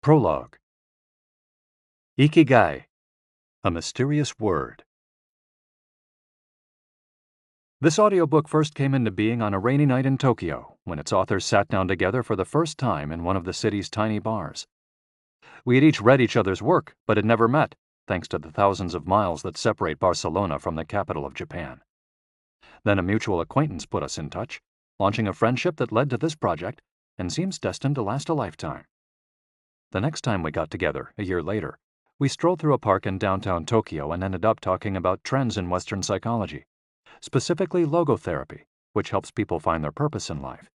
Prologue. Ikigai, a mysterious word. This audiobook first came into being on a rainy night in Tokyo, when its authors sat down together for the first time in one of the city's tiny bars. We had each read each other's work, but had never met, thanks to the thousands of miles that separate Barcelona from the capital of Japan. Then a mutual acquaintance put us in touch, launching a friendship that led to this project and seems destined to last a lifetime. The next time we got together, a year later, we strolled through a park in downtown Tokyo and ended up talking about trends in Western psychology, specifically logotherapy, which helps people find their purpose in life.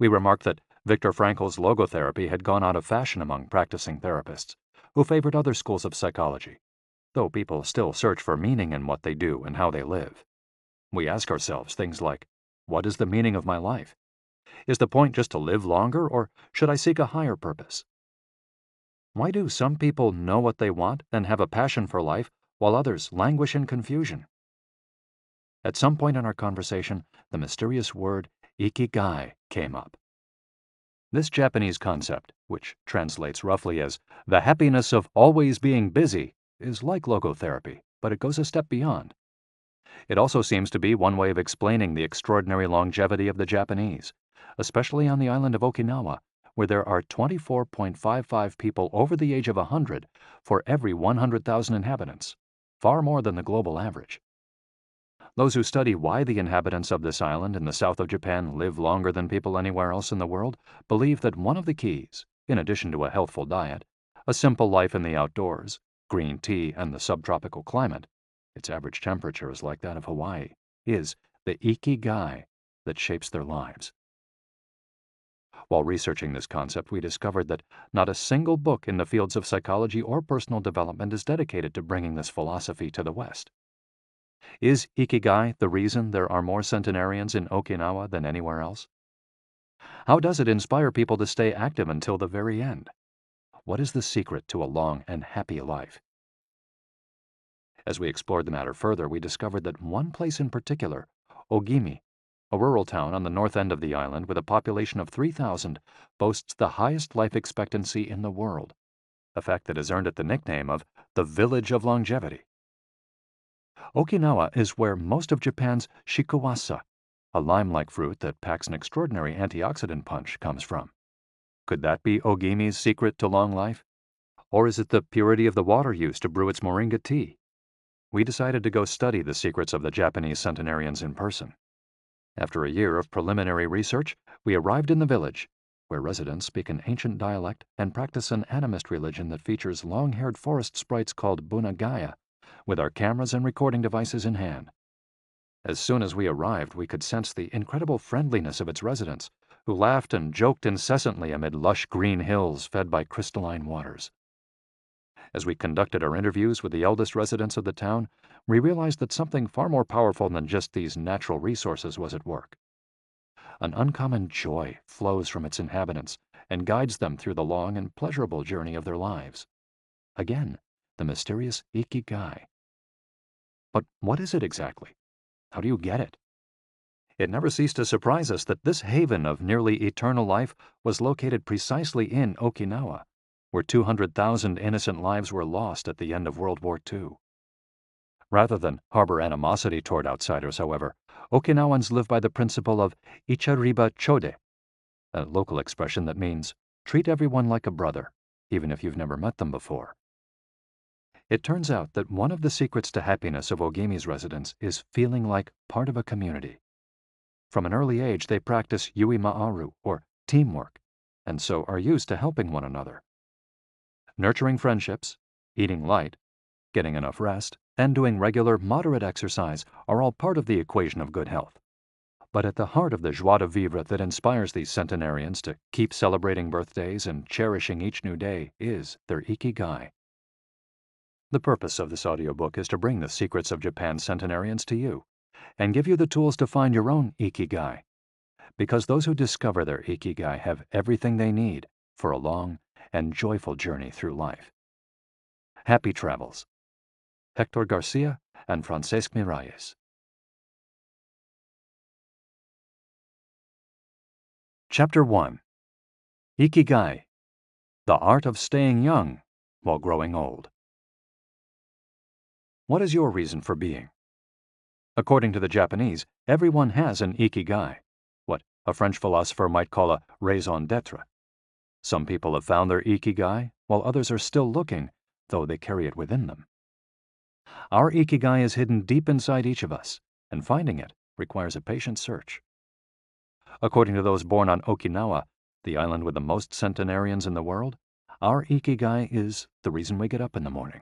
We remarked that Viktor Frankl's logotherapy had gone out of fashion among practicing therapists, who favored other schools of psychology, though people still search for meaning in what they do and how they live. We ask ourselves things like, what is the meaning of my life? Is the point just to live longer, or should I seek a higher purpose? Why do some people know what they want and have a passion for life, while others languish in confusion? At some point in our conversation, the mysterious word Ikigai came up. This Japanese concept, which translates roughly as the happiness of always being busy, is like logotherapy, but it goes a step beyond. It also seems to be one way of explaining the extraordinary longevity of the Japanese, especially on the island of Okinawa, where there are 24.55 people over the age of 100 for every 100,000 inhabitants, far more than the global average. Those who study why the inhabitants of this island in the south of Japan live longer than people anywhere else in the world believe that one of the keys, in addition to a healthful diet, a simple life in the outdoors, green tea, and the subtropical climate, its average temperature is like that of Hawaii, is the Ikigai that shapes their lives. While researching this concept, we discovered that not a single book in the fields of psychology or personal development is dedicated to bringing this philosophy to the West. Is Ikigai the reason there are more centenarians in Okinawa than anywhere else? How does it inspire people to stay active until the very end? What is the secret to a long and happy life? As we explored the matter further, we discovered that one place in particular, Ogimi, a rural town on the north end of the island with a population of 3,000, boasts the highest life expectancy in the world, a fact that has earned it the nickname of the Village of Longevity. Okinawa is where most of Japan's shikuwasa, a lime-like fruit that packs an extraordinary antioxidant punch, comes from. Could that be Ogimi's secret to long life? Or is it the purity of the water used to brew its moringa tea? We decided to go study the secrets of the Japanese centenarians in person. After a year of preliminary research, we arrived in the village, where residents speak an ancient dialect and practice an animist religion that features long-haired forest sprites called bunagaya, with our cameras and recording devices in hand. As soon as we arrived, we could sense the incredible friendliness of its residents, who laughed and joked incessantly amid lush green hills fed by crystalline waters. As we conducted our interviews with the eldest residents of the town, we realized that something far more powerful than just these natural resources was at work. An uncommon joy flows from its inhabitants and guides them through the long and pleasurable journey of their lives. Again, the mysterious Ikigai. But what is it exactly? How do you get it? It never ceased to surprise us that this haven of nearly eternal life was located precisely in Okinawa, where 200,000 innocent lives were lost at the end of World War II. Rather than harbor animosity toward outsiders, however, Okinawans live by the principle of ichariba chode, a local expression that means treat everyone like a brother, even if you've never met them before. It turns out that one of the secrets to happiness of Ogimi's residents is feeling like part of a community. From an early age, they practice yui ma'aru, or teamwork, and so are used to helping one another. Nurturing friendships, eating light, getting enough rest, and doing regular, moderate exercise are all part of the equation of good health. But at the heart of the joie de vivre that inspires these centenarians to keep celebrating birthdays and cherishing each new day is their Ikigai. The purpose of this audiobook is to bring the secrets of Japan's centenarians to you and give you the tools to find your own Ikigai, because those who discover their Ikigai have everything they need for a long and joyful journey through life. Happy travels. Hector Garcia and Francesc Miralles. Chapter 1. Ikigai, The art of staying young while growing old. What is your reason for being? According to the Japanese, everyone has an ikigai, what a French philosopher might call a raison d'être. Some people have found their ikigai, while others are still looking, though they carry it within them. Our ikigai is hidden deep inside each of us, and finding it requires a patient search. According to those born on Okinawa, the island with the most centenarians in the world, our ikigai is the reason we get up in the morning.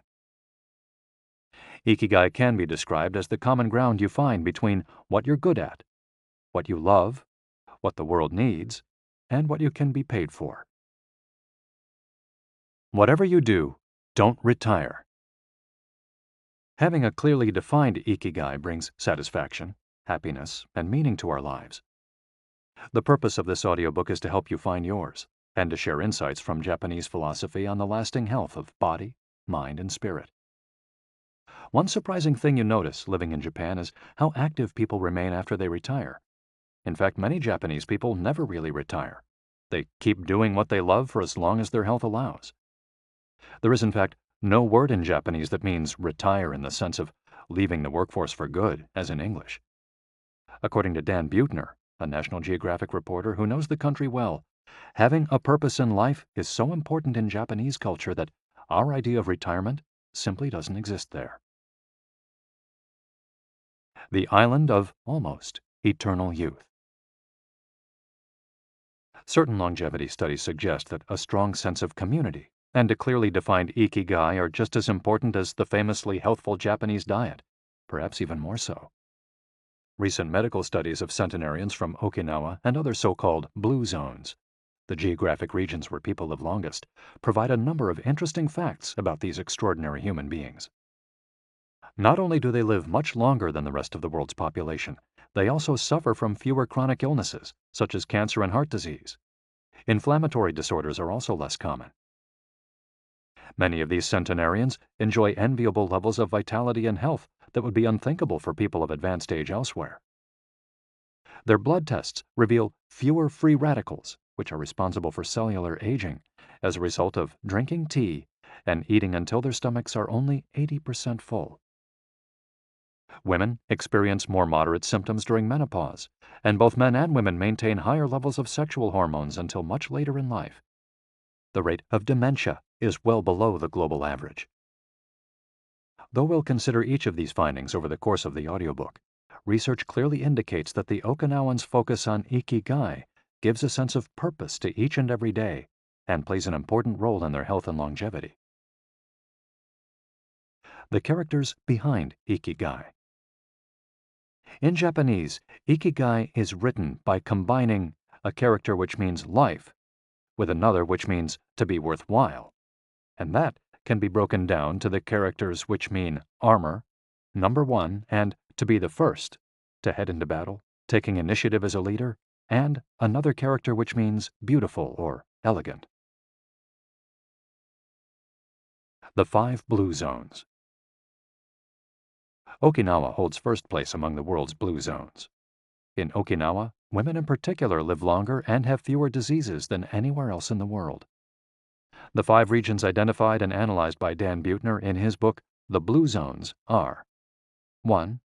Ikigai can be described as the common ground you find between what you're good at, what you love, what the world needs, and what you can be paid for. Whatever you do, don't retire. Having a clearly defined ikigai brings satisfaction, happiness, and meaning to our lives. The purpose of this audiobook is to help you find yours, and to share insights from Japanese philosophy on the lasting health of body, mind, and spirit. One surprising thing you notice living in Japan is how active people remain after they retire. In fact, many Japanese people never really retire. They keep doing what they love for as long as their health allows. There is, in fact, no word in Japanese that means retire in the sense of leaving the workforce for good, as in English. According to Dan Buettner, a National Geographic reporter who knows the country well, having a purpose in life is so important in Japanese culture that our idea of retirement simply doesn't exist there. The island of almost eternal youth. Certain longevity studies suggest that a strong sense of community and a clearly defined ikigai are just as important as the famously healthful Japanese diet, perhaps even more so. Recent medical studies of centenarians from Okinawa and other so-called blue zones, the geographic regions where people live longest, provide a number of interesting facts about these extraordinary human beings. Not only do they live much longer than the rest of the world's population, they also suffer from fewer chronic illnesses, such as cancer and heart disease. Inflammatory disorders are also less common. Many of these centenarians enjoy enviable levels of vitality and health that would be unthinkable for people of advanced age elsewhere. Their blood tests reveal fewer free radicals, which are responsible for cellular aging, as a result of drinking tea and eating until their stomachs are only 80% full. Women experience more moderate symptoms during menopause, and both men and women maintain higher levels of sexual hormones until much later in life. The rate of dementia is well below the global average. Though we'll consider each of these findings over the course of the audiobook, research clearly indicates that the Okinawans' focus on Ikigai gives a sense of purpose to each and every day and plays an important role in their health and longevity. The characters behind Ikigai. In Japanese, Ikigai is written by combining a character which means life with another which means to be worthwhile, and that can be broken down to the characters which mean armor, number one, and to be the first, to head into battle, taking initiative as a leader, and another character which means beautiful or elegant. The 5 blue zones. Okinawa holds first place among the world's blue zones. In Okinawa, women in particular live longer and have fewer diseases than anywhere else in the world. The 5 regions identified and analyzed by Dan Buettner in his book, The Blue Zones, are 1.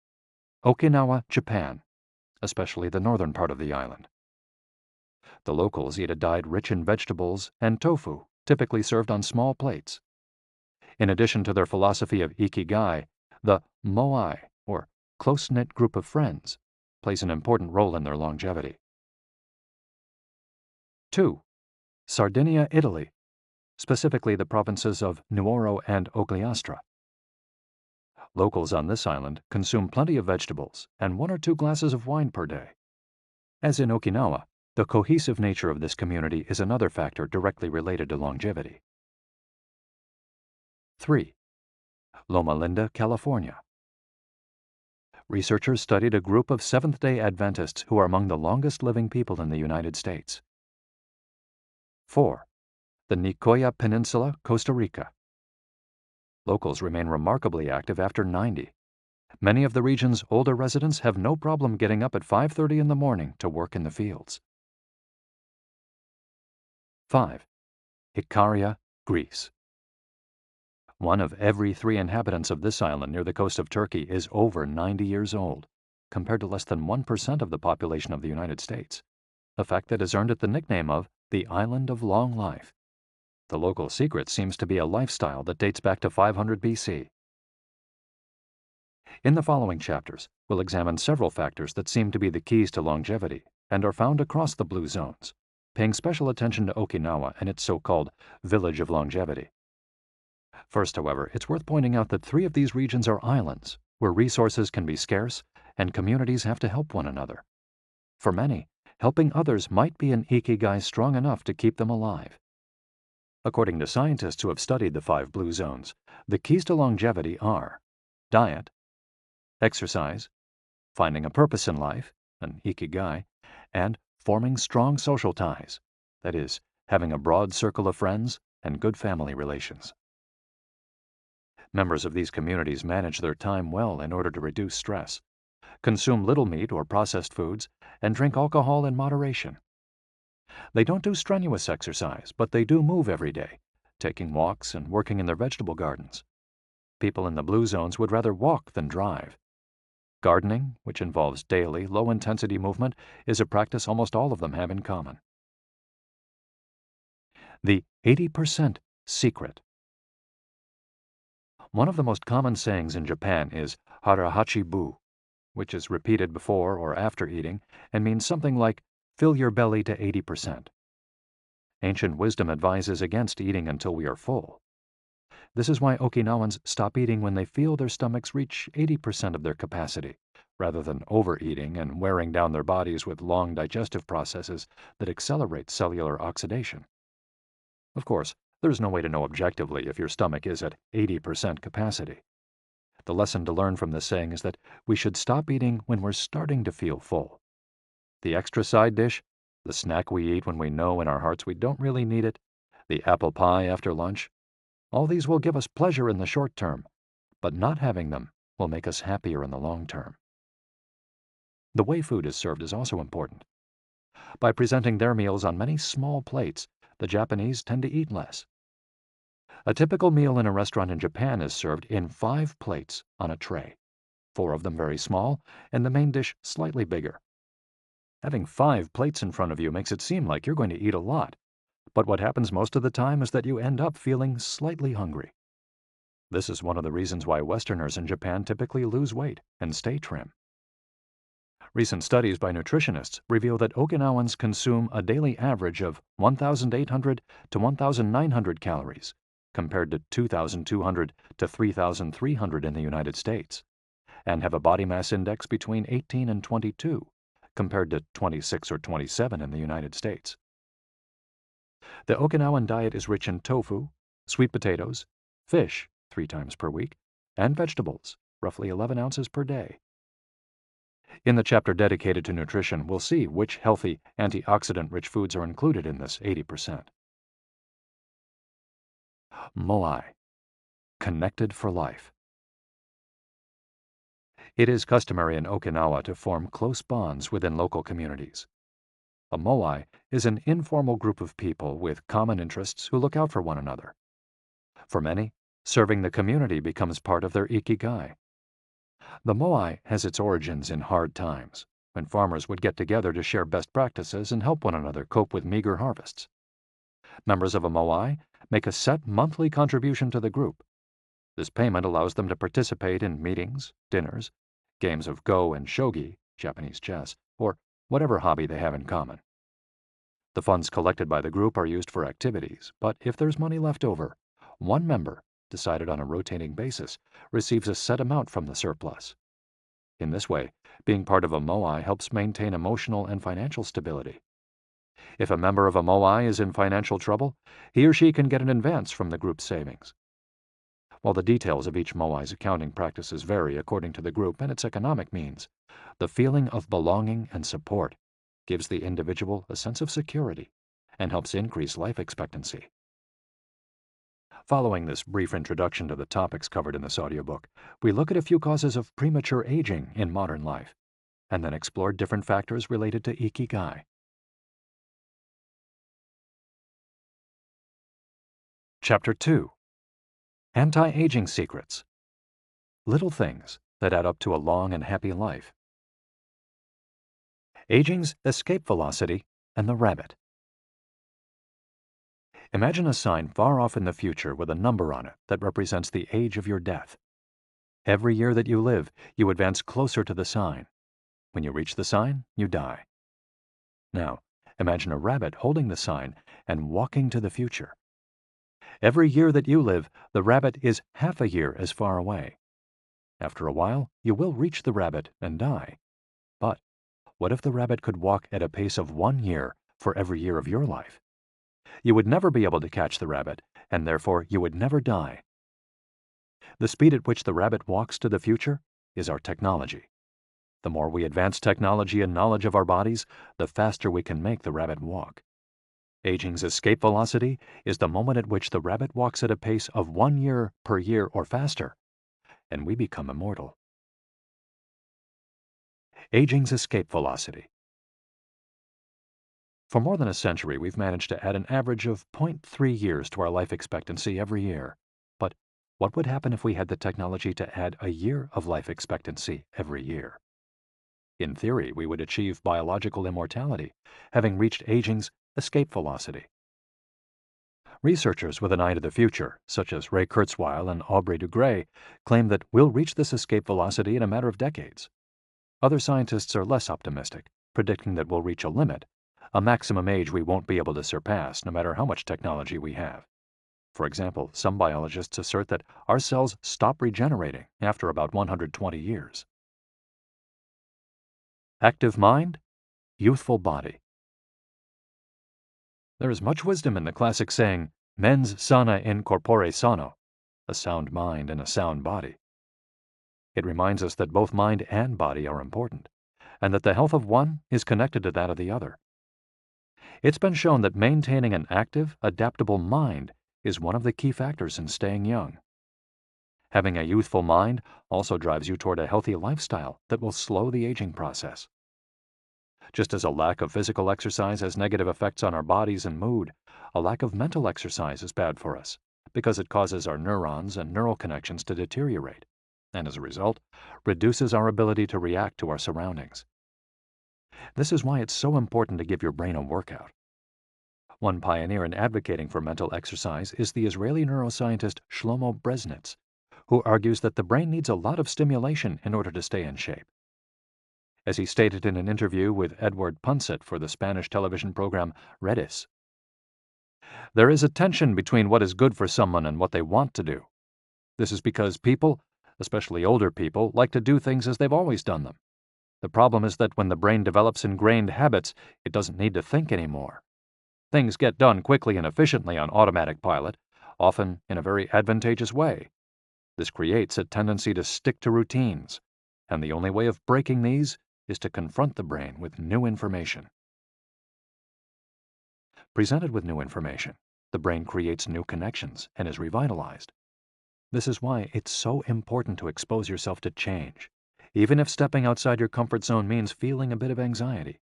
Okinawa, Japan, especially the northern part of the island. The locals eat a diet rich in vegetables and tofu, typically served on small plates. In addition to their philosophy of Ikigai, the moai, or close-knit group of friends, plays an important role in their longevity. 2. Sardinia, Italy, specifically the provinces of Nuoro and Ogliastra. Locals on this island consume plenty of vegetables and 1 or 2 glasses of wine per day. As in Okinawa, the cohesive nature of this community is another factor directly related to longevity. 3. Loma Linda, California. Researchers studied a group of Seventh-day Adventists who are among the longest living people in the United States. 4. The Nicoya Peninsula, Costa Rica. Locals remain remarkably active after 90. Many of the region's older residents have no problem getting up at 5:30 in the morning to work in the fields. 5. Icaria, Greece. 1 of every 3 inhabitants of this island near the coast of Turkey is over 90 years old, compared to less than 1% of the population of the United States, a fact that has earned it the nickname of the Island of Long Life. The local secret seems to be a lifestyle that dates back to 500 BC. In the following chapters, we'll examine several factors that seem to be the keys to longevity and are found across the blue zones, paying special attention to Okinawa and its so-called Village of Longevity. First, however, it's worth pointing out that 3 of these regions are islands, where resources can be scarce and communities have to help one another. For many, helping others might be an Ikigai strong enough to keep them alive. According to scientists who have studied the 5 blue zones, the keys to longevity are diet, exercise, finding a purpose in life, an Ikigai, and forming strong social ties, that is, having a broad circle of friends and good family relations. Members of these communities manage their time well in order to reduce stress, consume little meat or processed foods, and drink alcohol in moderation. They don't do strenuous exercise, but they do move every day, taking walks and working in their vegetable gardens. People in the blue zones would rather walk than drive. Gardening, which involves daily, low-intensity movement, is a practice almost all of them have in common. The 80% secret. One of the most common sayings in Japan is harahachi-bu, which is repeated before or after eating and means something like, fill your belly to 80%. Ancient wisdom advises against eating until we are full. This is why Okinawans stop eating when they feel their stomachs reach 80% of their capacity, rather than overeating and wearing down their bodies with long digestive processes that accelerate cellular oxidation. Of course, there's no way to know objectively if your stomach is at 80% capacity. The lesson to learn from this saying is that we should stop eating when we're starting to feel full. The extra side dish, the snack we eat when we know in our hearts we don't really need it, the apple pie after lunch, all these will give us pleasure in the short term, but not having them will make us happier in the long term. The way food is served is also important. By presenting their meals on many small plates, the Japanese tend to eat less. A typical meal in a restaurant in Japan is served in 5 plates on a tray, 4 of them very small, and the main dish slightly bigger. Having 5 plates in front of you makes it seem like you're going to eat a lot, but what happens most of the time is that you end up feeling slightly hungry. This is one of the reasons why Westerners in Japan typically lose weight and stay trim. Recent studies by nutritionists reveal that Okinawans consume a daily average of 1,800 to 1,900 calories, compared to 2,200 to 3,300 in the United States, and have a body mass index between 18 and 22, compared to 26 or 27 in the United States. The Okinawan diet is rich in tofu, sweet potatoes, fish 3 times per week, and vegetables, roughly 11 ounces per day. In the chapter dedicated to nutrition, we'll see which healthy, antioxidant-rich foods are included in this 80%. Moai, connected for life. It is customary in Okinawa to form close bonds within local communities. A moai is an informal group of people with common interests who look out for one another. For many, serving the community becomes part of their Ikigai. The moai has its origins in hard times, when farmers would get together to share best practices and help one another cope with meager harvests. Members of a moai make a set monthly contribution to the group. This payment allows them to participate in meetings, dinners, games of go and shogi, Japanese chess, or whatever hobby they have in common. The funds collected by the group are used for activities, but if there's money left over, one member, decided on a rotating basis, receives a set amount from the surplus. In this way, being part of a moai helps maintain emotional and financial stability. If a member of a moai is in financial trouble, he or she can get an advance from the group's savings. While the details of each moai's accounting practices vary according to the group and its economic means, the feeling of belonging and support gives the individual a sense of security and helps increase life expectancy. Following this brief introduction to the topics covered in this audiobook, we look at a few causes of premature aging in modern life, and then explore different factors related to Ikigai. Chapter 2: Anti-Aging Secrets. Little things that add up to a long and happy life. Aging's escape velocity and the rabbit. Imagine a sign far off in the future with a number on it that represents the age of your death. Every year that you live, you advance closer to the sign. When you reach the sign, you die. Now, imagine a rabbit holding the sign and walking to the future. Every year that you live, the rabbit is half a year as far away. After a while, you will reach the rabbit and die. But what if the rabbit could walk at a pace of 1 year for every year of your life? You would never be able to catch the rabbit, and therefore you would never die. The speed at which the rabbit walks to the future is our technology. The more we advance technology and knowledge of our bodies, the faster we can make the rabbit walk. Aging's escape velocity is the moment at which the rabbit walks at a pace of 1 year per year or faster, and we become immortal. Aging's escape velocity. For more than a century, we've managed to add an average of 0.3 years to our life expectancy every year. But what would happen if we had the technology to add a year of life expectancy every year? In theory, we would achieve biological immortality, having reached aging's escape velocity. Researchers with an eye to the future, such as Ray Kurzweil and Aubrey de Grey, claim that we'll reach this escape velocity in a matter of decades. Other scientists are less optimistic, predicting that we'll reach a limit, a maximum age we won't be able to surpass no matter how much technology we have. For example, some biologists assert that our cells stop regenerating after about 120 years. Active mind, youthful body. There is much wisdom in the classic saying, mens sana in corpore sano, a sound mind in a sound body. It reminds us that both mind and body are important, and that the health of one is connected to that of the other. It's been shown that maintaining an active, adaptable mind is one of the key factors in staying young. Having a youthful mind also drives you toward a healthy lifestyle that will slow the aging process. Just as a lack of physical exercise has negative effects on our bodies and mood, a lack of mental exercise is bad for us because it causes our neurons and neural connections to deteriorate, and as a result, reduces our ability to react to our surroundings. This is why it's so important to give your brain a workout. One pioneer in advocating for mental exercise is the Israeli neuroscientist Shlomo Brezhnitz, who argues that the brain needs a lot of stimulation in order to stay in shape. As he stated in an interview with Edward Punset for the Spanish television program Redis, there is a tension between what is good for someone and what they want to do. This is because people, especially older people, like to do things as they've always done them. The problem is that when the brain develops ingrained habits, it doesn't need to think anymore. Things get done quickly and efficiently on automatic pilot, often in a very advantageous way. This creates a tendency to stick to routines, and the only way of breaking these is to confront the brain with new information. Presented with new information, the brain creates new connections and is revitalized. This is why it's so important to expose yourself to change, even if stepping outside your comfort zone means feeling a bit of anxiety.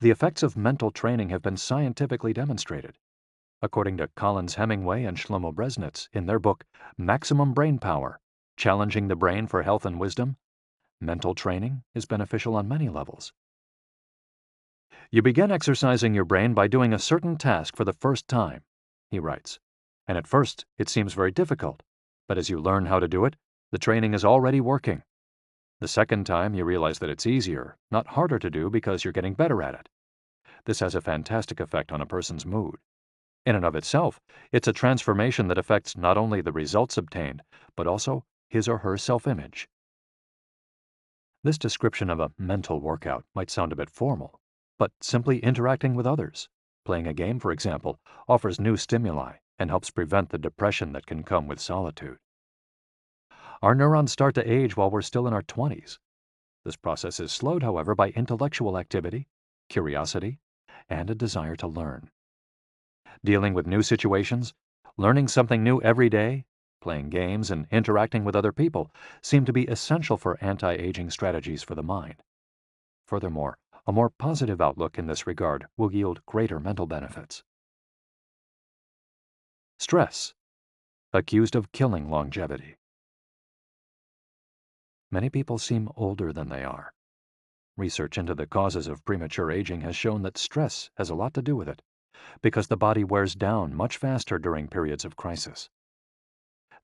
The effects of mental training have been scientifically demonstrated. According to Collins Hemingway and Shlomo Brezhnitz in their book Maximum Brain Power, Challenging the Brain for Health and Wisdom, mental training is beneficial on many levels. You begin exercising your brain by doing a certain task for the first time, he writes, and at first it seems very difficult, but as you learn how to do it, the training is already working. The second time you realize that it's easier, not harder to do because you're getting better at it. This has a fantastic effect on a person's mood. In and of itself, it's a transformation that affects not only the results obtained, but also his or her self-image. This description of a mental workout might sound a bit formal, but simply interacting with others, playing a game, for example, offers new stimuli and helps prevent the depression that can come with solitude. Our neurons start to age while we're still in our 20s. This process is slowed, however, by intellectual activity, curiosity, and a desire to learn. Dealing with new situations, learning something new every day, playing games, and interacting with other people seem to be essential for anti-aging strategies for the mind. Furthermore, a more positive outlook in this regard will yield greater mental benefits. Stress, accused of killing longevity. Many people seem older than they are. Research into the causes of premature aging has shown that stress has a lot to do with it, because the body wears down much faster during periods of crisis.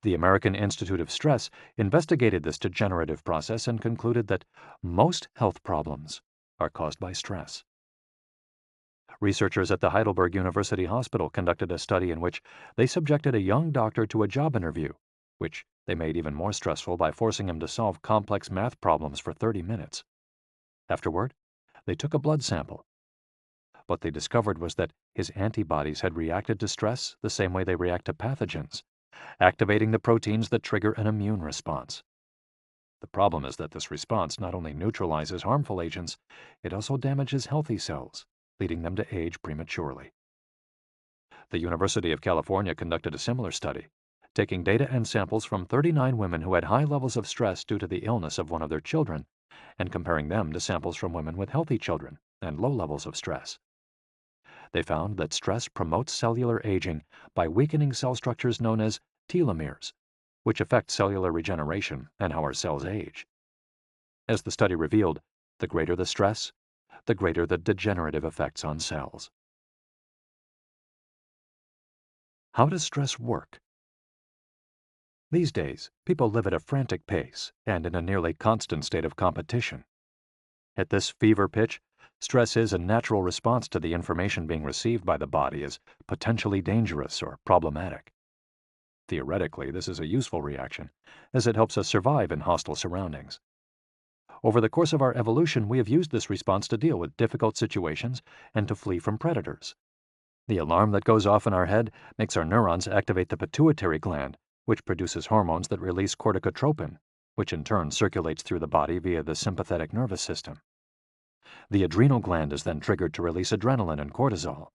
The American Institute of Stress investigated this degenerative process and concluded that most health problems are caused by stress. Researchers at the Heidelberg University Hospital conducted a study in which they subjected a young doctor to a job interview, which they made even more stressful by forcing him to solve complex math problems for 30 minutes. Afterward, they took a blood sample. What they discovered was that his antibodies had reacted to stress the same way they react to pathogens, activating the proteins that trigger an immune response. The problem is that this response not only neutralizes harmful agents, it also damages healthy cells, leading them to age prematurely. The University of California conducted a similar study, taking data and samples from 39 women who had high levels of stress due to the illness of one of their children, and comparing them to samples from women with healthy children and low levels of stress. They found that stress promotes cellular aging by weakening cell structures known as telomeres, which affect cellular regeneration and how our cells age. As the study revealed, the greater the stress, the greater the degenerative effects on cells. How does stress work? These days, people live at a frantic pace and in a nearly constant state of competition. At this fever pitch, stress is a natural response to the information being received by the body as potentially dangerous or problematic. Theoretically, this is a useful reaction, as it helps us survive in hostile surroundings. Over the course of our evolution, we have used this response to deal with difficult situations and to flee from predators. The alarm that goes off in our head makes our neurons activate the pituitary gland, which produces hormones that release corticotropin, which in turn circulates through the body via the sympathetic nervous system. The adrenal gland is then triggered to release adrenaline and cortisol.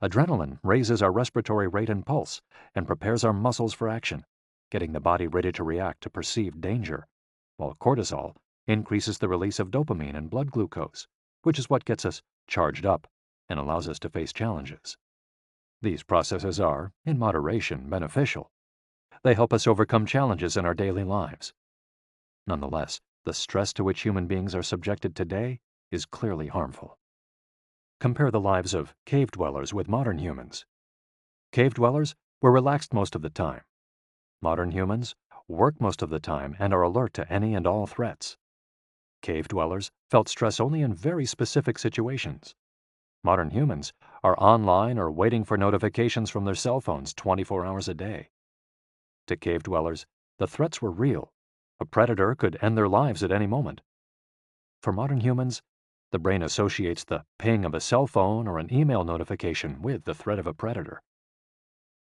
Adrenaline raises our respiratory rate and pulse and prepares our muscles for action, getting the body ready to react to perceived danger, while cortisol increases the release of dopamine and blood glucose, which is what gets us charged up and allows us to face challenges. These processes are, in moderation, beneficial. They help us overcome challenges in our daily lives. Nonetheless, the stress to which human beings are subjected today is clearly harmful. Compare the lives of cave dwellers with modern humans. Cave dwellers were relaxed most of the time. Modern humans work most of the time and are alert to any and all threats. Cave dwellers felt stress only in very specific situations. Modern humans are online or waiting for notifications from their cell phones 24 hours a day. To cave dwellers, the threats were real. A predator could end their lives at any moment. For modern humans, the brain associates the ping of a cell phone or an email notification with the threat of a predator.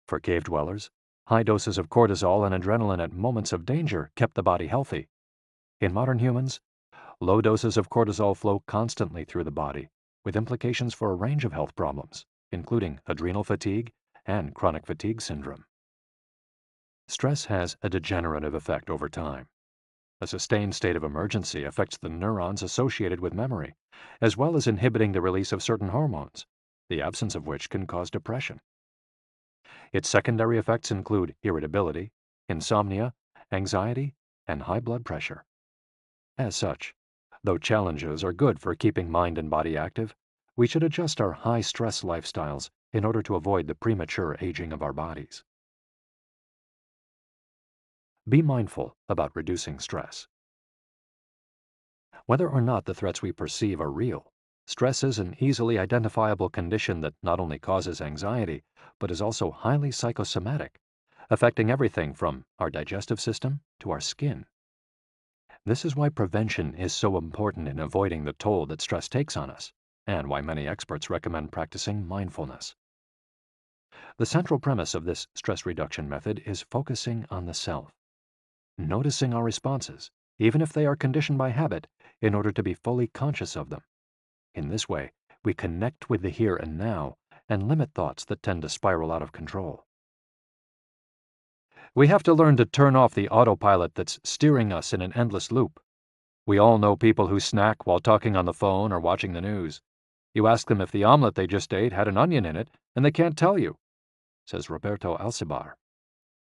For cave dwellers, high doses of cortisol and adrenaline at moments of danger kept the body healthy. In modern humans, low doses of cortisol flow constantly through the body, with implications for a range of health problems, including adrenal fatigue and chronic fatigue syndrome. Stress has a degenerative effect over time. A sustained state of emergency affects the neurons associated with memory, as well as inhibiting the release of certain hormones, the absence of which can cause depression. Its secondary effects include irritability, insomnia, anxiety, and high blood pressure. As such, though challenges are good for keeping mind and body active, we should adjust our high-stress lifestyles in order to avoid the premature aging of our bodies. Be mindful about reducing stress. Whether or not the threats we perceive are real, stress is an easily identifiable condition that not only causes anxiety, but is also highly psychosomatic, affecting everything from our digestive system to our skin. This is why prevention is so important in avoiding the toll that stress takes on us, and why many experts recommend practicing mindfulness. The central premise of this stress reduction method is focusing on the self, noticing our responses, even if they are conditioned by habit, in order to be fully conscious of them. In this way, we connect with the here and now and limit thoughts that tend to spiral out of control. We have to learn to turn off the autopilot that's steering us in an endless loop. We all know people who snack while talking on the phone or watching the news. You ask them if the omelet they just ate had an onion in it, and they can't tell you. says Roberto Alcibar,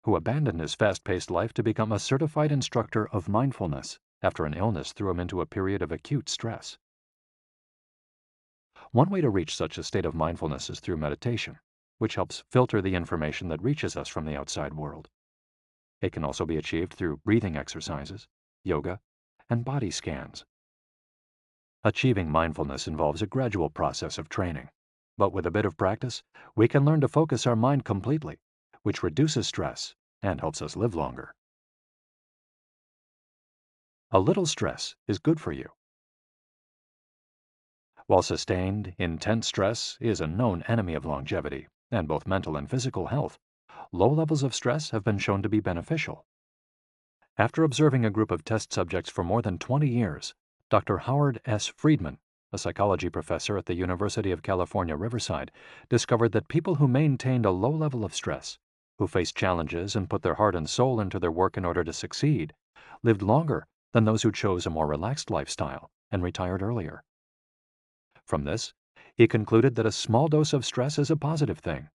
who abandoned his fast-paced life to become a certified instructor of mindfulness after an illness threw him into a period of acute stress. One way to reach such a state of mindfulness is through meditation, which helps filter the information that reaches us from the outside world. It can also be achieved through breathing exercises, yoga, and body scans. Achieving mindfulness involves a gradual process of training, but with a bit of practice, we can learn to focus our mind completely, which reduces stress and helps us live longer. A little stress is good for you. While sustained, intense stress is a known enemy of longevity and both mental and physical health, low levels of stress have been shown to be beneficial. After observing a group of test subjects for more than 20 years, Dr. Howard S. Friedman, a psychology professor at the University of California, Riverside, discovered that people who maintained a low level of stress, who faced challenges and put their heart and soul into their work in order to succeed, lived longer than those who chose a more relaxed lifestyle and retired earlier. From this, he concluded that a small dose of stress is a positive thing,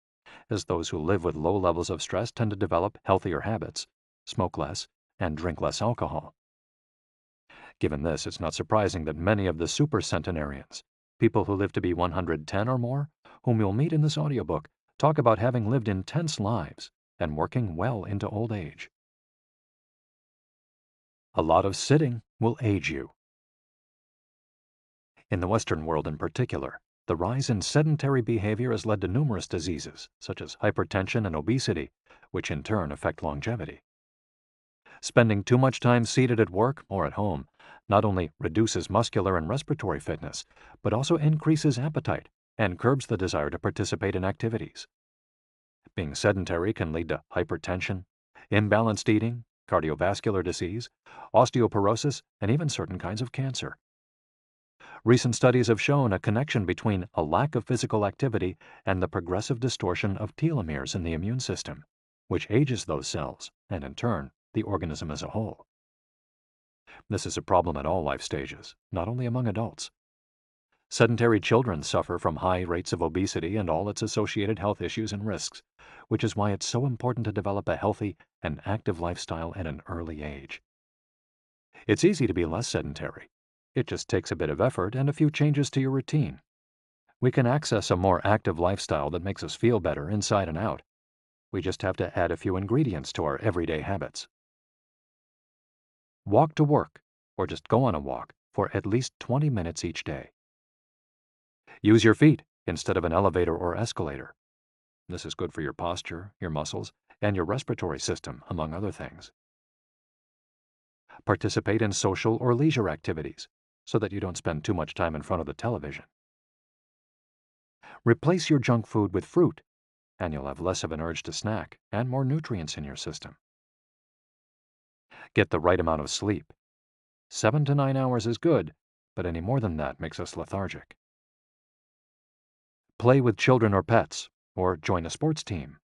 as those who live with low levels of stress tend to develop healthier habits, smoke less, and drink less alcohol. Given this, it's not surprising that many of the supercentenarians, people who live to be 110 or more, whom you'll meet in this audiobook, talk about having lived intense lives and working well into old age. A lot of sitting will age you. In the Western world in particular, the rise in sedentary behavior has led to numerous diseases, such as hypertension and obesity, which in turn affect longevity. Spending too much time seated at work or at home not only reduces muscular and respiratory fitness, but also increases appetite and curbs the desire to participate in activities. Being sedentary can lead to hypertension, imbalanced eating, cardiovascular disease, osteoporosis, and even certain kinds of cancer. Recent studies have shown a connection between a lack of physical activity and the progressive distortion of telomeres in the immune system, which ages those cells and, in turn, the organism as a whole. This is a problem at all life stages, not only among adults. Sedentary children suffer from high rates of obesity and all its associated health issues and risks, which is why it's so important to develop a healthy and active lifestyle at an early age. It's easy to be less sedentary. It just takes a bit of effort and a few changes to your routine. We can access a more active lifestyle that makes us feel better inside and out. We just have to add a few ingredients to our everyday habits. Walk to work, or just go on a walk, for at least 20 minutes each day. Use your feet instead of an elevator or escalator. This is good for your posture, your muscles, and your respiratory system, among other things. Participate in social or leisure activities, so that you don't spend too much time in front of the television. Replace your junk food with fruit, and you'll have less of an urge to snack and more nutrients in your system. Get the right amount of sleep. 7 to 9 hours is good, but any more than that makes us lethargic. Play with children or pets, or join a sports team.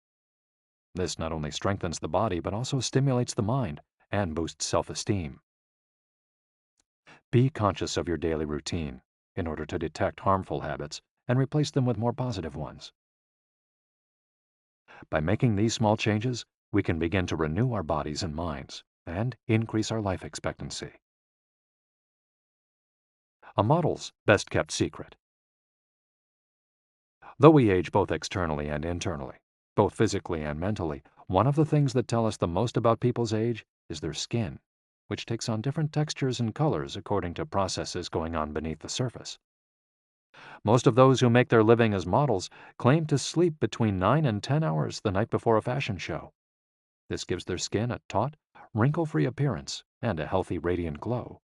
This not only strengthens the body, but also stimulates the mind and boosts self-esteem. Be conscious of your daily routine in order to detect harmful habits and replace them with more positive ones. By making these small changes, we can begin to renew our bodies and minds and increase our life expectancy. A model's best-kept secret. Though we age both externally and internally, both physically and mentally, one of the things that tell us the most about people's age is their skin, which takes on different textures and colors according to processes going on beneath the surface. Most of those who make their living as models claim to sleep between 9 and 10 hours the night before a fashion show. This gives their skin a taut, wrinkle-free appearance and a healthy, radiant glow.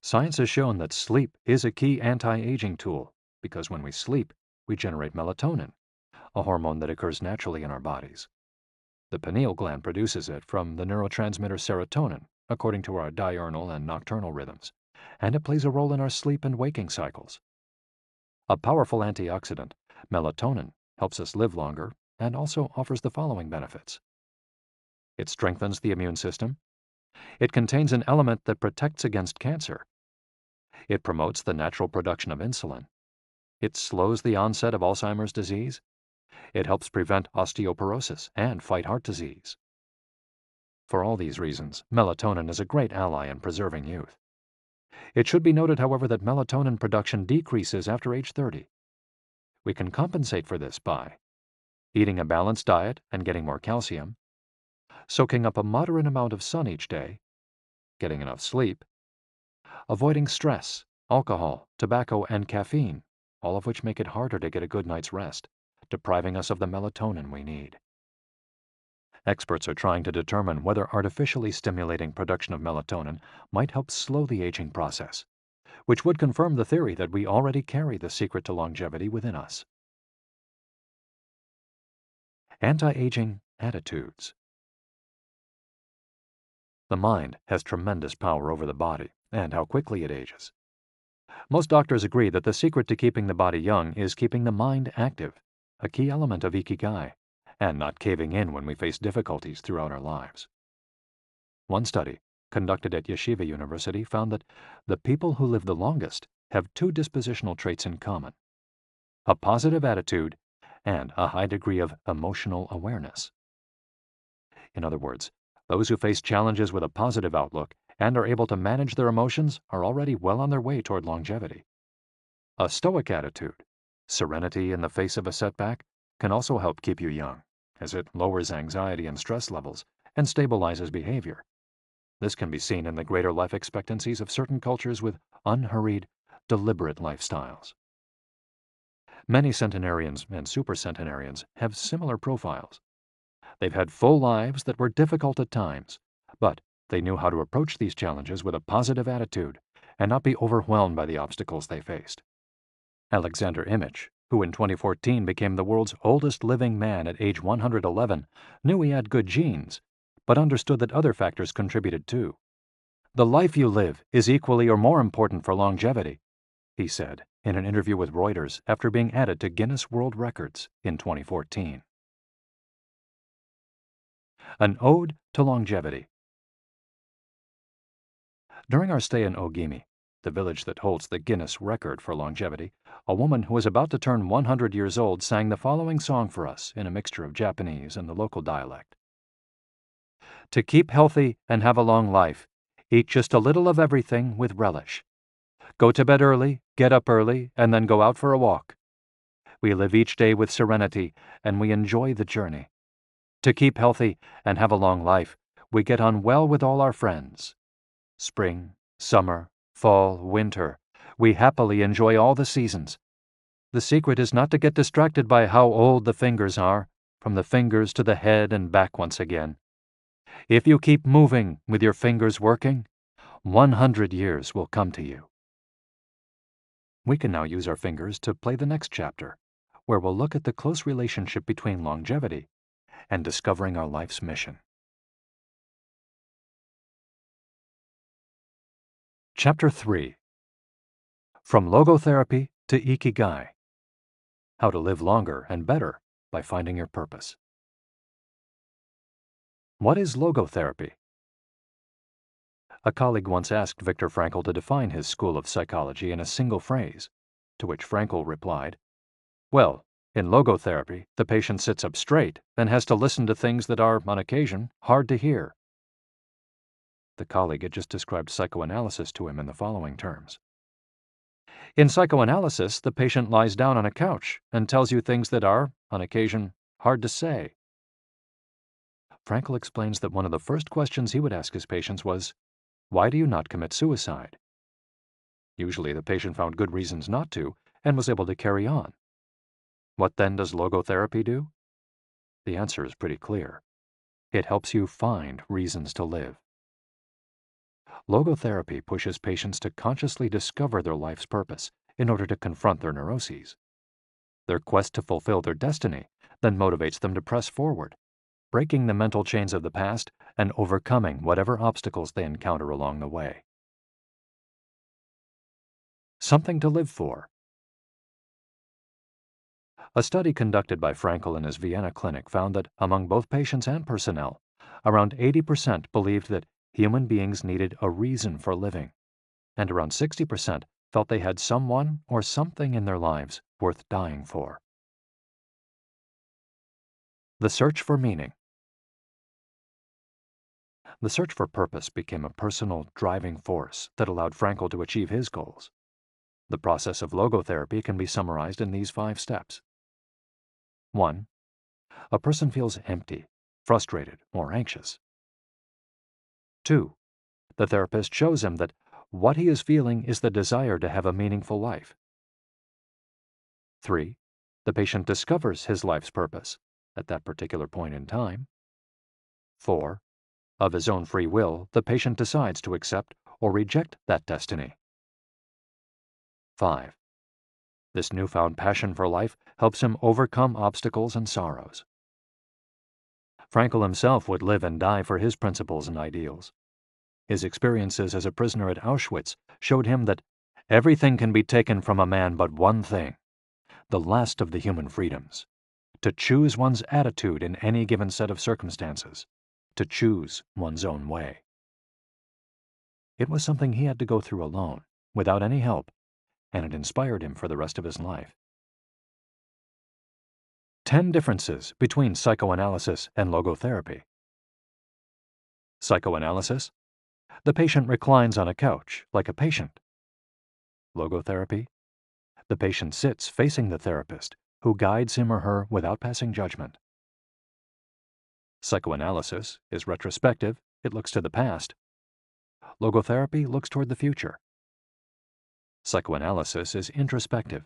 Science has shown that sleep is a key anti-aging tool because when we sleep, we generate melatonin, a hormone that occurs naturally in our bodies. The pineal gland produces it from the neurotransmitter serotonin, according to our diurnal and nocturnal rhythms, and it plays a role in our sleep and waking cycles. A powerful antioxidant, melatonin, helps us live longer and also offers the following benefits. It strengthens the immune system. It contains an element that protects against cancer. It promotes the natural production of insulin. It slows the onset of Alzheimer's disease. It helps prevent osteoporosis and fight heart disease. For all these reasons, melatonin is a great ally in preserving youth. It should be noted, however, that melatonin production decreases after age 30. We can compensate for this by eating a balanced diet and getting more calcium, soaking up a moderate amount of sun each day, getting enough sleep, avoiding stress, alcohol, tobacco, and caffeine, all of which make it harder to get a good night's rest, depriving us of the melatonin we need. Experts are trying to determine whether artificially stimulating production of melatonin might help slow the aging process, which would confirm the theory that we already carry the secret to longevity within us. Anti-aging attitudes. The mind has tremendous power over the body and how quickly it ages. Most doctors agree that the secret to keeping the body young is keeping the mind active, a key element of Ikigai, and not caving in when we face difficulties throughout our lives. One study, conducted at Yeshiva University, found that the people who live the longest have two dispositional traits in common: a positive attitude and a high degree of emotional awareness. In other words, those who face challenges with a positive outlook and are able to manage their emotions are already well on their way toward longevity. A stoic attitude, serenity in the face of a setback, can also help keep you young, as it lowers anxiety and stress levels and stabilizes behavior. This can be seen in the greater life expectancies of certain cultures with unhurried, deliberate lifestyles. Many centenarians and supercentenarians have similar profiles. They've had full lives that were difficult at times, but they knew how to approach these challenges with a positive attitude and not be overwhelmed by the obstacles they faced. Alexander Imich, who in 2014 became the world's oldest living man at age 111, knew he had good genes, but understood that other factors contributed too. "The life you live is equally or more important for longevity," he said in an interview with Reuters after being added to Guinness World Records in 2014. An Ode to Longevity. During our stay in Ogimi, the village that holds the Guinness record for longevity, a woman who was about to turn 100 years old sang the following song for us in a mixture of Japanese and the local dialect. "To keep healthy and have a long life, eat just a little of everything with relish. Go to bed early, get up early, and then go out for a walk. We live each day with serenity, and we enjoy the journey. To keep healthy and have a long life, we get on well with all our friends. Spring, summer, fall, winter, we happily enjoy all the seasons. The secret is not to get distracted by how old the fingers are, from the fingers to the head and back once again. If you keep moving with your fingers working, 100 years will come to you." We can now use our fingers to play the next chapter, where we'll look at the close relationship between longevity and discovering our life's mission. Chapter 3. From Logotherapy to Ikigai. How to live longer and better by finding your purpose. What is logotherapy? A colleague once asked Viktor Frankl to define his school of psychology in a single phrase, to which Frankl replied, "Well, in logotherapy, the patient sits up straight and has to listen to things that are, on occasion, hard to hear." The colleague had just described psychoanalysis to him in the following terms. "In psychoanalysis, the patient lies down on a couch and tells you things that are, on occasion, hard to say." Frankl explains that one of the first questions he would ask his patients was, "Why do you not commit suicide?" Usually the patient found good reasons not to and was able to carry on. What then does logotherapy do? The answer is pretty clear. It helps you find reasons to live. Logotherapy pushes patients to consciously discover their life's purpose in order to confront their neuroses. Their quest to fulfill their destiny then motivates them to press forward, breaking the mental chains of the past and overcoming whatever obstacles they encounter along the way. Something to live for. A study conducted by Frankl in his Vienna clinic found that among both patients and personnel, around 80% believed that human beings needed a reason for living, and around 60% felt they had someone or something in their lives worth dying for. The search for meaning. The search for purpose became a personal driving force that allowed Frankl to achieve his goals. The process of logotherapy can be summarized in these 5 steps. 1. A person feels empty, frustrated, or anxious. 2. The therapist shows him that what he is feeling is the desire to have a meaningful life. 3. The patient discovers his life's purpose at that particular point in time. 4. Of his own free will, the patient decides to accept or reject that destiny. 5. This newfound passion for life helps him overcome obstacles and sorrows. Frankl himself would live and die for his principles and ideals. His experiences as a prisoner at Auschwitz showed him that everything can be taken from a man but one thing, the last of the human freedoms: to choose one's attitude in any given set of circumstances, to choose one's own way. It was something he had to go through alone, without any help, and it inspired him for the rest of his life. 10 differences between psychoanalysis and logotherapy. Psychoanalysis: the patient reclines on a couch like a patient. Logotherapy: the patient sits facing the therapist, who guides him or her without passing judgment. Psychoanalysis is retrospective, it looks to the past. Logotherapy looks toward the future. Psychoanalysis is introspective,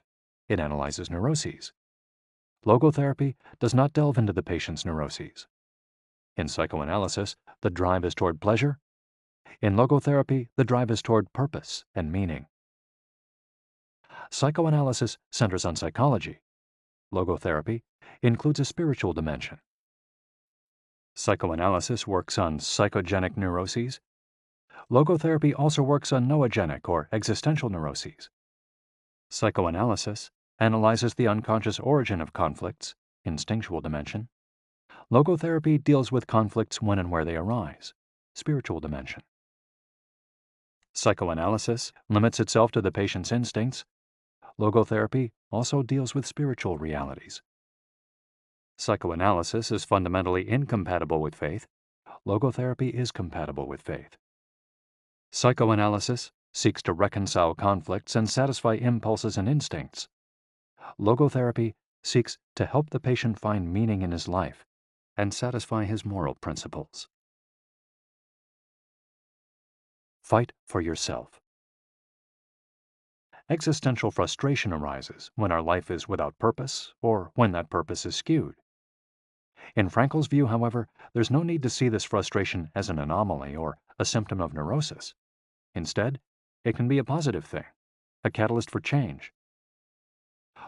it analyzes neuroses. Logotherapy does not delve into the patient's neuroses. In psychoanalysis, the drive is toward pleasure. In logotherapy, the drive is toward purpose and meaning. Psychoanalysis centers on psychology. Logotherapy includes a spiritual dimension. Psychoanalysis works on psychogenic neuroses. Logotherapy also works on noogenic or existential neuroses. Psychoanalysis analyzes the unconscious origin of conflicts, instinctual dimension. Logotherapy deals with conflicts when and where they arise, spiritual dimension. Psychoanalysis limits itself to the patient's instincts. Logotherapy also deals with spiritual realities. Psychoanalysis is fundamentally incompatible with faith. Logotherapy is compatible with faith. Psychoanalysis seeks to reconcile conflicts and satisfy impulses and instincts. Logotherapy seeks to help the patient find meaning in his life and satisfy his moral principles. Fight for yourself. Existential frustration arises when our life is without purpose or when that purpose is skewed. In Frankl's view, however, there's no need to see this frustration as an anomaly or a symptom of neurosis. Instead, it can be a positive thing, a catalyst for change.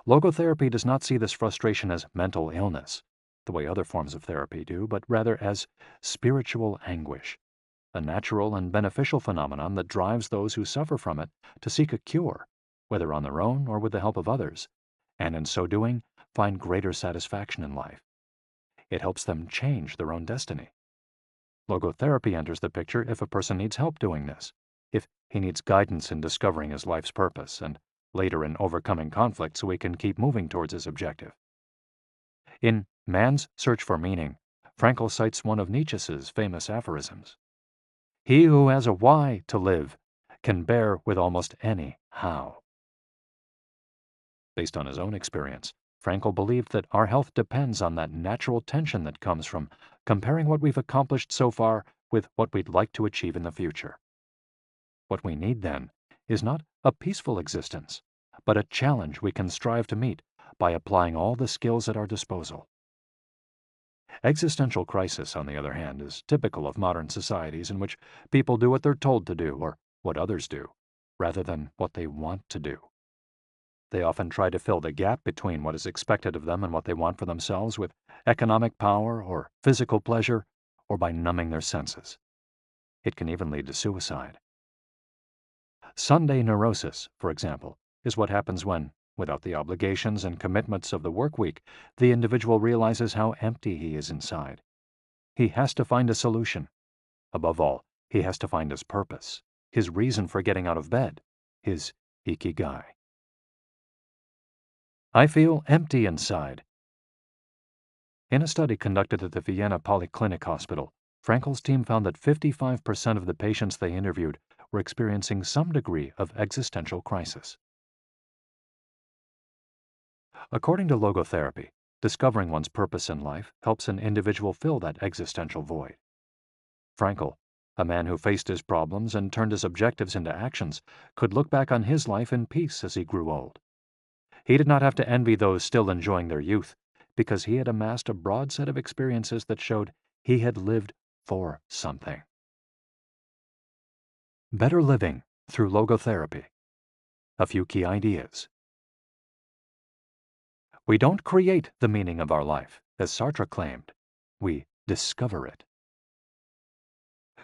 Logotherapy does not see this frustration as mental illness, the way other forms of therapy do, but rather as spiritual anguish, a natural and beneficial phenomenon that drives those who suffer from it to seek a cure, whether on their own or with the help of others, and in so doing, find greater satisfaction in life. It helps them change their own destiny. Logotherapy enters the picture if a person needs help doing this, if he needs guidance in discovering his life's purpose, and later in overcoming conflict so he can keep moving towards his objective. In Man's Search for Meaning, Frankl cites one of Nietzsche's famous aphorisms: "He who has a why to live can bear with almost any how." Based on his own experience, Frankl believed that our health depends on that natural tension that comes from comparing what we've accomplished so far with what we'd like to achieve in the future. What we need, then, is not a peaceful existence, but a challenge we can strive to meet by applying all the skills at our disposal. Existential crisis, on the other hand, is typical of modern societies in which people do what they're told to do or what others do, rather than what they want to do. They often try to fill the gap between what is expected of them and what they want for themselves with economic power or physical pleasure, or by numbing their senses. It can even lead to suicide. Sunday neurosis, for example, is what happens when, without the obligations and commitments of the work week, the individual realizes how empty he is inside. He has to find a solution. Above all, he has to find his purpose, his reason for getting out of bed, his Ikigai. I feel empty inside. In a study conducted at the Vienna Polyclinic Hospital, Frankel's team found that 55% of the patients they interviewed were experiencing some degree of existential crisis. According to logotherapy, discovering one's purpose in life helps an individual fill that existential void. Frankel, a man who faced his problems and turned his objectives into actions, could look back on his life in peace as he grew old. He did not have to envy those still enjoying their youth, because he had amassed a broad set of experiences that showed he had lived for something. Better living through logotherapy. A few key ideas. We don't create the meaning of our life, as Sartre claimed. We discover it.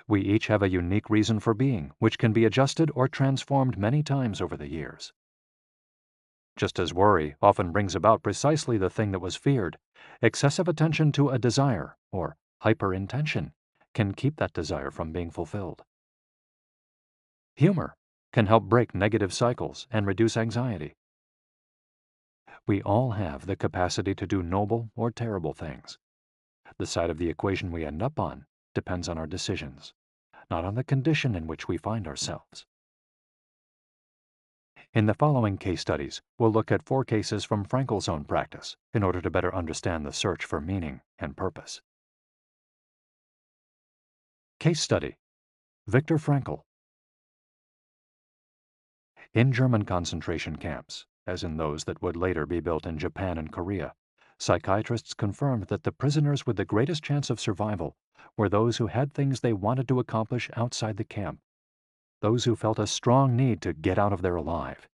We each have a unique reason for being, which can be adjusted or transformed many times over the years. Just as worry often brings about precisely the thing that was feared, excessive attention to a desire, or hyperintention, can keep that desire from being fulfilled. Humor can help break negative cycles and reduce anxiety. We all have the capacity to do noble or terrible things. The side of the equation we end up on depends on our decisions, not on the condition in which we find ourselves. In the following case studies, we'll look at 4 cases from Frankel's own practice in order to better understand the search for meaning and purpose. Case study: Viktor Frankl. In German concentration camps, as in those that would later be built in Japan and Korea, psychiatrists confirmed that the prisoners with the greatest chance of survival were those who had things they wanted to accomplish outside the camp, those who felt a strong need to get out of there alive.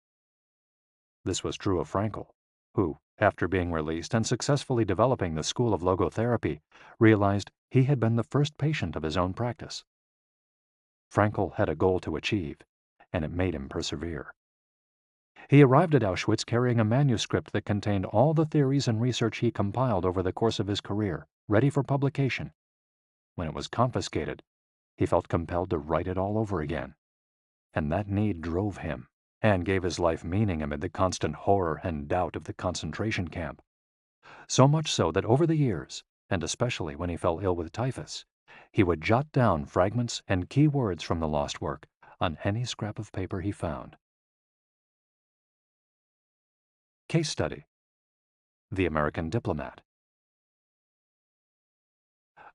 This was true of Frankl, who, after being released and successfully developing the school of logotherapy, realized he had been the first patient of his own practice. Frankl had a goal to achieve, and it made him persevere. He arrived at Auschwitz carrying a manuscript that contained all the theories and research he compiled over the course of his career, ready for publication. When it was confiscated, he felt compelled to write it all over again. And that need drove him, and gave his life meaning amid the constant horror and doubt of the concentration camp. So much so that over the years, and especially when he fell ill with typhus, he would jot down fragments and key words from the lost work on any scrap of paper he found. Case study: The American Diplomat.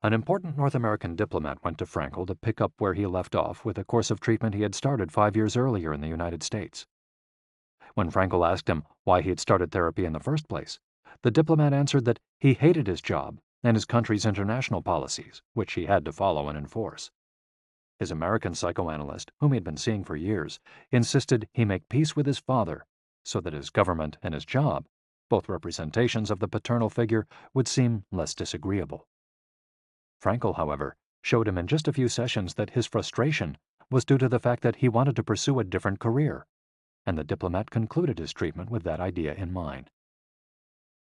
An important North American diplomat went to Frankl to pick up where he left off with a course of treatment he had started 5 years earlier in the United States. When Frankl asked him why he had started therapy in the first place, the diplomat answered that he hated his job and his country's international policies, which he had to follow and enforce. His American psychoanalyst, whom he had been seeing for years, insisted he make peace with his father so that his government and his job, both representations of the paternal figure, would seem less disagreeable. Frankl, however, showed him in just a few sessions that his frustration was due to the fact that he wanted to pursue a different career, and the diplomat concluded his treatment with that idea in mind.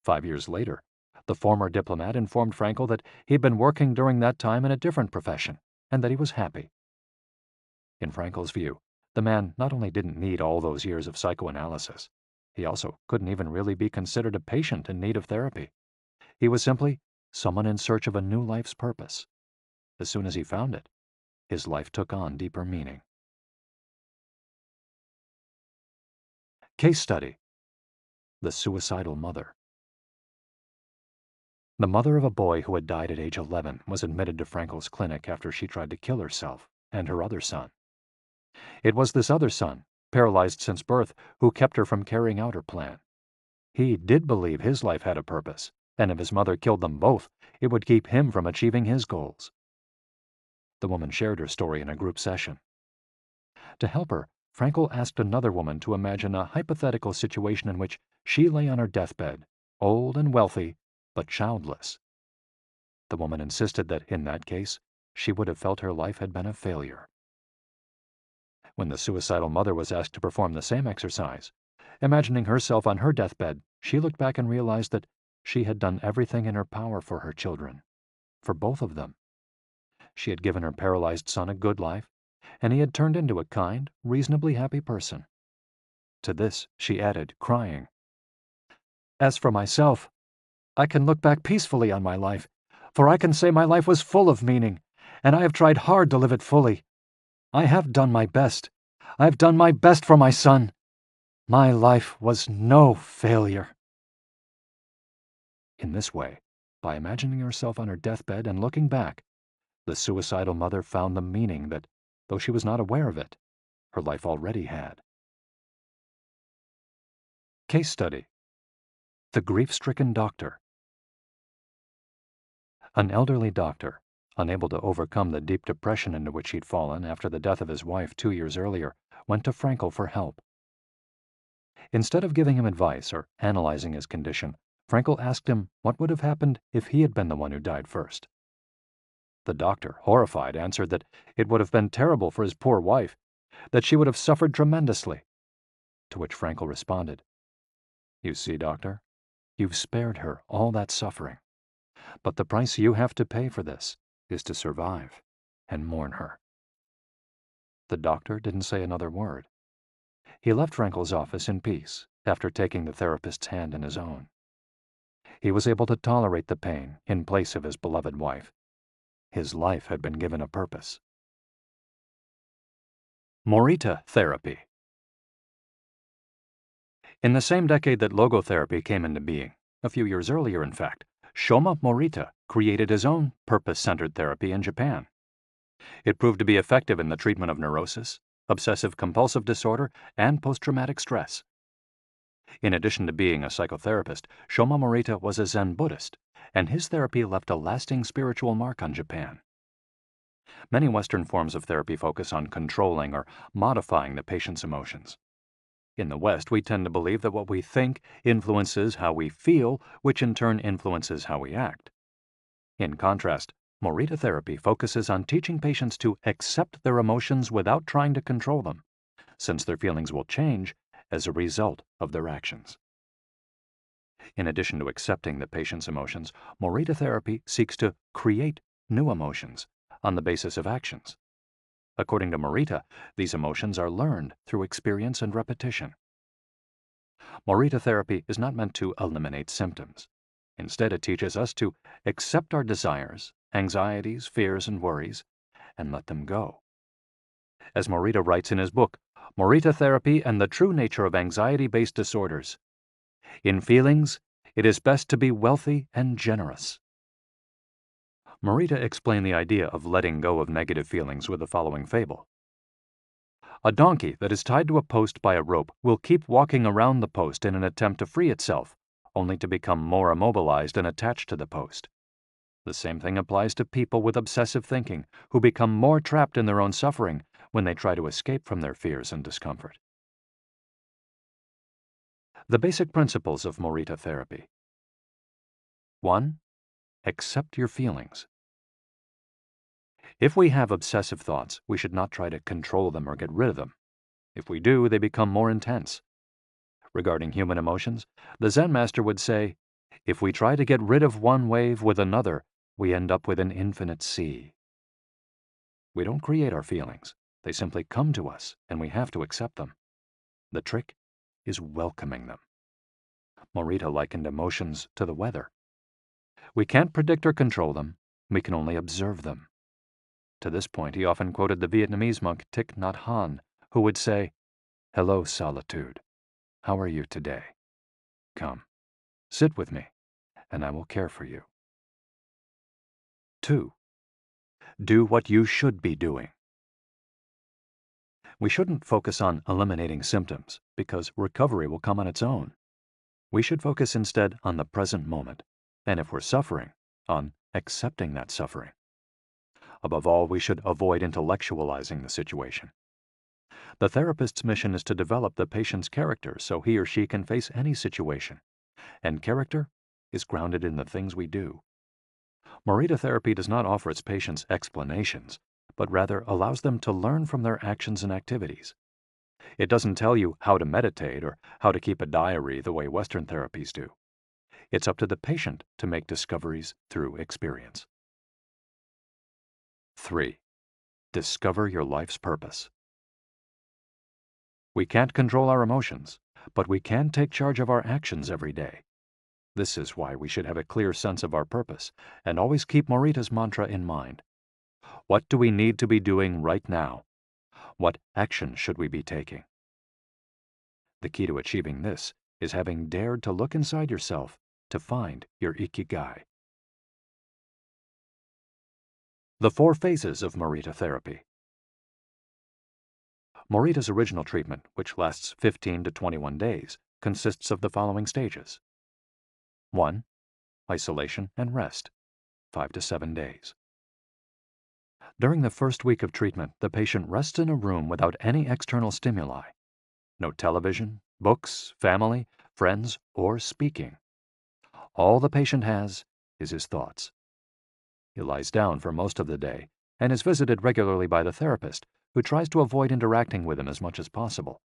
5 years later, the former diplomat informed Frankl that he had been working during that time in a different profession, and that he was happy. In Frankl's view, the man not only didn't need all those years of psychoanalysis, he also couldn't even really be considered a patient in need of therapy. He was simply someone in search of a new life's purpose. As soon as he found it, his life took on deeper meaning. Case study: The Suicidal Mother. The mother of a boy who had died at age 11 was admitted to Frankl's clinic after she tried to kill herself and her other son. It was this other son, paralyzed since birth, who kept her from carrying out her plan. He did believe his life had a purpose, and if his mother killed them both, it would keep him from achieving his goals. The woman shared her story in a group session. To help her, Frankl asked another woman to imagine a hypothetical situation in which she lay on her deathbed, old and wealthy, but childless. The woman insisted that, in that case, she would have felt her life had been a failure. When the suicidal mother was asked to perform the same exercise, imagining herself on her deathbed, she looked back and realized that she had done everything in her power for her children, for both of them. She had given her paralyzed son a good life, and he had turned into a kind, reasonably happy person. To this she added, crying, "As for myself, I can look back peacefully on my life, for I can say my life was full of meaning, and I have tried hard to live it fully. I have done my best. I have done my best for my son. My life was no failure." In this way, by imagining herself on her deathbed and looking back, the suicidal mother found the meaning that, though she was not aware of it, her life already had. Case study: The grief-stricken doctor. An elderly doctor, unable to overcome the deep depression into which he'd fallen after the death of his wife 2 years earlier, went to Frankel for help. Instead of giving him advice or analyzing his condition, Frankel asked him what would have happened if he had been the one who died first. The doctor, horrified, answered that it would have been terrible for his poor wife, that she would have suffered tremendously. To which Frankel responded, "You see, doctor, you've spared her all that suffering, but the price you have to pay for this is to survive and mourn her." The doctor didn't say another word. He left Frankel's office in peace after taking the therapist's hand in his own. He was able to tolerate the pain in place of his beloved wife. His life had been given a purpose. Morita therapy. In the same decade that logotherapy came into being, a few years earlier in fact, Shoma Morita created his own purpose-centered therapy in Japan. It proved to be effective in the treatment of neurosis, obsessive-compulsive disorder, and post-traumatic stress. In addition to being a psychotherapist, Shoma Morita was a Zen Buddhist, and his therapy left a lasting spiritual mark on Japan. Many Western forms of therapy focus on controlling or modifying the patient's emotions. In the West, we tend to believe that what we think influences how we feel, which in turn influences how we act. In contrast, Morita therapy focuses on teaching patients to accept their emotions without trying to control them, since their feelings will change as a result of their actions. In addition to accepting the patient's emotions, Morita therapy seeks to create new emotions on the basis of actions. According to Morita, these emotions are learned through experience and repetition. Morita therapy is not meant to eliminate symptoms. Instead, it teaches us to accept our desires, anxieties, fears, and worries, and let them go. As Morita writes in his book, Morita Therapy and the True Nature of Anxiety-Based Disorders, "In feelings, it is best to be wealthy and generous." Morita explained the idea of letting go of negative feelings with the following fable. A donkey that is tied to a post by a rope will keep walking around the post in an attempt to free itself, only to become more immobilized and attached to the post. The same thing applies to people with obsessive thinking, who become more trapped in their own suffering when they try to escape from their fears and discomfort. The basic principles of Morita therapy. 1. Accept your feelings. If we have obsessive thoughts, we should not try to control them or get rid of them. If we do, they become more intense. Regarding human emotions, the Zen master would say, if we try to get rid of one wave with another, we end up with an infinite sea. We don't create our feelings. They simply come to us, and we have to accept them. The trick is welcoming them. Morita likened emotions to the weather. We can't predict or control them. We can only observe them. To this point, he often quoted the Vietnamese monk Thich Nhat Hanh, who would say, "Hello, solitude. How are you today? Come, sit with me, and I will care for you." 2. Do what you should be doing. We shouldn't focus on eliminating symptoms, because recovery will come on its own. We should focus instead on the present moment, and if we're suffering, on accepting that suffering. Above all, we should avoid intellectualizing the situation. The therapist's mission is to develop the patient's character so he or she can face any situation, and character is grounded in the things we do. Morita therapy does not offer its patients explanations, but rather allows them to learn from their actions and activities. It doesn't tell you how to meditate or how to keep a diary the way Western therapies do. It's up to the patient to make discoveries through experience. 3. Discover your life's purpose. We can't control our emotions, but we can take charge of our actions every day. This is why we should have a clear sense of our purpose and always keep Morita's mantra in mind. What do we need to be doing right now? What action should we be taking? The key to achieving this is having dared to look inside yourself to find your Ikigai. The 4 phases of Morita therapy. Morita's original treatment, which lasts 15 to 21 days, consists of the following stages. 1. Isolation and rest, 5 to 7 days. During the first week of treatment, the patient rests in a room without any external stimuli. No television, books, family, friends, or speaking. All the patient has is his thoughts. He lies down for most of the day and is visited regularly by the therapist, who tries to avoid interacting with him as much as possible.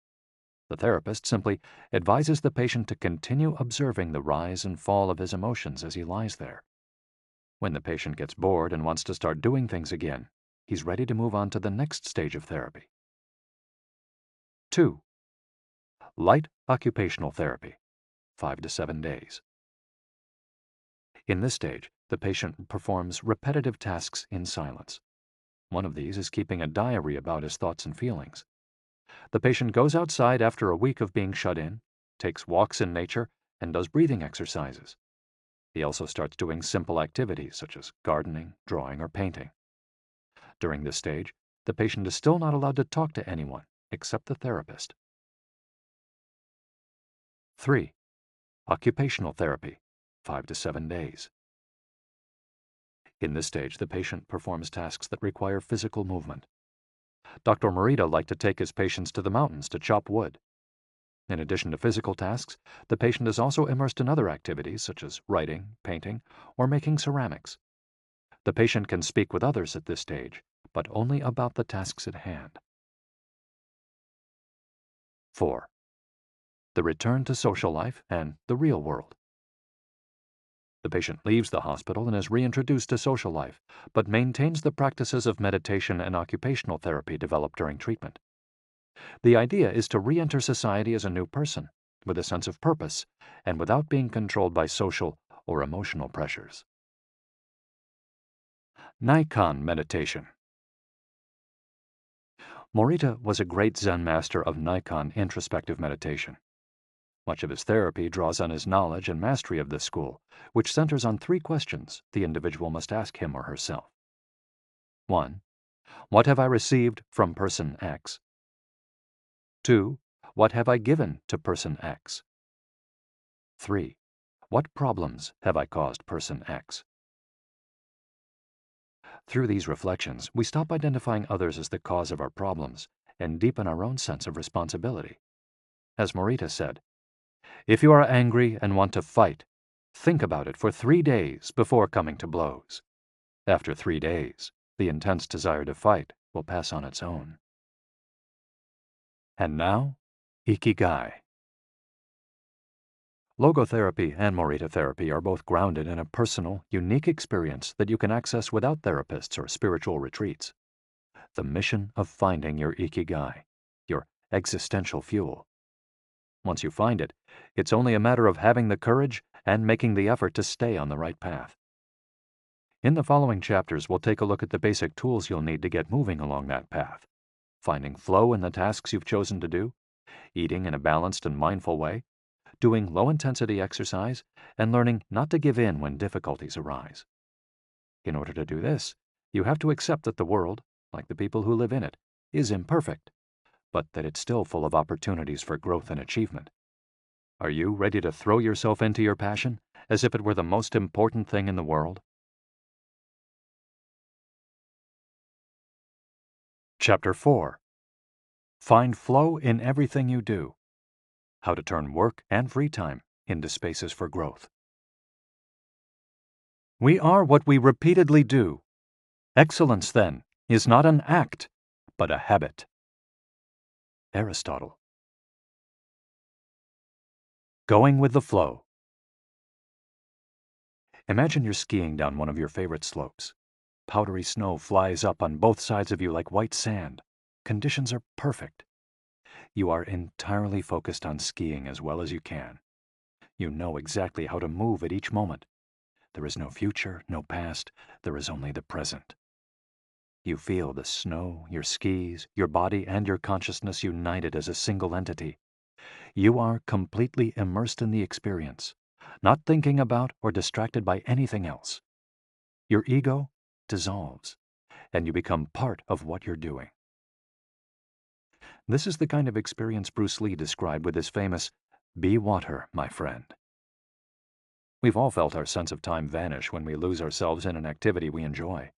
The therapist simply advises the patient to continue observing the rise and fall of his emotions as he lies there. When the patient gets bored and wants to start doing things again, he's ready to move on to the next stage of therapy. 2. Light occupational therapy, 5 to 7 days. In this stage, the patient performs repetitive tasks in silence. One of these is keeping a diary about his thoughts and feelings. The patient goes outside after a week of being shut in, takes walks in nature, and does breathing exercises. He also starts doing simple activities such as gardening, drawing, or painting. During this stage, the patient is still not allowed to talk to anyone except the therapist. 3. Occupational therapy, 5 to 7 days. In this stage, the patient performs tasks that require physical movement. Dr. Morita liked to take his patients to the mountains to chop wood. In addition to physical tasks, the patient is also immersed in other activities such as writing, painting, or making ceramics. The patient can speak with others at this stage, but only about the tasks at hand. 4. The return to social life and the real world. The patient leaves the hospital and is reintroduced to social life, but maintains the practices of meditation and occupational therapy developed during treatment. The idea is to re-enter society as a new person, with a sense of purpose, and without being controlled by social or emotional pressures. Nikon meditation. Morita was a great Zen master of Nikon introspective meditation. Much of his therapy draws on his knowledge and mastery of this school, which centers on 3 questions the individual must ask him or herself. 1. What have I received from person X? 2. What have I given to person X? 3. What problems have I caused person X? Through these reflections, we stop identifying others as the cause of our problems and deepen our own sense of responsibility. As Morita said, if you are angry and want to fight, think about it for 3 days before coming to blows. After 3 days, the intense desire to fight will pass on its own. And now, Ikigai. Logotherapy and Morita therapy are both grounded in a personal, unique experience that you can access without therapists or spiritual retreats. The mission of finding your Ikigai, your existential fuel. Once you find it, it's only a matter of having the courage and making the effort to stay on the right path. In the following chapters, we'll take a look at the basic tools you'll need to get moving along that path. Finding flow in the tasks you've chosen to do, eating in a balanced and mindful way, doing low-intensity exercise, and learning not to give in when difficulties arise. In order to do this, you have to accept that the world, like the people who live in it, is imperfect, but that it's still full of opportunities for growth and achievement. Are you ready to throw yourself into your passion as if it were the most important thing in the world? Chapter 4. Find flow in everything you do. How to turn work and free time into spaces for growth. We are what we repeatedly do. Excellence, then, is not an act, but a habit. Aristotle. Going with the flow. Imagine you're skiing down one of your favorite slopes. Powdery snow flies up on both sides of you like white sand. Conditions are perfect. You are entirely focused on skiing as well as you can. You know exactly how to move at each moment. There is no future, no past, there is only the present. You feel the snow, your skis, your body, and your consciousness united as a single entity. You are completely immersed in the experience, not thinking about or distracted by anything else. Your ego dissolves, and you become part of what you're doing. This is the kind of experience Bruce Lee described with his famous, "Be water, my friend." We've all felt our sense of time vanish when we lose ourselves in an activity we enjoy.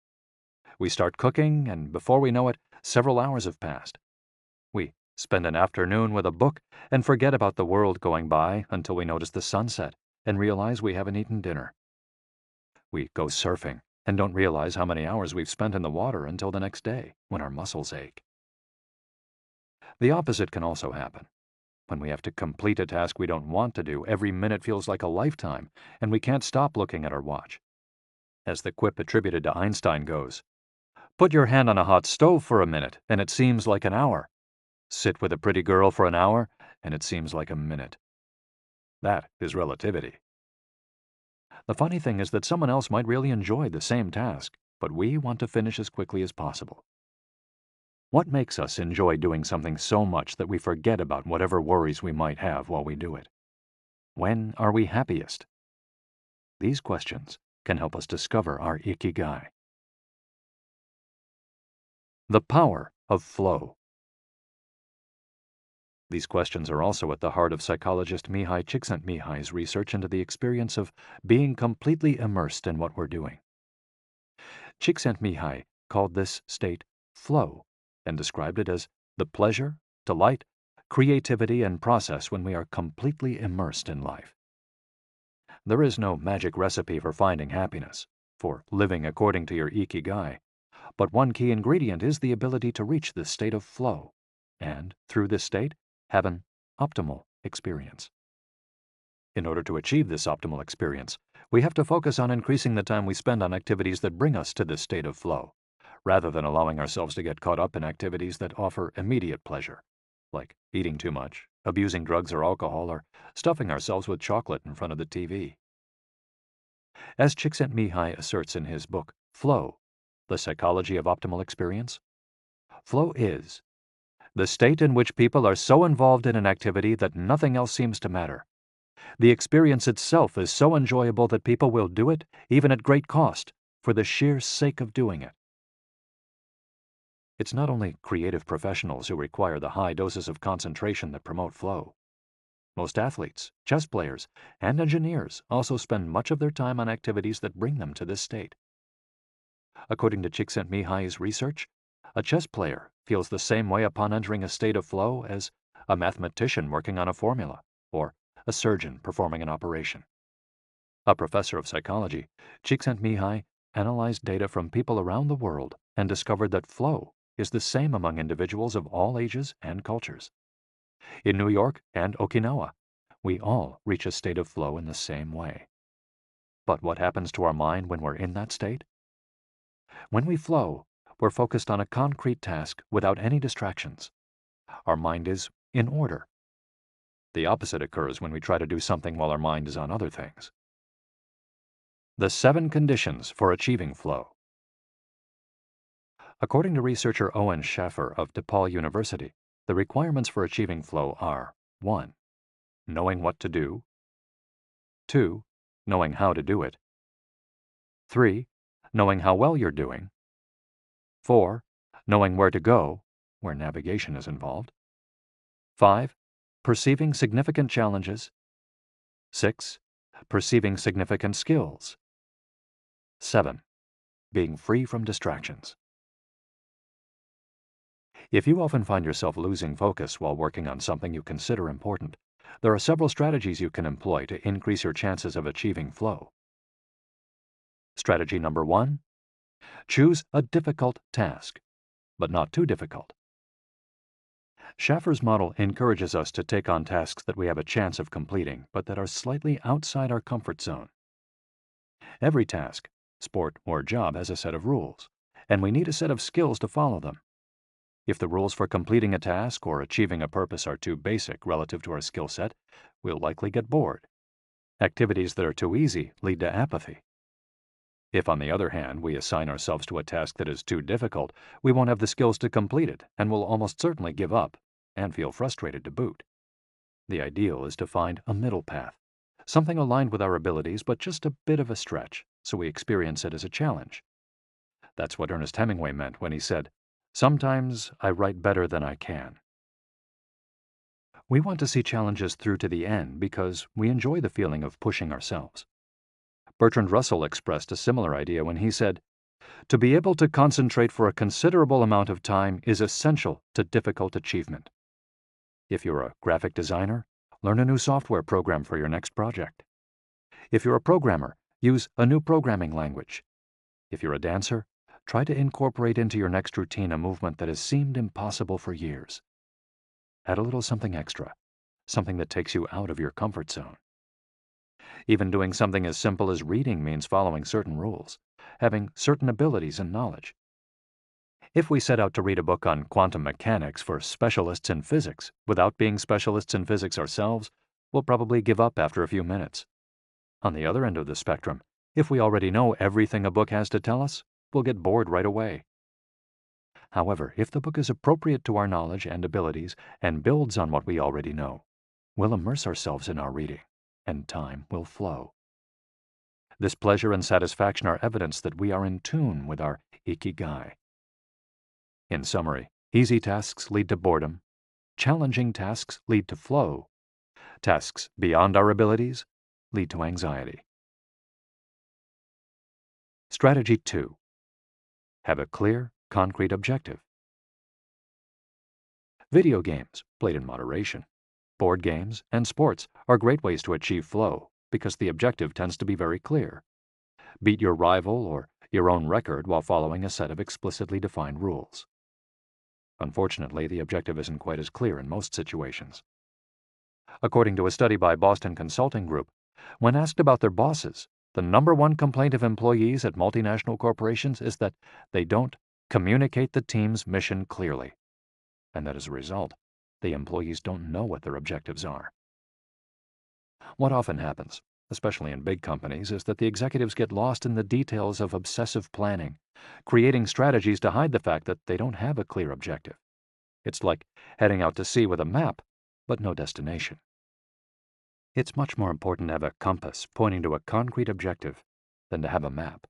We start cooking, and before we know it, several hours have passed. We spend an afternoon with a book and forget about the world going by until we notice the sunset and realize we haven't eaten dinner. We go surfing and don't realize how many hours we've spent in the water until the next day when our muscles ache. The opposite can also happen. When we have to complete a task we don't want to do, every minute feels like a lifetime, and we can't stop looking at our watch. As the quip attributed to Einstein goes, "Put your hand on a hot stove for a minute, and it seems like an hour. Sit with a pretty girl for an hour, and it seems like a minute." That is relativity. The funny thing is that someone else might really enjoy the same task, but we want to finish as quickly as possible. What makes us enjoy doing something so much that we forget about whatever worries we might have while we do it? When are we happiest? These questions can help us discover our Ikigai. The power of flow. These questions are also at the heart of psychologist Mihai Csikszentmihalyi's research into the experience of being completely immersed in what we're doing. Csikszentmihalyi called this state flow and described it as the pleasure, delight, creativity, and process when we are completely immersed in life. There is no magic recipe for finding happiness, for living according to your Ikigai, but one key ingredient is the ability to reach this state of flow, and, through this state, have an optimal experience. In order to achieve this optimal experience, we have to focus on increasing the time we spend on activities that bring us to this state of flow, rather than allowing ourselves to get caught up in activities that offer immediate pleasure, like eating too much, abusing drugs or alcohol, or stuffing ourselves with chocolate in front of the TV. As Csikszentmihalyi asserts in his book, Flow, The Psychology of Optimal Experience, flow is the state in which people are so involved in an activity that nothing else seems to matter. The experience itself is so enjoyable that people will do it, even at great cost, for the sheer sake of doing it. It's not only creative professionals who require the high doses of concentration that promote flow. Most athletes, chess players, and engineers also spend much of their time on activities that bring them to this state. According to Csikszentmihalyi's research, a chess player feels the same way upon entering a state of flow as a mathematician working on a formula, or a surgeon performing an operation. A professor of psychology, Csikszentmihalyi analyzed data from people around the world and discovered that flow is the same among individuals of all ages and cultures. In New York and Okinawa, we all reach a state of flow in the same way. But what happens to our mind when we're in that state? When we flow, we're focused on a concrete task without any distractions. Our mind is in order. The opposite occurs when we try to do something while our mind is on other things. The 7 conditions for achieving flow. According to researcher Owen Schaffer of DePaul University, the requirements for achieving flow are 1. Knowing what to do. 2. Knowing how to do it. 3. Knowing how well you're doing. 4. Knowing where to go, where navigation is involved. 5. Perceiving significant challenges. 6. Perceiving significant skills. 7. Being free from distractions. If you often find yourself losing focus while working on something you consider important, there are several strategies you can employ to increase your chances of achieving flow. Strategy number 1. Choose a difficult task, but not too difficult. Schaffer's model encourages us to take on tasks that we have a chance of completing, but that are slightly outside our comfort zone. Every task, sport or job, has a set of rules, and we need a set of skills to follow them. If the rules for completing a task or achieving a purpose are too basic relative to our skill set, we'll likely get bored. Activities that are too easy lead to apathy. If, on the other hand, we assign ourselves to a task that is too difficult, we won't have the skills to complete it and will almost certainly give up and feel frustrated to boot. The ideal is to find a middle path, something aligned with our abilities but just a bit of a stretch, so we experience it as a challenge. That's what Ernest Hemingway meant when he said, "Sometimes I write better than I can." We want to see challenges through to the end because we enjoy the feeling of pushing ourselves. Bertrand Russell expressed a similar idea when he said, "To be able to concentrate for a considerable amount of time is essential to difficult achievement." If you're a graphic designer, learn a new software program for your next project. If you're a programmer, use a new programming language. If you're a dancer, try to incorporate into your next routine a movement that has seemed impossible for years. Add a little something extra, something that takes you out of your comfort zone. Even doing something as simple as reading means following certain rules, having certain abilities and knowledge. If we set out to read a book on quantum mechanics for specialists in physics without being specialists in physics ourselves, we'll probably give up after a few minutes. On the other end of the spectrum, if we already know everything a book has to tell us, we'll get bored right away. However, if the book is appropriate to our knowledge and abilities and builds on what we already know, we'll immerse ourselves in our reading, and time will flow. This pleasure and satisfaction are evidence that we are in tune with our Ikigai. In summary, easy tasks lead to boredom, challenging tasks lead to flow, tasks beyond our abilities lead to anxiety. Strategy 2. Have a clear, concrete objective. Video games, played in moderation, board games, and sports are great ways to achieve flow because the objective tends to be very clear. Beat your rival or your own record while following a set of explicitly defined rules. Unfortunately, the objective isn't quite as clear in most situations. According to a study by Boston Consulting Group, when asked about their bosses, the #1 complaint of employees at multinational corporations is that they don't communicate the team's mission clearly, and that as a result, the employees don't know what their objectives are. What often happens, especially in big companies, is that the executives get lost in the details of obsessive planning, creating strategies to hide the fact that they don't have a clear objective. It's like heading out to sea with a map, but no destination. It's much more important to have a compass pointing to a concrete objective than to have a map.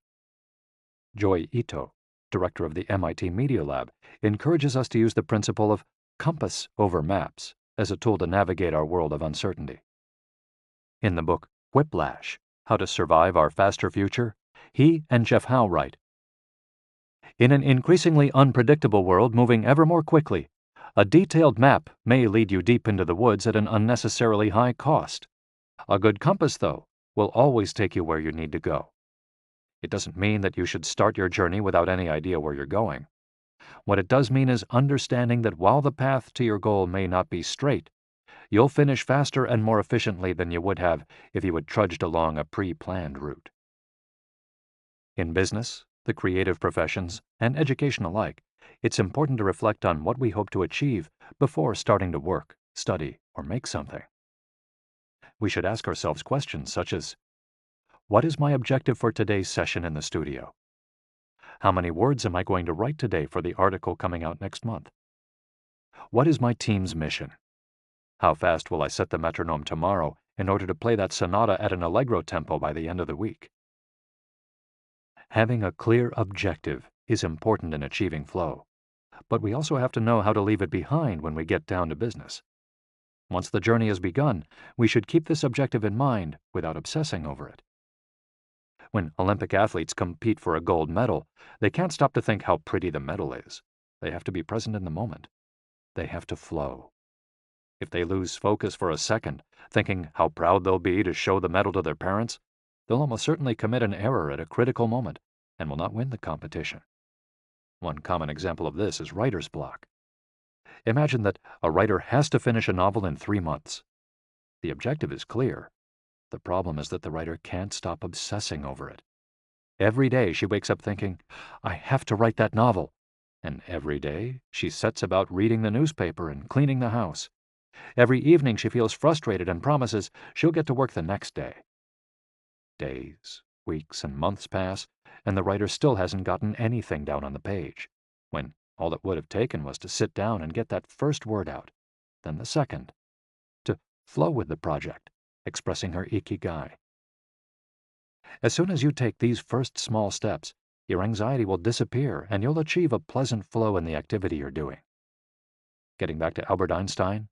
Joy Ito, director of the MIT Media Lab, encourages us to use the principle of compass over maps as a tool to navigate our world of uncertainty. In the book Whiplash, How to Survive Our Faster Future, he and Jeff Howe write, "In an increasingly unpredictable world moving ever more quickly, a detailed map may lead you deep into the woods at an unnecessarily high cost. A good compass, though, will always take you where you need to go. It doesn't mean that you should start your journey without any idea where you're going. What it does mean is understanding that while the path to your goal may not be straight, you'll finish faster and more efficiently than you would have if you had trudged along a pre-planned route." In business, the creative professions, and education alike, it's important to reflect on what we hope to achieve before starting to work, study, or make something. We should ask ourselves questions such as, what is my objective for today's session in the studio? How many words am I going to write today for the article coming out next month? What is my team's mission? How fast will I set the metronome tomorrow in order to play that sonata at an allegro tempo by the end of the week? Having a clear objective is important in achieving flow, but we also have to know how to leave it behind when we get down to business. Once the journey has begun, we should keep this objective in mind without obsessing over it. When Olympic athletes compete for a gold medal, they can't stop to think how pretty the medal is. They have to be present in the moment. They have to flow. If they lose focus for a second, thinking how proud they'll be to show the medal to their parents, they'll almost certainly commit an error at a critical moment and will not win the competition. One common example of this is writer's block. Imagine that a writer has to finish a novel in 3 months. The objective is clear. The problem is that the writer can't stop obsessing over it. Every day she wakes up thinking, I have to write that novel. And every day she sets about reading the newspaper and cleaning the house. Every evening she feels frustrated and promises she'll get to work the next day. Days, weeks, and months pass, and the writer still hasn't gotten anything down on the page, when all it would have taken was to sit down and get that first word out, then the second, to flow with the project, expressing her Ikigai. As soon as you take these first small steps, your anxiety will disappear and you'll achieve a pleasant flow in the activity you're doing. Getting back to Albert Einstein,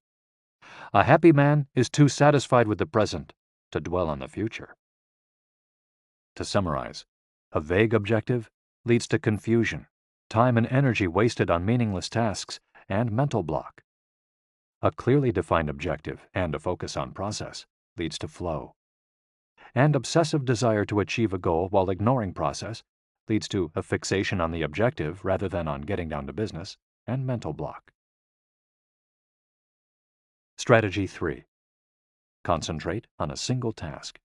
a happy man is too satisfied with the present to dwell on the future. To summarize, a vague objective leads to confusion, time and energy wasted on meaningless tasks, and mental block. A clearly defined objective and a focus on process leads to flow. And obsessive desire to achieve a goal while ignoring process leads to a fixation on the objective rather than on getting down to business, and mental block. Strategy 3. Concentrate on a single task.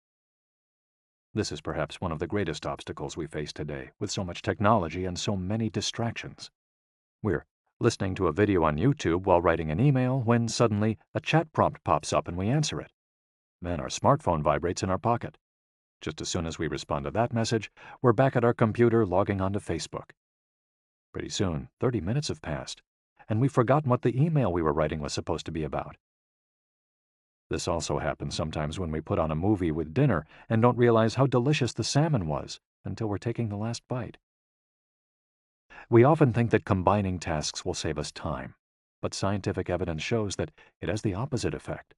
This is perhaps one of the greatest obstacles we face today, with so much technology and so many distractions. We're listening to a video on YouTube while writing an email when suddenly a chat prompt pops up and we answer it. Then our smartphone vibrates in our pocket. Just as soon as we respond to that message, we're back at our computer logging onto Facebook. Pretty soon, 30 minutes have passed, and we've forgotten what the email we were writing was supposed to be about. This also happens sometimes when we put on a movie with dinner and don't realize how delicious the salmon was until we're taking the last bite. We often think that combining tasks will save us time, but scientific evidence shows that it has the opposite effect.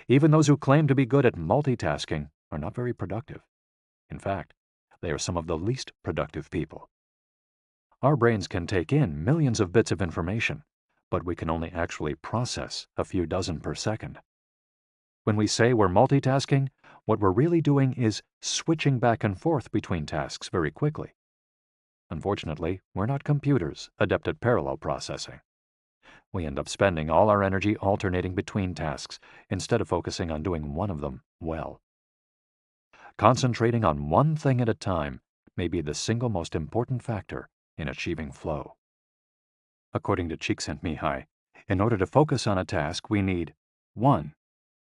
Even those who claim to be good at multitasking are not very productive. In fact, they are some of the least productive people. Our brains can take in millions of bits of information, but we can only actually process a few dozen per second. When we say we're multitasking, what we're really doing is switching back and forth between tasks very quickly. Unfortunately, we're not computers adept at parallel processing. We end up spending all our energy alternating between tasks instead of focusing on doing one of them well. Concentrating on one thing at a time may be the single most important factor in achieving flow. According to Csikszentmihalyi, in order to focus on a task, we need 1.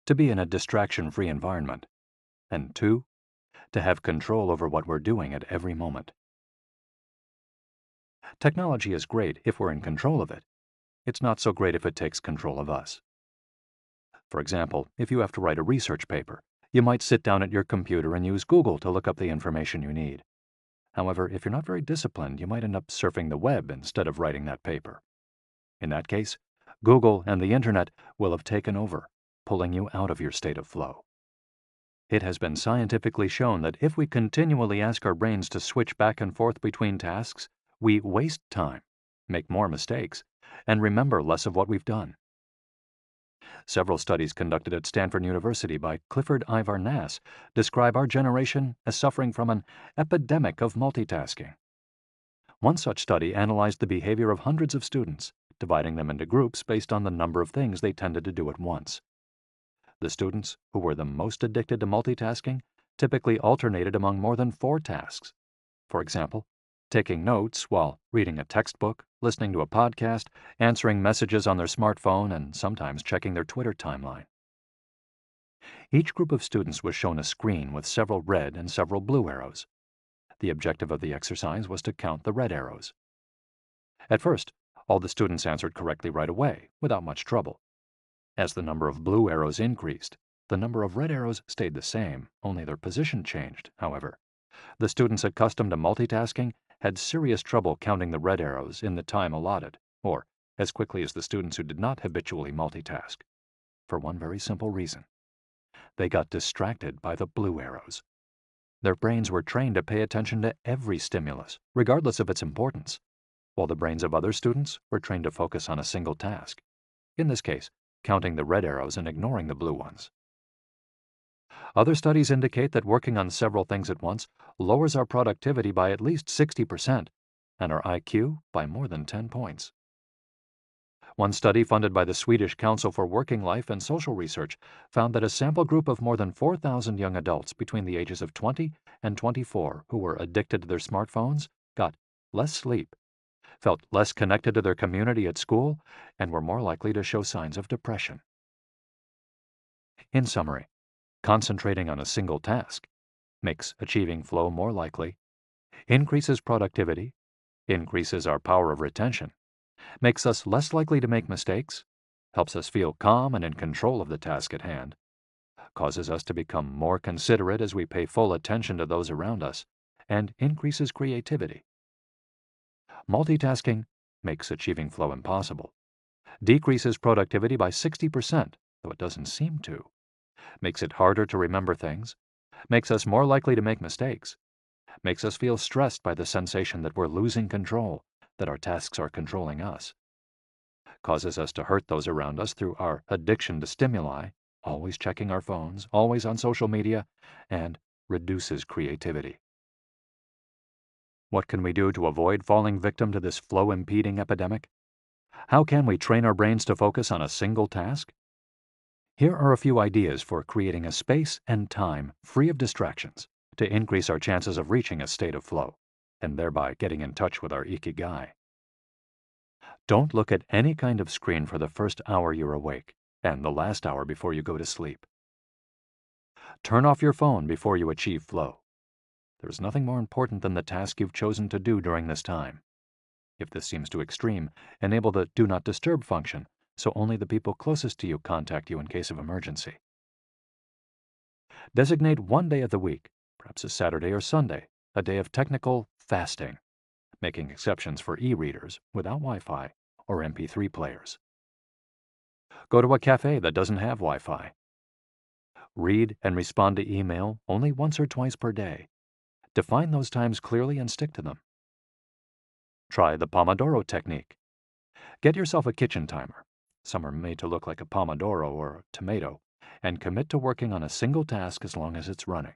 To be in a distraction-free environment, and 2. To have control over what we're doing at every moment. Technology is great if we're in control of it. It's not so great if it takes control of us. For example, if you have to write a research paper, you might sit down at your computer and use Google to look up the information you need. However, if you're not very disciplined, you might end up surfing the web instead of writing that paper. In that case, Google and the internet will have taken over, pulling you out of your state of flow. It has been scientifically shown that if we continually ask our brains to switch back and forth between tasks, we waste time, make more mistakes, and remember less of what we've done. Several studies conducted at Stanford University by Clifford Ivar Nass describe our generation as suffering from an epidemic of multitasking. One such study analyzed the behavior of hundreds of students, dividing them into groups based on the number of things they tended to do at once. The students who were the most addicted to multitasking typically alternated among more than 4 tasks. For example, taking notes while reading a textbook, listening to a podcast, answering messages on their smartphone, and sometimes checking their Twitter timeline. Each group of students was shown a screen with several red and several blue arrows. The objective of the exercise was to count the red arrows. At first, all the students answered correctly right away, without much trouble. As the number of blue arrows increased, the number of red arrows stayed the same, only their position changed, however. The students accustomed to multitasking had serious trouble counting the red arrows in the time allotted, or as quickly as the students who did not habitually multitask, for one very simple reason. They got distracted by the blue arrows. Their brains were trained to pay attention to every stimulus, regardless of its importance, while the brains of other students were trained to focus on a single task, in this case, counting the red arrows and ignoring the blue ones. Other studies indicate that working on several things at once lowers our productivity by at least 60% and our IQ by more than 10 points. One study funded by the Swedish Council for Working Life and Social Research found that a sample group of more than 4,000 young adults between the ages of 20 and 24 who were addicted to their smartphones got less sleep, felt less connected to their community at school, and were more likely to show signs of depression. In summary, concentrating on a single task makes achieving flow more likely, increases productivity, increases our power of retention, makes us less likely to make mistakes, helps us feel calm and in control of the task at hand, causes us to become more considerate as we pay full attention to those around us, and increases creativity. Multitasking makes achieving flow impossible, decreases productivity by 60%, though it doesn't seem to, makes it harder to remember things, makes us more likely to make mistakes, makes us feel stressed by the sensation that we're losing control, that our tasks are controlling us, causes us to hurt those around us through our addiction to stimuli, always checking our phones, always on social media, and reduces creativity. What can we do to avoid falling victim to this flow-impeding epidemic? How can we train our brains to focus on a single task? Here are a few ideas for creating a space and time free of distractions to increase our chances of reaching a state of flow, and thereby getting in touch with our Ikigai. Don't look at any kind of screen for the first hour you're awake and the last hour before you go to sleep. Turn off your phone before you achieve flow. There is nothing more important than the task you've chosen to do during this time. If this seems too extreme, enable the Do Not Disturb function so only the people closest to you contact you in case of emergency. Designate one day of the week, perhaps a Saturday or Sunday, a day of technical fasting, making exceptions for e-readers without Wi-Fi or MP3 players. Go to a cafe that doesn't have Wi-Fi. Read and respond to email only once or twice per day. Define those times clearly and stick to them. Try the Pomodoro technique. Get yourself a kitchen timer. Some are made to look like a pomodoro or a tomato, and commit to working on a single task as long as it's running.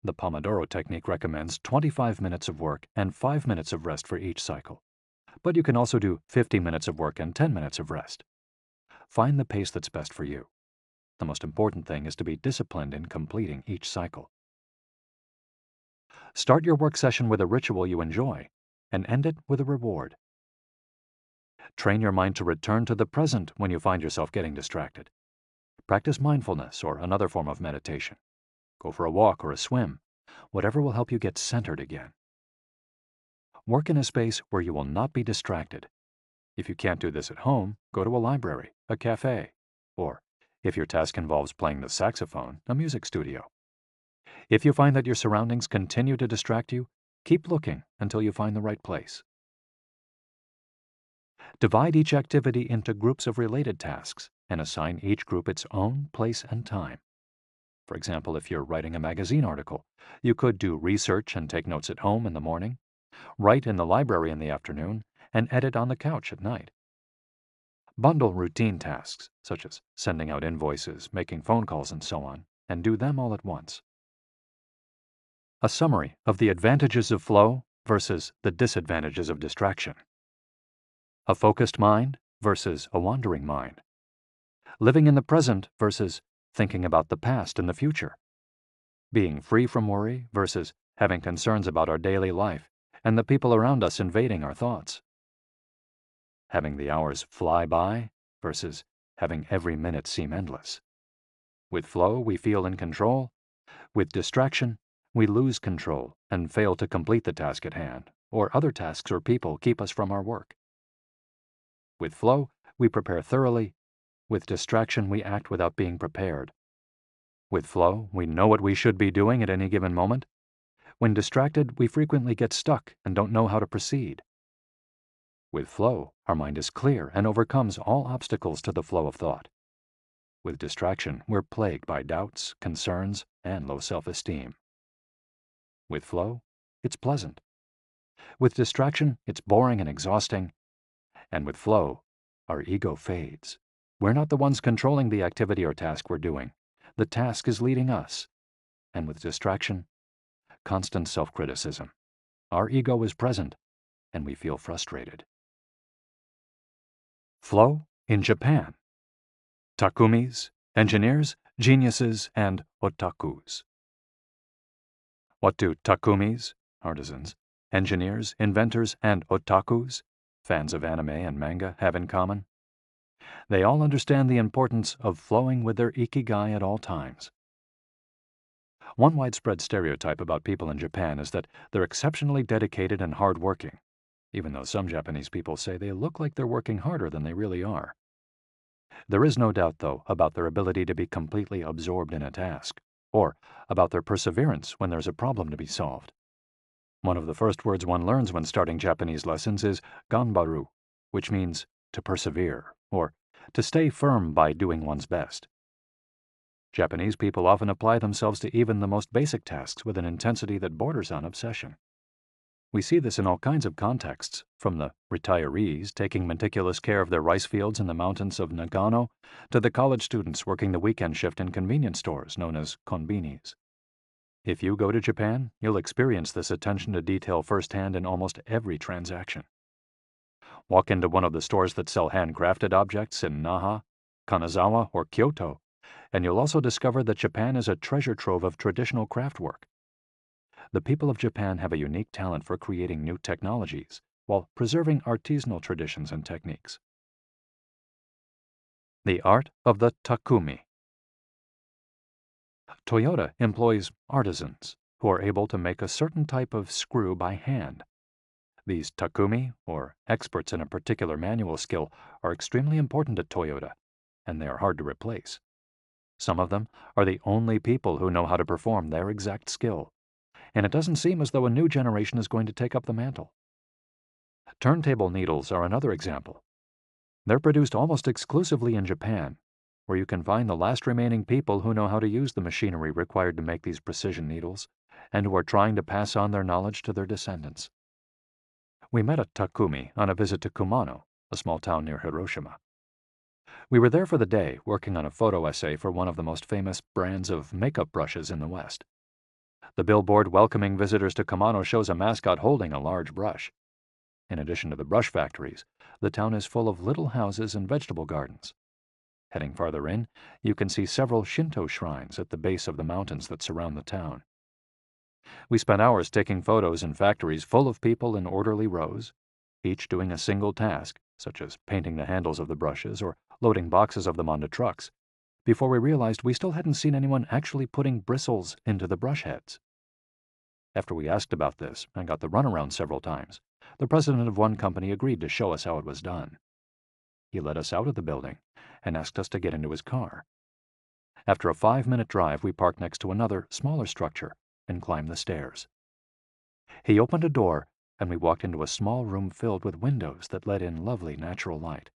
The Pomodoro technique recommends 25 minutes of work and 5 minutes of rest for each cycle, but you can also do 50 minutes of work and 10 minutes of rest. Find the pace that's best for you. The most important thing is to be disciplined in completing each cycle. Start your work session with a ritual you enjoy, and end it with a reward. Train your mind to return to the present when you find yourself getting distracted. Practice mindfulness or another form of meditation. Go for a walk or a swim, whatever will help you get centered again. Work in a space where you will not be distracted. If you can't do this at home, go to a library, a cafe, or, if your task involves playing the saxophone, a music studio. If you find that your surroundings continue to distract you, keep looking until you find the right place. Divide each activity into groups of related tasks and assign each group its own place and time. For example, if you're writing a magazine article, you could do research and take notes at home in the morning, write in the library in the afternoon, and edit on the couch at night. Bundle routine tasks, such as sending out invoices, making phone calls, and so on, and do them all at once. A summary of the advantages of flow versus the disadvantages of distraction. A focused mind versus a wandering mind. Living in the present versus thinking about the past and the future. Being free from worry versus having concerns about our daily life and the people around us invading our thoughts. Having the hours fly by versus having every minute seem endless. With flow, we feel in control. With distraction, we lose control and fail to complete the task at hand, or other tasks or people keep us from our work. With flow, we prepare thoroughly. With distraction, we act without being prepared. With flow, we know what we should be doing at any given moment. When distracted, we frequently get stuck and don't know how to proceed. With flow, our mind is clear and overcomes all obstacles to the flow of thought. With distraction, we're plagued by doubts, concerns, and low self-esteem. With flow, it's pleasant. With distraction, it's boring and exhausting. And with flow, our ego fades. We're not the ones controlling the activity or task we're doing. The task is leading us. And with distraction, constant self-criticism. Our ego is present, and we feel frustrated. Flow in Japan. Takumis, engineers, geniuses, and otakus. What do takumis, artisans, engineers, inventors, and otakus, fans of anime and manga, have in common? They all understand the importance of flowing with their Ikigai at all times. One widespread stereotype about people in Japan is that they're exceptionally dedicated and hardworking, even though some Japanese people say they look like they're working harder than they really are. There is no doubt, though, about their ability to be completely absorbed in a task, or about their perseverance when there's a problem to be solved. One of the first words one learns when starting Japanese lessons is ganbaru, which means to persevere, or to stay firm by doing one's best. Japanese people often apply themselves to even the most basic tasks with an intensity that borders on obsession. We see this in all kinds of contexts, from the retirees taking meticulous care of their rice fields in the mountains of Nagano to the college students working the weekend shift in convenience stores known as konbinis. If you go to Japan, you'll experience this attention to detail firsthand in almost every transaction. Walk into one of the stores that sell handcrafted objects in Naha, Kanazawa, or Kyoto, and you'll also discover that Japan is a treasure trove of traditional craftwork. The people of Japan have a unique talent for creating new technologies while preserving artisanal traditions and techniques. The art of the takumi. Toyota employs artisans who are able to make a certain type of screw by hand. These takumi, or experts in a particular manual skill, are extremely important at Toyota, and they are hard to replace. Some of them are the only people who know how to perform their exact skill, and it doesn't seem as though a new generation is going to take up the mantle. Turntable needles are another example. They're produced almost exclusively in Japan, where you can find the last remaining people who know how to use the machinery required to make these precision needles, and who are trying to pass on their knowledge to their descendants. We met a takumi on a visit to Kumano, a small town near Hiroshima. We were there for the day, working on a photo essay for one of the most famous brands of makeup brushes in the West. The billboard welcoming visitors to Kumano shows a mascot holding a large brush. In addition to the brush factories, the town is full of little houses and vegetable gardens. Heading farther in, you can see several Shinto shrines at the base of the mountains that surround the town. We spent hours taking photos in factories full of people in orderly rows, each doing a single task, such as painting the handles of the brushes or loading boxes of them onto trucks, before we realized we still hadn't seen anyone actually putting bristles into the brush heads. After we asked about this and got the runaround several times, the president of one company agreed to show us how it was done. He led us out of the building and asked us to get into his car. After a 5-minute drive, we parked next to another, smaller structure and climbed the stairs. He opened a door, and we walked into a small room filled with windows that let in lovely natural light.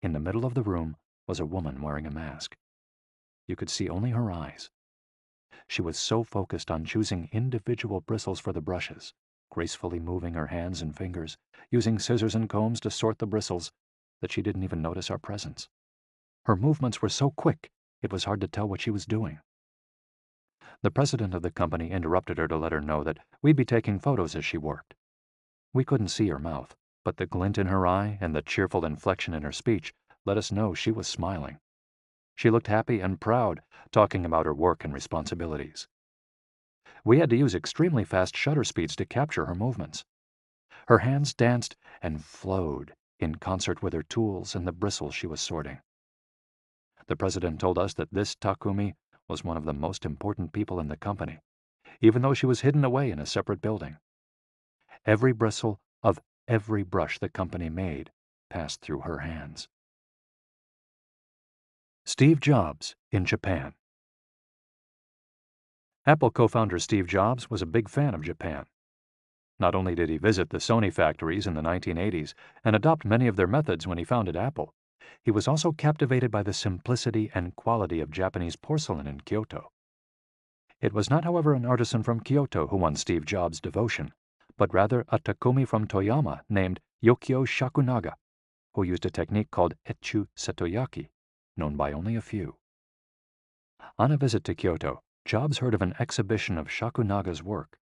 In the middle of the room was a woman wearing a mask. You could see only her eyes. She was so focused on choosing individual bristles for the brushes, gracefully moving her hands and fingers, using scissors and combs to sort the bristles, that she didn't even notice our presence. Her movements were so quick, it was hard to tell what she was doing. The president of the company interrupted her to let her know that we'd be taking photos as she worked. We couldn't see her mouth, but the glint in her eye and the cheerful inflection in her speech let us know she was smiling. She looked happy and proud, talking about her work and responsibilities. We had to use extremely fast shutter speeds to capture her movements. Her hands danced and flowed in concert with her tools and the bristles she was sorting. The president told us that this takumi was one of the most important people in the company, even though she was hidden away in a separate building. Every bristle of every brush the company made passed through her hands. Steve Jobs in Japan. Apple co-founder Steve Jobs was a big fan of Japan. Not only did he visit the Sony factories in the 1980s and adopt many of their methods when he founded Apple, he was also captivated by the simplicity and quality of Japanese porcelain in Kyoto. It was not, however, an artisan from Kyoto who won Steve Jobs' devotion, but rather a takumi from Toyama named Yokio Shakunaga, who used a technique called Etchu Setoyaki, known by only a few. On a visit to Kyoto, Jobs heard of an exhibition of Shakunaga's work.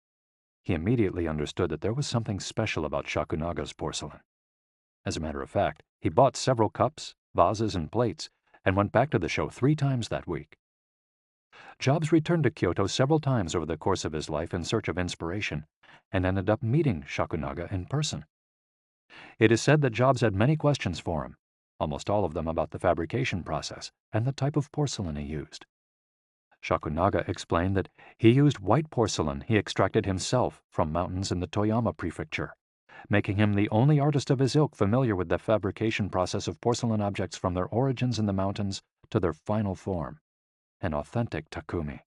He immediately understood that there was something special about Shakunaga's porcelain. As a matter of fact, he bought several cups, vases, and plates, and went back to the show 3 times that week. Jobs returned to Kyoto several times over the course of his life in search of inspiration, and ended up meeting Shakunaga in person. It is said that Jobs had many questions for him, almost all of them about the fabrication process and the type of porcelain he used. Shakunaga explained that he used white porcelain he extracted himself from mountains in the Toyama prefecture, making him the only artist of his ilk familiar with the fabrication process of porcelain objects from their origins in the mountains to their final form, an authentic Takumi.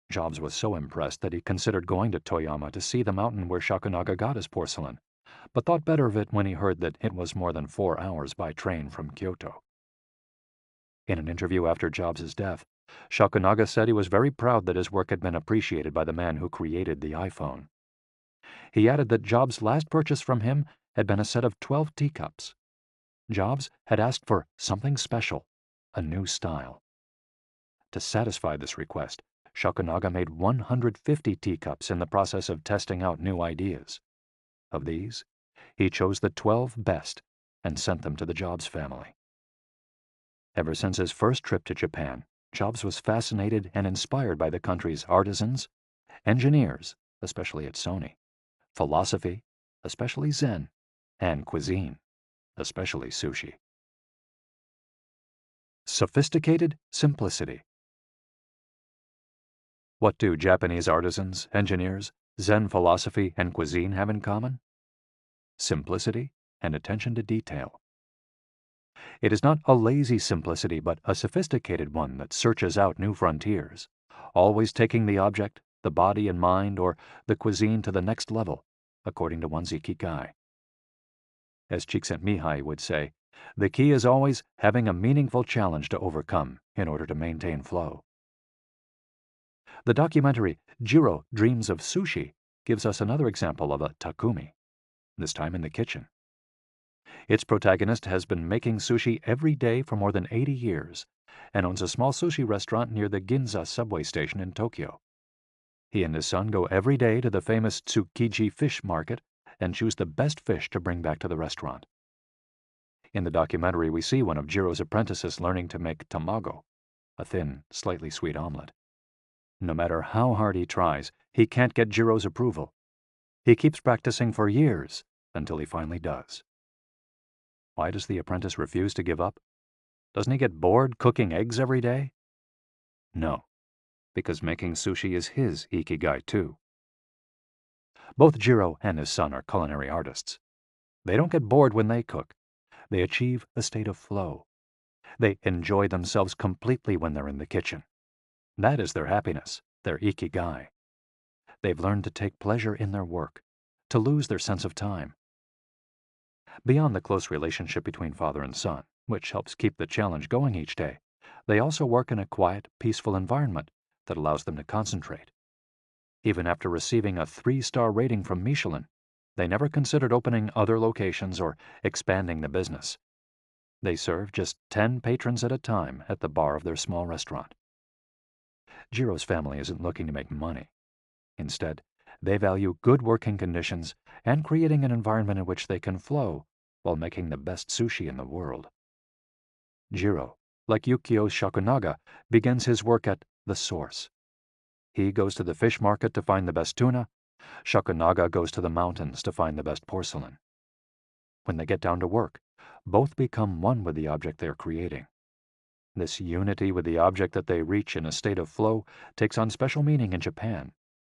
Jobs was so impressed that he considered going to Toyama to see the mountain where Shakunaga got his porcelain, but thought better of it when he heard that it was more than 4 hours by train from Kyoto. In an interview after Jobs' death, Shakunaga said he was very proud that his work had been appreciated by the man who created the iPhone. He added that Jobs' last purchase from him had been a set of 12 teacups. Jobs had asked for something special, a new style. To satisfy this request, Shakunaga made 150 teacups in the process of testing out new ideas. Of these, he chose the 12 best and sent them to the Jobs family. Ever since his first trip to Japan, Jobs was fascinated and inspired by the country's artisans, engineers, especially at Sony, philosophy, especially Zen, and cuisine, especially sushi. Sophisticated simplicity. What do Japanese artisans, engineers, Zen philosophy, and cuisine have in common? Simplicity and attention to detail. It is not a lazy simplicity, but a sophisticated one that searches out new frontiers, always taking the object, the body and mind, or the cuisine to the next level, according to one's Ikigai. As Csikszentmihalyi would say, the key is always having a meaningful challenge to overcome in order to maintain flow. The documentary Jiro Dreams of Sushi gives us another example of a Takumi, this time in the kitchen. Its protagonist has been making sushi every day for more than 80 years and owns a small sushi restaurant near the Ginza subway station in Tokyo. He and his son go every day to the famous Tsukiji fish market and choose the best fish to bring back to the restaurant. In the documentary, we see one of Jiro's apprentices learning to make tamago, a thin, slightly sweet omelet. No matter how hard he tries, he can't get Jiro's approval. He keeps practicing for years until he finally does. Why does the apprentice refuse to give up? Doesn't he get bored cooking eggs every day? No, because making sushi is his Ikigai too. Both Jiro and his son are culinary artists. They don't get bored when they cook. They achieve a state of flow. They enjoy themselves completely when they're in the kitchen. That is their happiness, their Ikigai. They've learned to take pleasure in their work, to lose their sense of time. Beyond the close relationship between father and son, which helps keep the challenge going each day, they also work in a quiet, peaceful environment that allows them to concentrate. Even after receiving a 3-star rating from Michelin, they never considered opening other locations or expanding the business. They serve just 10 patrons at a time at the bar of their small restaurant. Jiro's family isn't looking to make money. Instead, they value good working conditions and creating an environment in which they can flow while making the best sushi in the world. Jiro, like Yukio Shakunaga, begins his work at the source. He goes to the fish market to find the best tuna. Shakunaga goes to the mountains to find the best porcelain. When they get down to work, both become one with the object they're creating. This unity with the object that they reach in a state of flow takes on special meaning in Japan,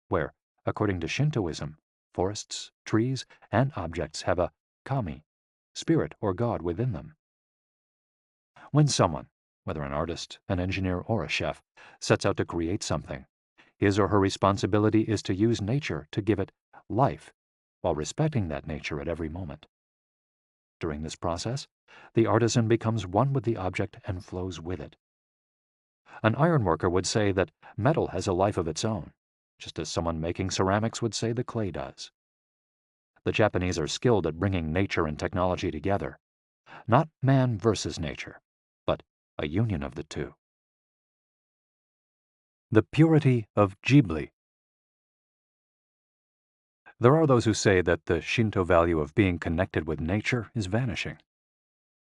where, according to Shintoism, forests, trees, and objects have a kami, spirit or god within them. When someone, whether an artist, an engineer, or a chef, sets out to create something, his or her responsibility is to use nature to give it life, while respecting that nature at every moment. During this process, the artisan becomes one with the object and flows with it. An ironworker would say that metal has a life of its own, just as someone making ceramics would say the clay does. The Japanese are skilled at bringing nature and technology together, not man versus nature, but a union of the two. The purity of Ghibli. There are those who say that the Shinto value of being connected with nature is vanishing.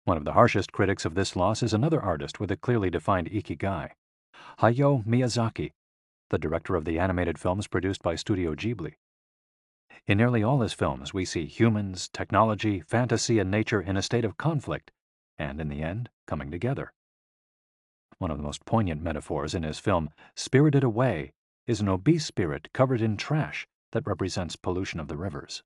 One of the harshest critics of this loss is another artist with a clearly defined Ikigai, Hayao Miyazaki, the director of the animated films produced by Studio Ghibli. In nearly all his films, we see humans, technology, fantasy, and nature in a state of conflict, and in the end, coming together. One of the most poignant metaphors in his film, Spirited Away, is an obese spirit covered in trash that represents pollution of the rivers.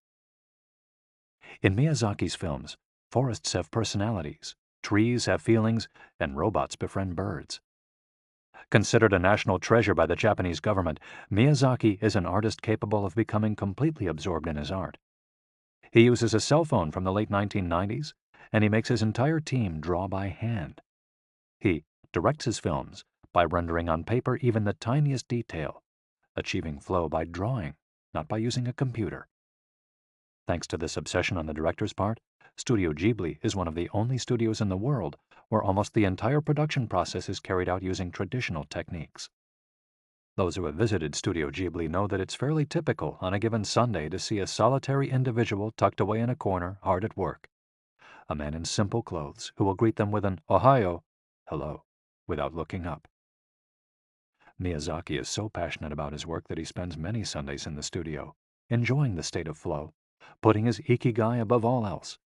In Miyazaki's films, forests have personalities, trees have feelings, and robots befriend birds. Considered a national treasure by the Japanese government, Miyazaki is an artist capable of becoming completely absorbed in his art. He uses a cell phone from the late 1990s, and he makes his entire team draw by hand. He directs his films by rendering on paper even the tiniest detail, achieving flow by drawing, not by using a computer. Thanks to this obsession on the director's part, Studio Ghibli is one of the only studios in the world where almost the entire production process is carried out using traditional techniques. Those who have visited Studio Ghibli know that it's fairly typical on a given Sunday to see a solitary individual tucked away in a corner, hard at work. A man in simple clothes who will greet them with an "Ohayo," hello, without looking up. Miyazaki is so passionate about his work that he spends many Sundays in the studio, enjoying the state of flow, putting his Ikigai above all else.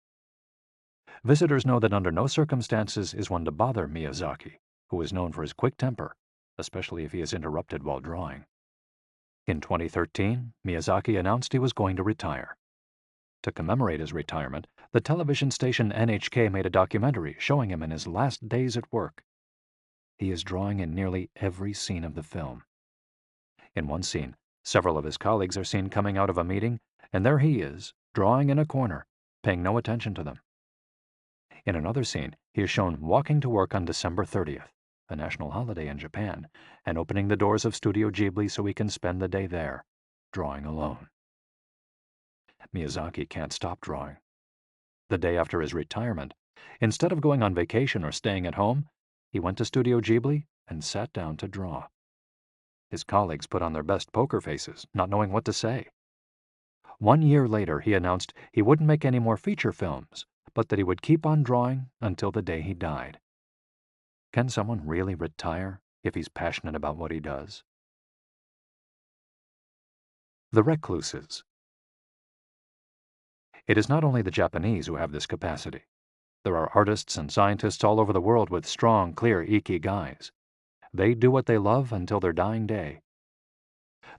Visitors know that under no circumstances is one to bother Miyazaki, who is known for his quick temper, especially if he is interrupted while drawing. In 2013, Miyazaki announced he was going to retire. To commemorate his retirement, the television station NHK made a documentary showing him in his last days at work. He is drawing in nearly every scene of the film. In one scene, several of his colleagues are seen coming out of a meeting, and there he is, drawing in a corner, paying no attention to them. In another scene, he is shown walking to work on December 30th, a national holiday in Japan, and opening the doors of Studio Ghibli so he can spend the day there, drawing alone. Miyazaki can't stop drawing. The day after his retirement, instead of going on vacation or staying at home, he went to Studio Ghibli and sat down to draw. His colleagues put on their best poker faces, not knowing what to say. 1 year later, he announced he wouldn't make any more feature films, but that he would keep on drawing until the day he died. Can someone really retire if he's passionate about what he does? The Recluses. It is not only the Japanese who have this capacity. There are artists and scientists all over the world with strong, clear ikigais. They do what they love until their dying day.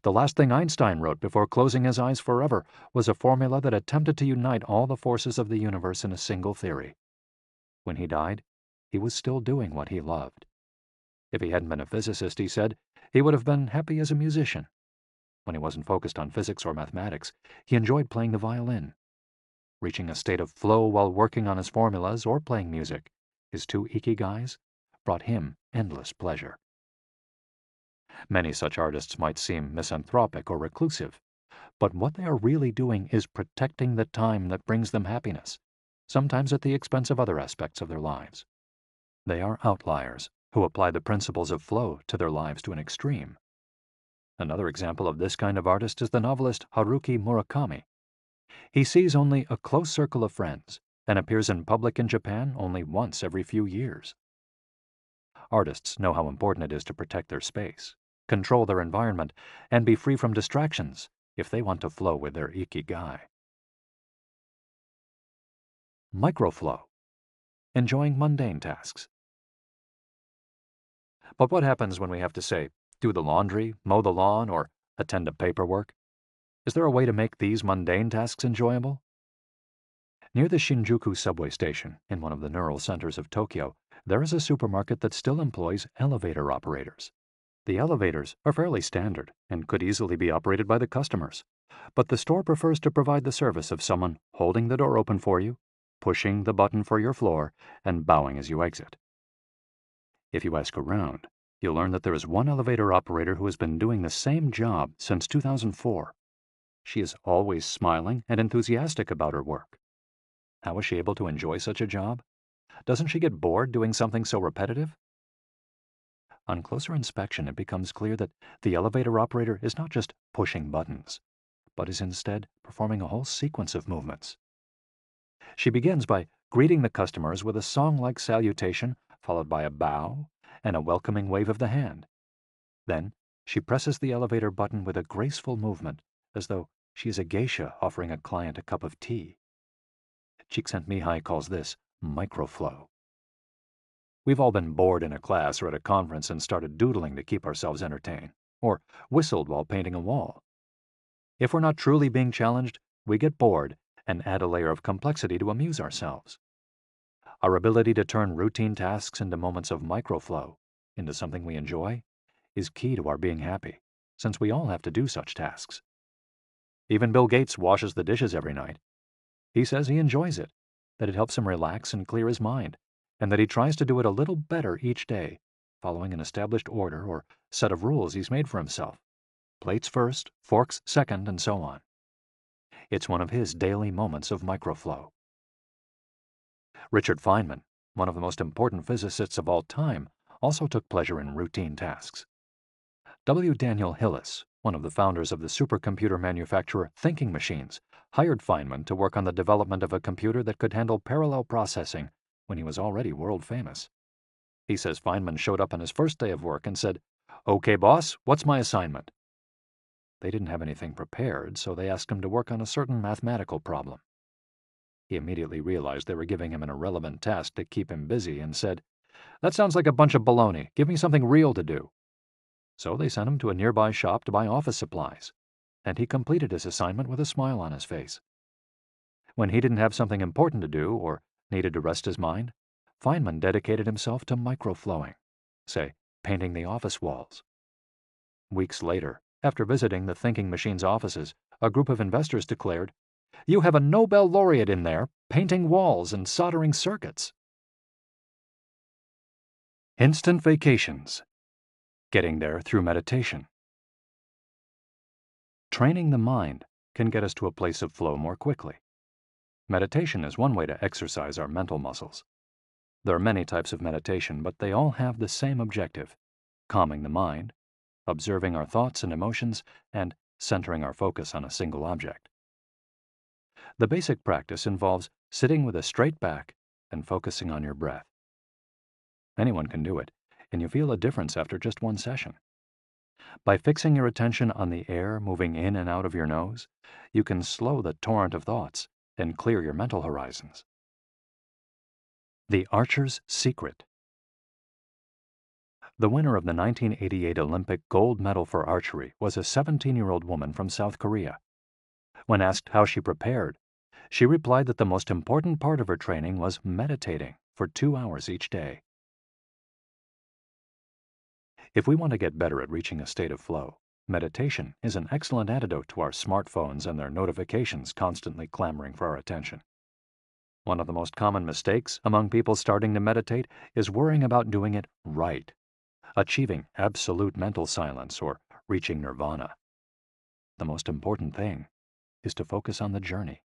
The last thing Einstein wrote before closing his eyes forever was a formula that attempted to unite all the forces of the universe in a single theory. When he died, he was still doing what he loved. If he hadn't been a physicist, he said, he would have been happy as a musician. When he wasn't focused on physics or mathematics, he enjoyed playing the violin. Reaching a state of flow while working on his formulas or playing music, his two ikigais, brought him endless pleasure. Many such artists might seem misanthropic or reclusive, but what they are really doing is protecting the time that brings them happiness, sometimes at the expense of other aspects of their lives. They are outliers who apply the principles of flow to their lives to an extreme. Another example of this kind of artist is the novelist Haruki Murakami. He sees only a close circle of friends and appears in public in Japan only once every few years. Artists know how important it is to protect their space, control their environment, and be free from distractions if they want to flow with their ikigai. Microflow. Enjoying mundane tasks. But what happens when we have to, say, do the laundry, mow the lawn, or attend to paperwork? Is there a way to make these mundane tasks enjoyable? Near the Shinjuku subway station, in one of the neural centers of Tokyo, there is a supermarket that still employs elevator operators. The elevators are fairly standard and could easily be operated by the customers, but the store prefers to provide the service of someone holding the door open for you, pushing the button for your floor, and bowing as you exit. If you ask around, you'll learn that there is one elevator operator who has been doing the same job since 2004. She is always smiling and enthusiastic about her work. How is she able to enjoy such a job? Doesn't she get bored doing something so repetitive? On closer inspection, it becomes clear that the elevator operator is not just pushing buttons, but is instead performing a whole sequence of movements. She begins by greeting the customers with a song-like salutation, followed by a bow and a welcoming wave of the hand. Then, she presses the elevator button with a graceful movement, as though she is a geisha offering a client a cup of tea. Csikszentmihalyi calls this microflow. We've all been bored in a class or at a conference and started doodling to keep ourselves entertained, or whistled while painting a wall. If we're not truly being challenged, we get bored and add a layer of complexity to amuse ourselves. Our ability to turn routine tasks into moments of microflow, into something we enjoy, is key to our being happy, since we all have to do such tasks. Even Bill Gates washes the dishes every night. He says he enjoys it, that it helps him relax and clear his mind, and that he tries to do it a little better each day, following an established order or set of rules he's made for himself. Plates first, forks second, and so on. It's one of his daily moments of microflow. Richard Feynman, one of the most important physicists of all time, also took pleasure in routine tasks. W. Daniel Hillis, one of the founders of the supercomputer manufacturer Thinking Machines, hired Feynman to work on the development of a computer that could handle parallel processing when he was already world famous. He says Feynman showed up on his first day of work and said, "Okay, boss, what's my assignment?" They didn't have anything prepared, so they asked him to work on a certain mathematical problem. He immediately realized they were giving him an irrelevant task to keep him busy and said, "That sounds like a bunch of baloney. Give me something real to do." So they sent him to a nearby shop to buy office supplies, and he completed his assignment with a smile on his face. When he didn't have something important to do or needed to rest his mind, Feynman dedicated himself to microflowing, say, painting the office walls. Weeks later, after visiting the Thinking Machines offices, a group of investors declared, "You have a Nobel laureate in there, painting walls and soldering circuits." Instant vacations. Getting there through meditation. Training the mind can get us to a place of flow more quickly. Meditation is one way to exercise our mental muscles. There are many types of meditation, but they all have the same objective: calming the mind, observing our thoughts and emotions, and centering our focus on a single object. The basic practice involves sitting with a straight back and focusing on your breath. Anyone can do it, and you feel a difference after just one session. By fixing your attention on the air moving in and out of your nose, you can slow the torrent of thoughts and clear your mental horizons. The Archer's Secret. The winner of the 1988 Olympic gold medal for archery was a 17-year-old woman from South Korea. When asked how she prepared, she replied that the most important part of her training was meditating for 2 hours each day. If we want to get better at reaching a state of flow, meditation is an excellent antidote to our smartphones and their notifications constantly clamoring for our attention. One of the most common mistakes among people starting to meditate is worrying about doing it right, achieving absolute mental silence or reaching nirvana. The most important thing is to focus on the journey.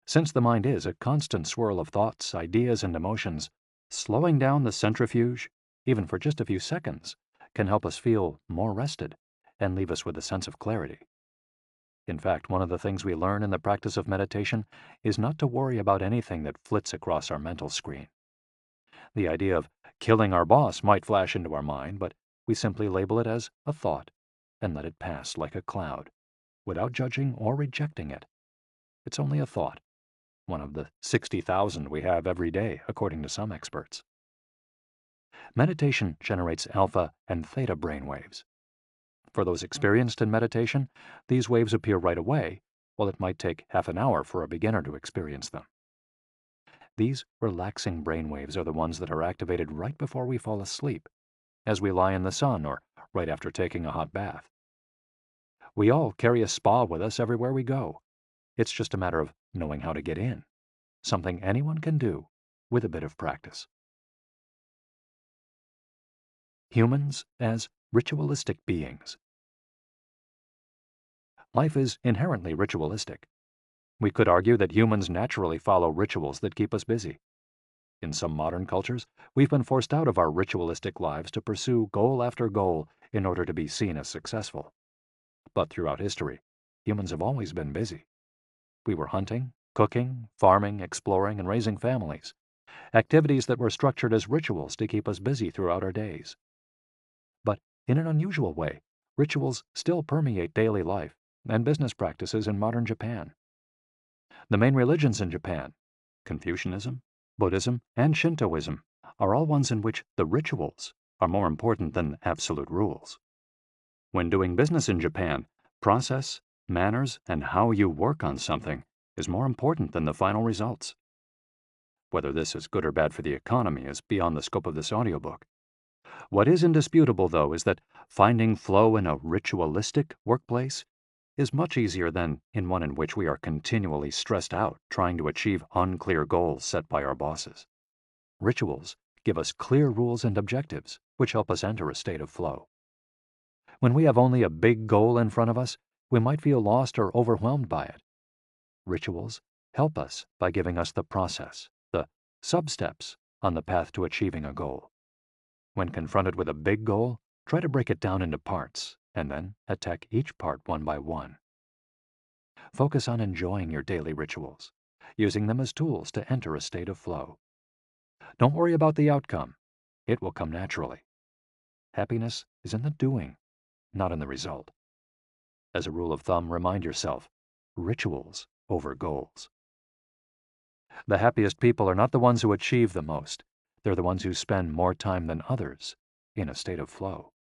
Since the mind is a constant swirl of thoughts, ideas, and emotions, slowing down the centrifuge, even for just a few seconds, can help us feel more rested and leave us with a sense of clarity. In fact, one of the things we learn in the practice of meditation is not to worry about anything that flits across our mental screen. The idea of killing our boss might flash into our mind, but we simply label it as a thought and let it pass like a cloud, without judging or rejecting it. It's only a thought, one of the 60,000 we have every day, according to some experts. Meditation generates alpha and theta brainwaves. For those experienced in meditation, these waves appear right away, while it might take half an hour for a beginner to experience them. These relaxing brainwaves are the ones that are activated right before we fall asleep, as we lie in the sun or right after taking a hot bath. We all carry a spa with us everywhere we go. It's just a matter of knowing how to get in, something anyone can do with a bit of practice. Humans as ritualistic beings. Life is inherently ritualistic. We could argue that humans naturally follow rituals that keep us busy. In some modern cultures, we've been forced out of our ritualistic lives to pursue goal after goal in order to be seen as successful. But throughout history, humans have always been busy. We were hunting, cooking, farming, exploring, and raising families, activities that were structured as rituals to keep us busy throughout our days. But in an unusual way, rituals still permeate daily life and business practices in modern Japan. The main religions in Japan, Confucianism, Buddhism, and Shintoism, are all ones in which the rituals are more important than absolute rules. When doing business in Japan, process, manners, and how you work on something is more important than the final results. Whether this is good or bad for the economy is beyond the scope of this audiobook. What is indisputable, though, is that finding flow in a ritualistic workplace is much easier than in one in which we are continually stressed out trying to achieve unclear goals set by our bosses. Rituals give us clear rules and objectives, which help us enter a state of flow. When we have only a big goal in front of us, we might feel lost or overwhelmed by it. Rituals help us by giving us the process, the sub-steps on the path to achieving a goal. When confronted with a big goal, try to break it down into parts, and then attack each part one by one. Focus on enjoying your daily rituals, using them as tools to enter a state of flow. Don't worry about the outcome. It will come naturally. Happiness is in the doing, not in the result. As a rule of thumb, remind yourself, rituals over goals. The happiest people are not the ones who achieve the most. They're the ones who spend more time than others in a state of flow.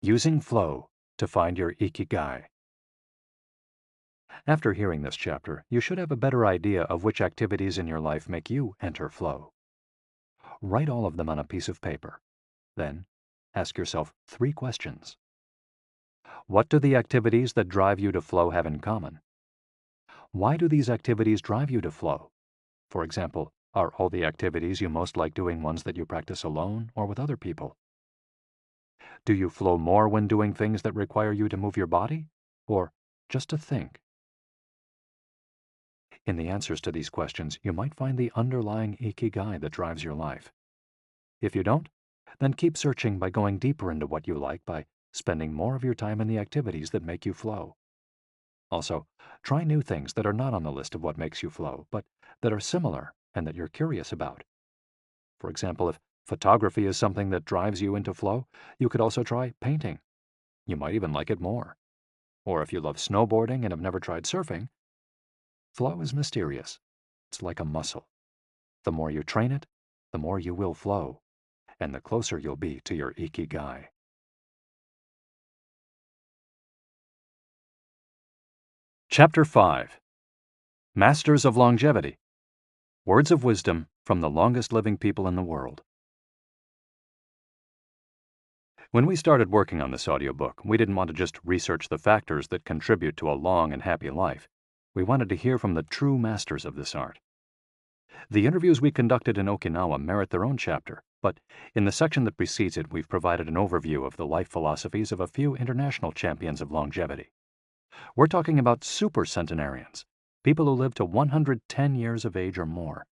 Using flow to find your Ikigai. After hearing this chapter, you should have a better idea of which activities in your life make you enter flow. Write all of them on a piece of paper. Then, ask yourself 3 questions. What do the activities that drive you to flow have in common? Why do these activities drive you to flow? For example, are all the activities you most like doing ones that you practice alone or with other people? Do you flow more when doing things that require you to move your body, or just to think? In the answers to these questions, you might find the underlying Ikigai that drives your life. If you don't, then keep searching by going deeper into what you like by spending more of your time in the activities that make you flow. Also, try new things that are not on the list of what makes you flow, but that are similar and that you're curious about. For example, if photography is something that drives you into flow, you could also try painting. You might even like it more. Or if you love snowboarding and have never tried surfing, flow is mysterious. It's like a muscle. The more you train it, the more you will flow, and the closer you'll be to your Ikigai. Chapter 5. Masters of Longevity. Words of wisdom from the longest living people in the world. When we started working on this audiobook, we didn't want to just research the factors that contribute to a long and happy life. We wanted to hear from the true masters of this art. The interviews we conducted in Okinawa merit their own chapter, but in the section that precedes it, we've provided an overview of the life philosophies of a few international champions of longevity. We're talking about super centenarians, people who live to 110 years of age or more.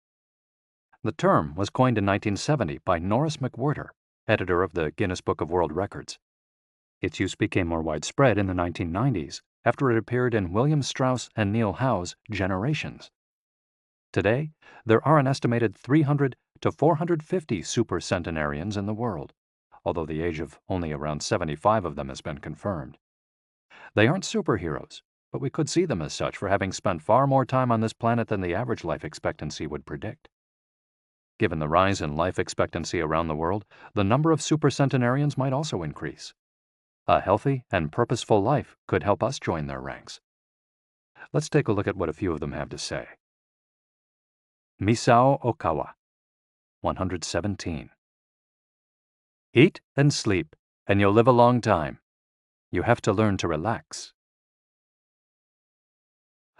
The term was coined in 1970 by Norris McWhirter, editor of the Guinness Book of World Records. Its use became more widespread in the 1990s after it appeared in William Strauss and Neil Howe's Generations. Today, there are an estimated 300 to 450 super centenarians in the world, although the age of only around 75 of them has been confirmed. They aren't superheroes, but we could see them as such for having spent far more time on this planet than the average life expectancy would predict. Given the rise in life expectancy around the world, the number of supercentenarians might also increase. A healthy and purposeful life could help us join their ranks. Let's take a look at what a few of them have to say. Misao Okawa, 117. Eat and sleep, and you'll live a long time. You have to learn to relax.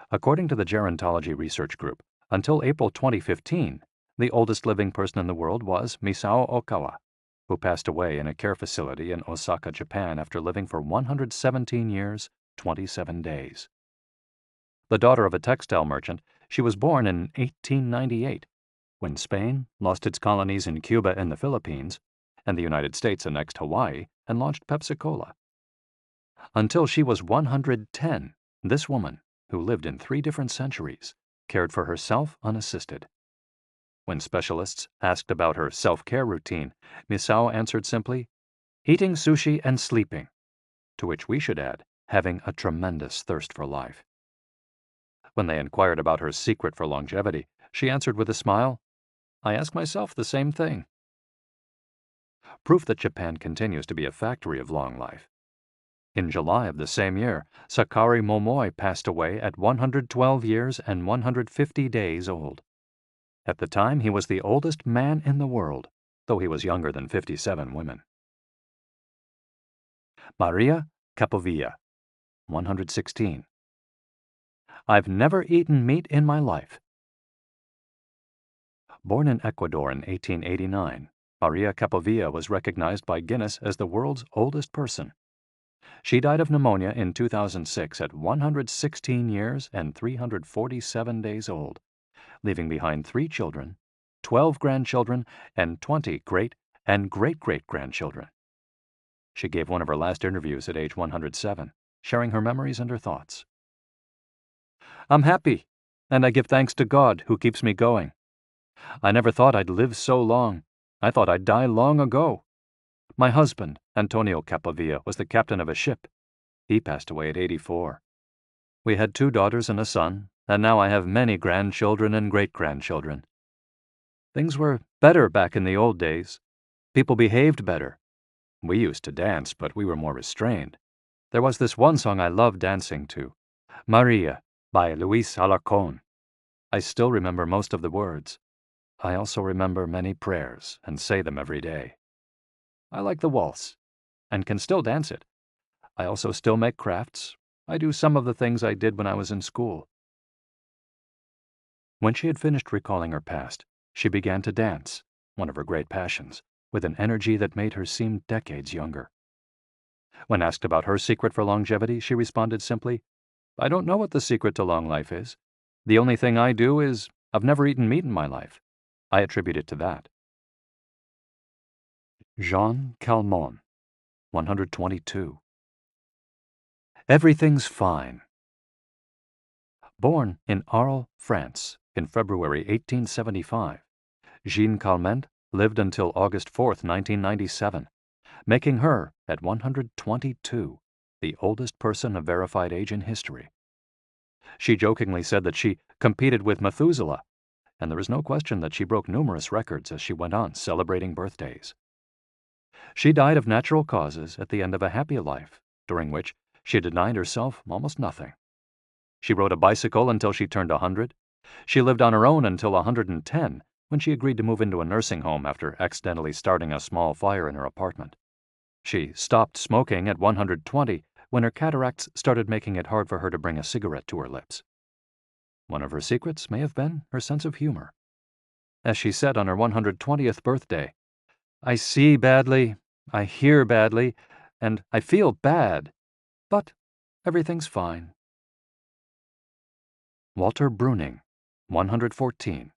According to the Gerontology Research Group, until April 2015, the oldest living person in the world was Misao Okawa, who passed away in a care facility in Osaka, Japan after living for 117 years, 27 days. The daughter of a textile merchant, she was born in 1898, when Spain lost its colonies in Cuba and the Philippines, and the United States annexed Hawaii and launched Pepsi-Cola. Until she was 110, this woman, who lived in 3 different centuries, cared for herself unassisted. When specialists asked about her self-care routine, Misao answered simply, eating sushi and sleeping, to which we should add, having a tremendous thirst for life. When they inquired about her secret for longevity, she answered with a smile, I ask myself the same thing. Proof that Japan continues to be a factory of long life. In July of the same year, Sakari Momoi passed away at 112 years and 150 days old. At the time, he was the oldest man in the world, though he was younger than 57 women. Maria Capovilla, 116. I've never eaten meat in my life. Born in Ecuador in 1889, Maria Capovilla was recognized by Guinness as the world's oldest person. She died of pneumonia in 2006 at 116 years and 347 days old, leaving behind 3 children, 12 grandchildren, and 20 great and great-great-grandchildren. She gave one of her last interviews at age 107, sharing her memories and her thoughts. I'm happy, and I give thanks to God who keeps me going. I never thought I'd live so long. I thought I'd die long ago. My husband, Antonio Capovilla, was the captain of a ship. He passed away at 84. We had 2 daughters and a son, and now I have many grandchildren and great-grandchildren. Things were better back in the old days. People behaved better. We used to dance, but we were more restrained. There was this one song I loved dancing to, Maria, by Luis Alarcón. I still remember most of the words. I also remember many prayers and say them every day. I like the waltz, and can still dance it. I also still make crafts. I do some of the things I did when I was in school. When she had finished recalling her past, she began to dance, one of her great passions, with an energy that made her seem decades younger. When asked about her secret for longevity, she responded simply, I don't know what the secret to long life is. The only thing I do is I've never eaten meat in my life. I attribute it to that. Jean Calment, 122. Everything's fine. Born in Arles, France, in February 1875, Jean Calment lived until August 4, 1997, making her, at 122, the oldest person of verified age in history. She jokingly said that she competed with Methuselah, and there is no question that she broke numerous records as she went on celebrating birthdays. She died of natural causes at the end of a happy life, during which she denied herself almost nothing. She rode a bicycle until she turned 100. She lived on her own until 110, when she agreed to move into a nursing home after accidentally starting a small fire in her apartment. She stopped smoking at 120 when her cataracts started making it hard for her to bring a cigarette to her lips. One of her secrets may have been her sense of humor. As she said on her 120th birthday, I see badly, I hear badly, and I feel bad, but everything's fine. Walter Bruning, 114.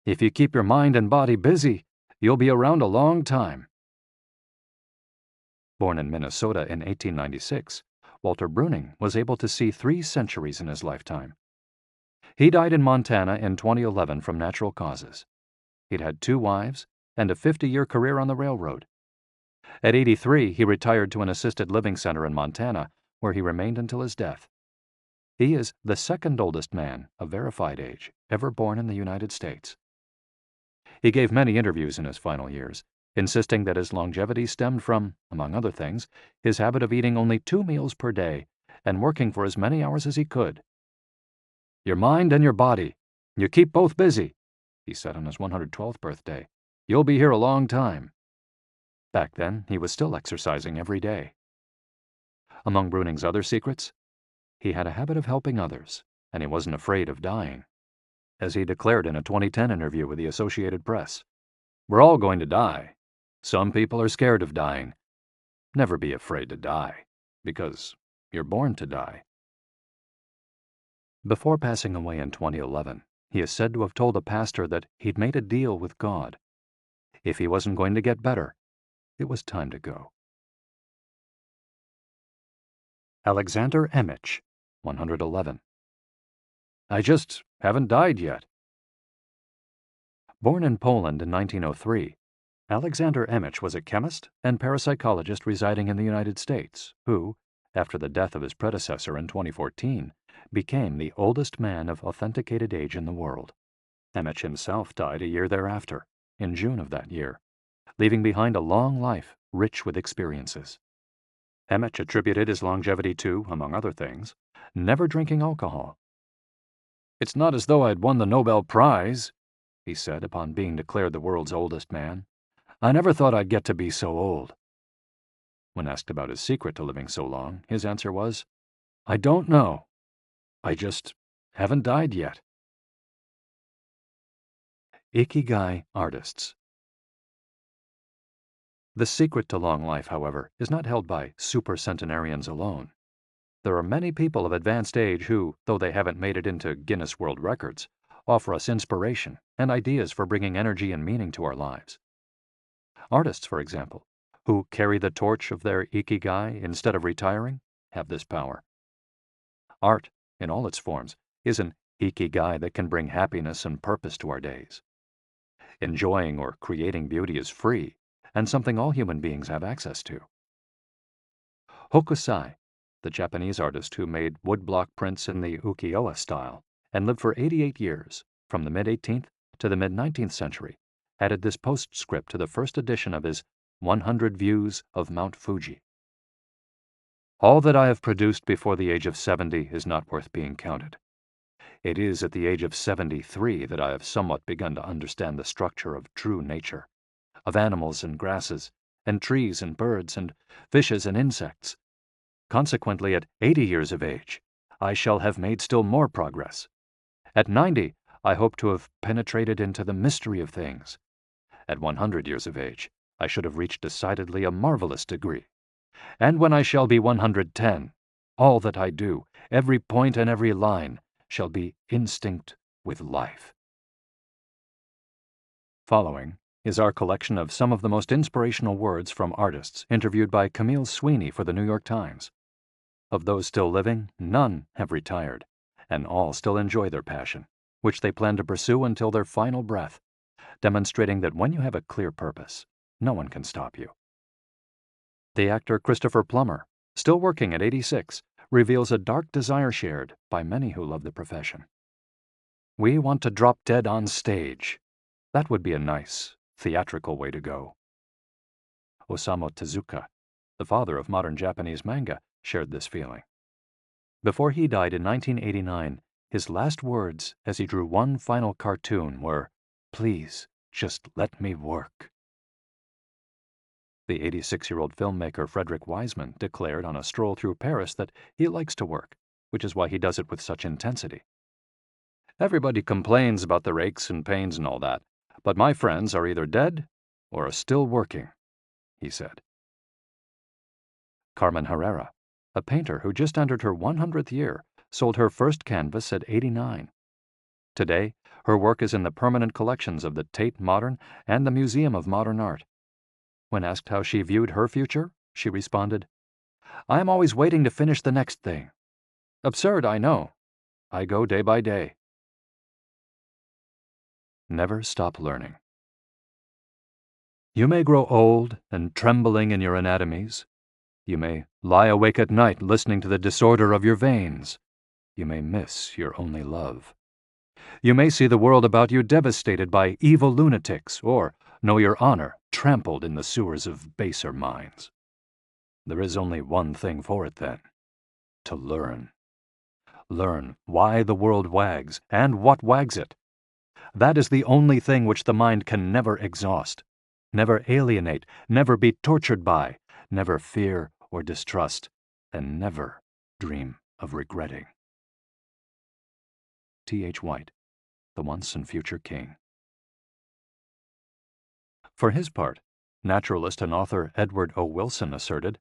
If you keep your mind and body busy, you'll be around a long time. Born in Minnesota in 1896, Walter Bruning was able to see 3 centuries in his lifetime. He died in Montana in 2011 from natural causes. He'd had 2 wives and a 50-year career on the railroad. At 83, he retired to an assisted living center in Montana, where he remained until his death. He is the second oldest man of verified age ever born in the United States. He gave many interviews in his final years, insisting that his longevity stemmed from, among other things, his habit of eating only 2 meals per day and working for as many hours as he could. Your mind and your body, you keep both busy, he said on his 112th birthday. You'll be here a long time. Back then, he was still exercising every day. Among Bruning's other secrets, he had a habit of helping others, and he wasn't afraid of dying. As he declared in a 2010 interview with the Associated Press, we're all going to die. Some people are scared of dying. Never be afraid to die, because you're born to die. Before passing away in 2011, he is said to have told a pastor that he'd made a deal with God. If he wasn't going to get better, it was time to go. Alexander Emich, 111. I just haven't died yet. Born in Poland in 1903, Alexander Emich was a chemist and parapsychologist residing in the United States who, after the death of his predecessor in 2014, became the oldest man of authenticated age in the world. Emmett himself died a year thereafter, in June of that year, leaving behind a long life rich with experiences. Emmett attributed his longevity to, among other things, never drinking alcohol. "It's not as though I'd won the Nobel Prize," he said upon being declared the world's oldest man. "I never thought I'd get to be so old." When asked about his secret to living so long, his answer was, "I don't know. I just haven't died yet." Ikigai artists. The secret to long life, however, is not held by supercentenarians alone. There are many people of advanced age who, though they haven't made it into Guinness World Records, offer us inspiration and ideas for bringing energy and meaning to our lives. Artists, for example, who carry the torch of their Ikigai instead of retiring, have this power. Art, in all its forms, is an Ikigai that can bring happiness and purpose to our days. Enjoying or creating beauty is free, and something all human beings have access to. Hokusai, the Japanese artist who made woodblock prints in the ukiyo-e style and lived for 88 years, from the mid-18th to the mid-19th century, added this postscript to the first edition of his 100 Views of Mount Fuji. "All that I have produced before the age of 70 is not worth being counted. It is at the age of 73 that I have somewhat begun to understand the structure of true nature, of animals and grasses, and trees and birds, and fishes and insects. Consequently, at 80 years of age, I shall have made still more progress. At 90, I hope to have penetrated into the mystery of things. At 100 years of age, I should have reached decidedly a marvelous degree. And when I shall be 110, all that I do, every point and every line, shall be instinct with life." Following is our collection of some of the most inspirational words from artists interviewed by Camille Sweeney for the New York Times. Of those still living, none have retired, and all still enjoy their passion, which they plan to pursue until their final breath, demonstrating that when you have a clear purpose, no one can stop you. The actor Christopher Plummer, still working at 86, reveals a dark desire shared by many who love the profession. "We want to drop dead on stage. That would be a nice, theatrical way to go." Osamu Tezuka, the father of modern Japanese manga, shared this feeling. Before he died in 1989, his last words as he drew one final cartoon were, "Please, just let me work." The 86-year-old filmmaker Frederick Wiseman declared on a stroll through Paris that he likes to work, which is why he does it with such intensity. "Everybody complains about their aches and pains and all that, but my friends are either dead or are still working," he said. Carmen Herrera, a painter who just entered her 100th year, sold her first canvas at 89. Today, her work is in the permanent collections of the Tate Modern and the Museum of Modern Art. When asked how she viewed her future, she responded, "I am always waiting to finish the next thing. Absurd, I know. I go day by day." Never stop learning. You may grow old and trembling in your anatomies. You may lie awake at night listening to the disorder of your veins. You may miss your only love. You may see the world about you devastated by evil lunatics, or know your honor trampled in the sewers of baser minds. There is only one thing for it then: to learn. Learn why the world wags and what wags it. That is the only thing which the mind can never exhaust, never alienate, never be tortured by, never fear or distrust, and never dream of regretting. T.H. White, the once and future king. For his part, naturalist and author Edward O. Wilson asserted,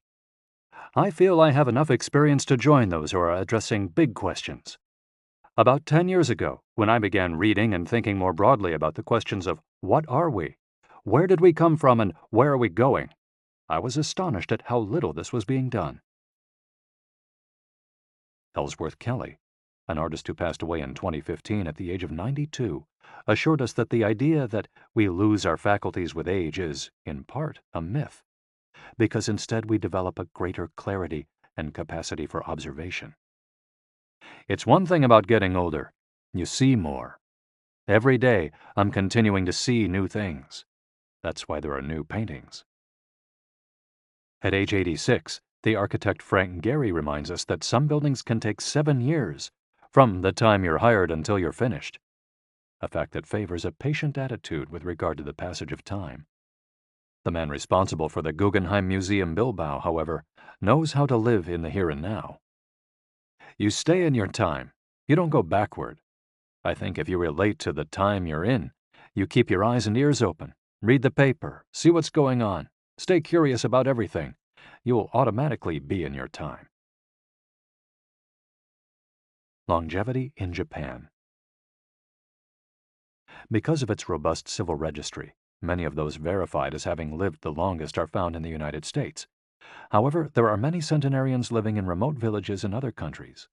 "I feel I have enough experience to join those who are addressing big questions. About 10 years ago, when I began reading and thinking more broadly about the questions of what are we, where did we come from, and where are we going, I was astonished at how little this was being done." Ellsworth Kelly, an artist who passed away in 2015 at the age of 92, assured us that the idea that we lose our faculties with age is, in part, a myth, because instead we develop a greater clarity and capacity for observation. "It's one thing about getting older. You see more. Every day, I'm continuing to see new things. That's why there are new paintings. At age 86, the architect Frank Gehry reminds us that some buildings can take 7 years, from the time you're hired until you're finished, a fact that favors a patient attitude with regard to the passage of time. The man responsible for the Guggenheim Museum Bilbao, however, knows how to live in the here and now. You stay in your time. You don't go backward. I think if you relate to the time you're in, you keep your eyes and ears open, read the paper, see what's going on, stay curious about everything, you'll automatically be in your time. Longevity in Japan. Because of its robust civil registry, many of those verified as having lived the longest are found in the United States. However, there are many centenarians living in remote villages in other countries.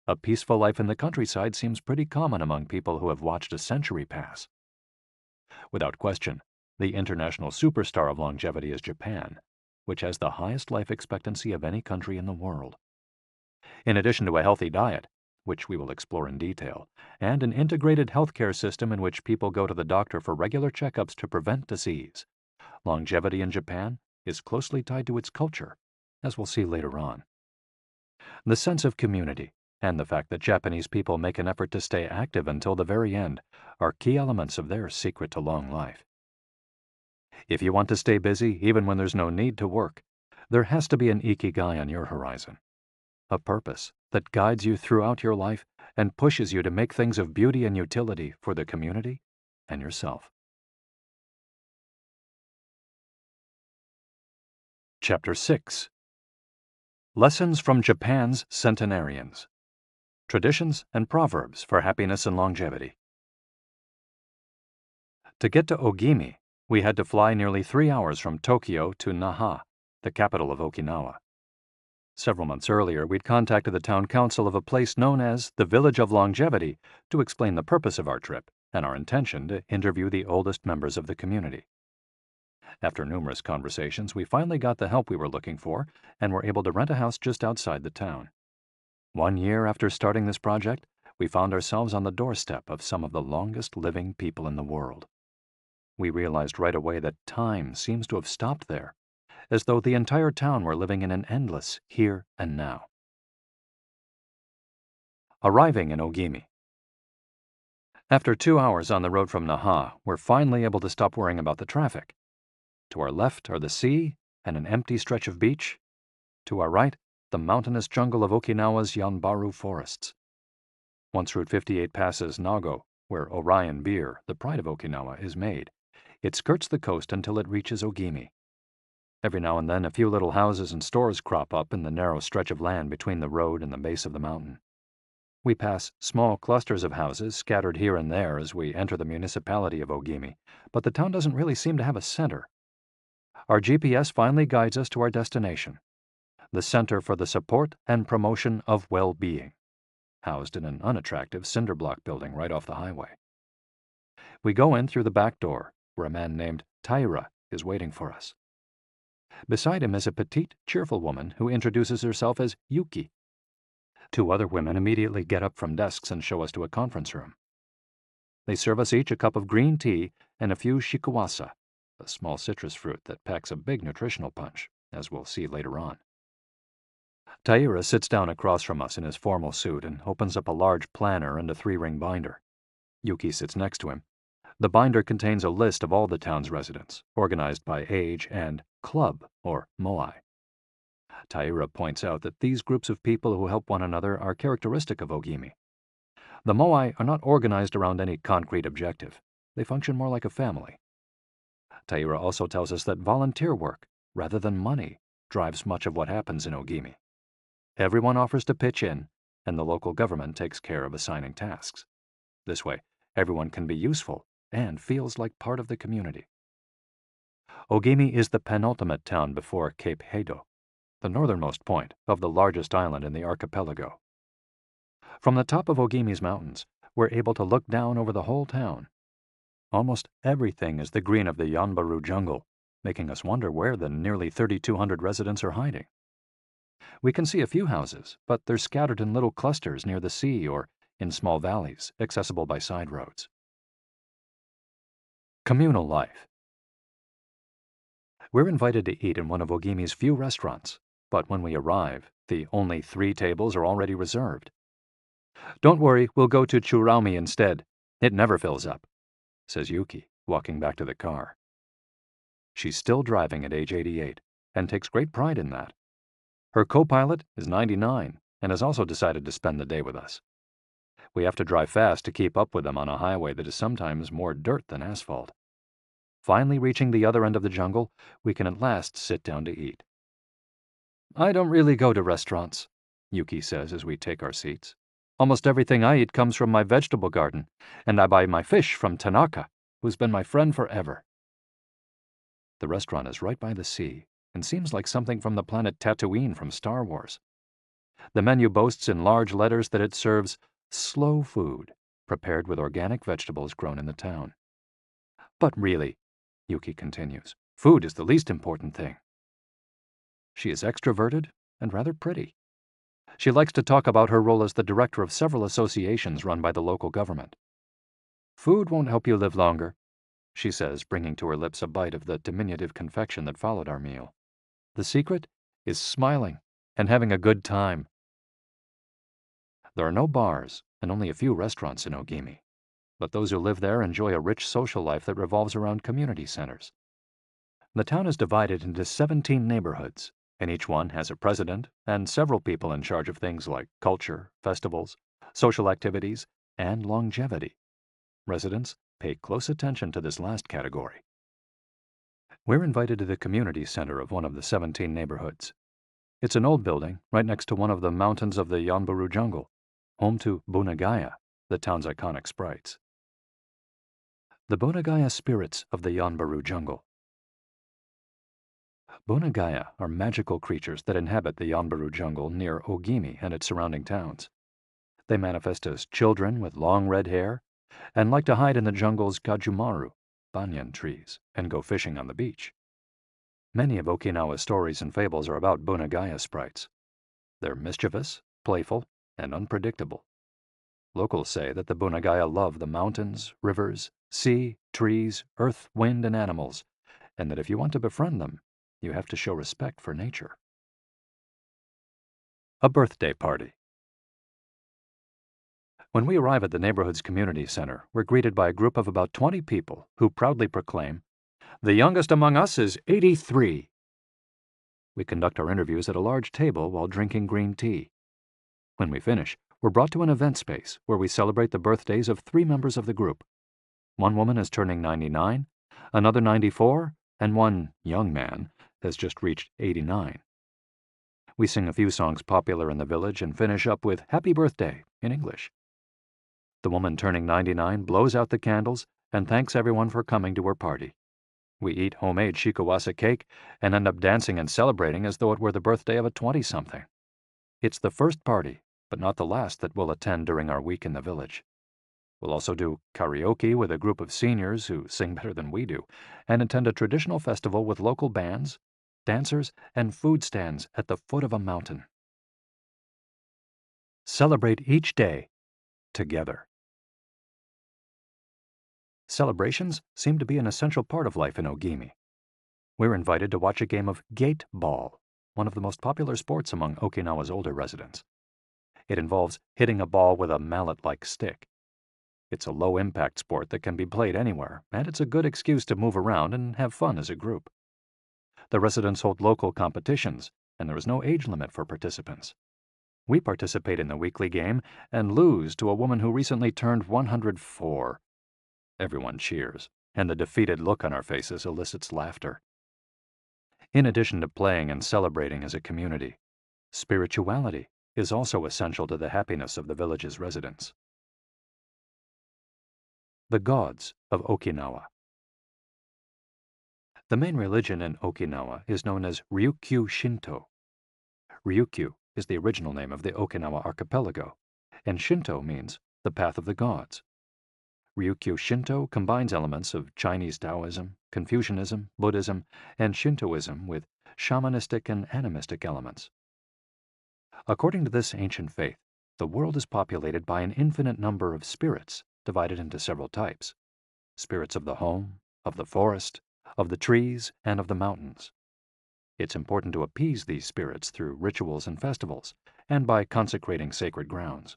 A peaceful life in the countryside seems pretty common among people who have watched a century pass. Without question, the international superstar of longevity is Japan, which has the highest life expectancy of any country in the world. In addition to a healthy diet, which we will explore in detail, and an integrated healthcare system in which people go to the doctor for regular checkups to prevent disease, longevity in Japan is closely tied to its culture, as we'll see later on. The sense of community and the fact that Japanese people make an effort to stay active until the very end are key elements of their secret to long life. If you want to stay busy even when there's no need to work, there has to be an Ikigai on your horizon, a purpose that guides you throughout your life and pushes you to make things of beauty and utility for the community and yourself. Chapter 6. Lessons from Japan's Centenarians. Traditions and Proverbs for Happiness and Longevity. To get to Ogimi, we had to fly nearly 3 hours from Tokyo to Naha, the capital of Okinawa. Several months earlier, we'd contacted the town council of a place known as the Village of Longevity to explain the purpose of our trip and our intention to interview the oldest members of the community. After numerous conversations, we finally got the help we were looking for and were able to rent a house just outside the town. 1 year after starting this project, we found ourselves on the doorstep of some of the longest living people in the world. We realized right away that time seems to have stopped there, as though the entire town were living in an endless here and now. Arriving in Ogimi. After 2 hours on the road from Naha, we're finally able to stop worrying about the traffic. To our left are the sea and an empty stretch of beach. To our right, the mountainous jungle of Okinawa's Yanbaru forests. Once Route 58 passes Nago, where Orion beer, the pride of Okinawa, is made, it skirts the coast until it reaches Ogimi. Every now and then a few little houses and stores crop up in the narrow stretch of land between the road and the base of the mountain. We pass small clusters of houses scattered here and there as we enter the municipality of Ogimi, but the town doesn't really seem to have a center. Our GPS finally guides us to our destination, the Center for the Support and Promotion of Well-Being, housed in an unattractive cinder block building right off the highway. We go in through the back door, where a man named Taira is waiting for us. Beside him is a petite, cheerful woman who introduces herself as Yuki. 2 other women immediately get up from desks and show us to a conference room. They serve us each a cup of green tea and a few shikuwasa, a small citrus fruit that packs a big nutritional punch, as we'll see later on. Taira sits down across from us in his formal suit and opens up a large planner and a 3-ring binder. Yuki sits next to him. The binder contains a list of all the town's residents, organized by age and club, or moai. Taira points out that these groups of people who help one another are characteristic of Ogimi. The moai are not organized around any concrete objective. They function more like a family. Taira also tells us that volunteer work, rather than money, drives much of what happens in Ogimi. Everyone offers to pitch in, and the local government takes care of assigning tasks. This way, everyone can be useful and feels like part of the community. Ogimi is the penultimate town before Cape Hedo, the northernmost point of the largest island in the archipelago. From the top of Ogimi's mountains, we're able to look down over the whole town. Almost everything is the green of the Yanbaru jungle, making us wonder where the nearly 3,200 residents are hiding. We can see a few houses, but they're scattered in little clusters near the sea or in small valleys, accessible by side roads. Communal life. We're invited to eat in one of Ogimi's few restaurants, but when we arrive, the only 3 tables are already reserved. "Don't worry, we'll go to Churaumi instead. It never fills up," says Yuki, walking back to the car. She's still driving at age 88 and takes great pride in that. Her co-pilot is 99 and has also decided to spend the day with us. We have to drive fast to keep up with them on a highway that is sometimes more dirt than asphalt. Finally reaching the other end of the jungle, we can at last sit down to eat. "I don't really go to restaurants," Yuki says as we take our seats. "Almost everything I eat comes from my vegetable garden, and I buy my fish from Tanaka, who's been my friend forever." The restaurant is right by the sea and seems like something from the planet Tatooine from Star Wars. The menu boasts in large letters that it serves slow food, prepared with organic vegetables grown in the town. "But really," Yuki continues, "food is the least important thing." She is extroverted and rather pretty. She likes to talk about her role as the director of several associations run by the local government. "Food won't help you live longer," she says, bringing to her lips a bite of the diminutive confection that followed our meal. "The secret is smiling and having a good time." There are no bars and only a few restaurants in Ogimi, but those who live there enjoy a rich social life that revolves around community centers. The town is divided into 17 neighborhoods, and each one has a president and several people in charge of things like culture, festivals, social activities, and longevity. Residents pay close attention to this last category. We're invited to the community center of one of the 17 neighborhoods. It's an old building right next to one of the mountains of the Yanbaru jungle, home to Bunagaya, the town's iconic sprites. The Bunagaya spirits of the Yanbaru jungle. Bunagaya are magical creatures that inhabit the Yanbaru jungle near Ogimi and its surrounding towns. They manifest as children with long red hair and like to hide in the jungle's kajumaru, banyan trees, and go fishing on the beach. Many of Okinawa's stories and fables are about Bunagaya sprites. They're mischievous, playful, and unpredictable. Locals say that the Bunagaya love the mountains, rivers, sea, trees, earth, wind, and animals, and that if you want to befriend them, you have to show respect for nature. A birthday party. When we arrive at the neighborhood's community center, we're greeted by a group of about 20 people who proudly proclaim, "The youngest among us is 83. We conduct our interviews at a large table while drinking green tea. When we finish, we're brought to an event space where we celebrate the birthdays of 3 members of the group. One woman is turning 99, another 94, and one young man has just reached 89. We sing a few songs popular in the village and finish up with "Happy Birthday" in English. The woman turning 99 blows out the candles and thanks everyone for coming to her party. We eat homemade shikawase cake and end up dancing and celebrating as though it were the birthday of a 20-something. It's the first party, but not the last, that we'll attend during our week in the village. We'll also do karaoke with a group of seniors who sing better than we do, and attend a traditional festival with local bands, dancers, and food stands at the foot of a mountain. Celebrate each day together. Celebrations seem to be an essential part of life in Ogimi. We're invited to watch a game of gate ball, one of the most popular sports among Okinawa's older residents. It involves hitting a ball with a mallet-like stick. It's a low-impact sport that can be played anywhere, and it's a good excuse to move around and have fun as a group. The residents hold local competitions, and there is no age limit for participants. We participate in the weekly game and lose to a woman who recently turned 104. Everyone cheers, and the defeated look on our faces elicits laughter. In addition to playing and celebrating as a community, spirituality is also essential to the happiness of the village's residents. The gods of Okinawa. The main religion in Okinawa is known as Ryukyu Shinto. Ryukyu is the original name of the Okinawa archipelago, and Shinto means the path of the gods. Ryukyu Shinto combines elements of Chinese Taoism, Confucianism, Buddhism, and Shintoism with shamanistic and animistic elements. According to this ancient faith, the world is populated by an infinite number of spirits divided into several types: spirits of the home, of the forest, of the trees, and of the mountains. It's important to appease these spirits through rituals and festivals, and by consecrating sacred grounds.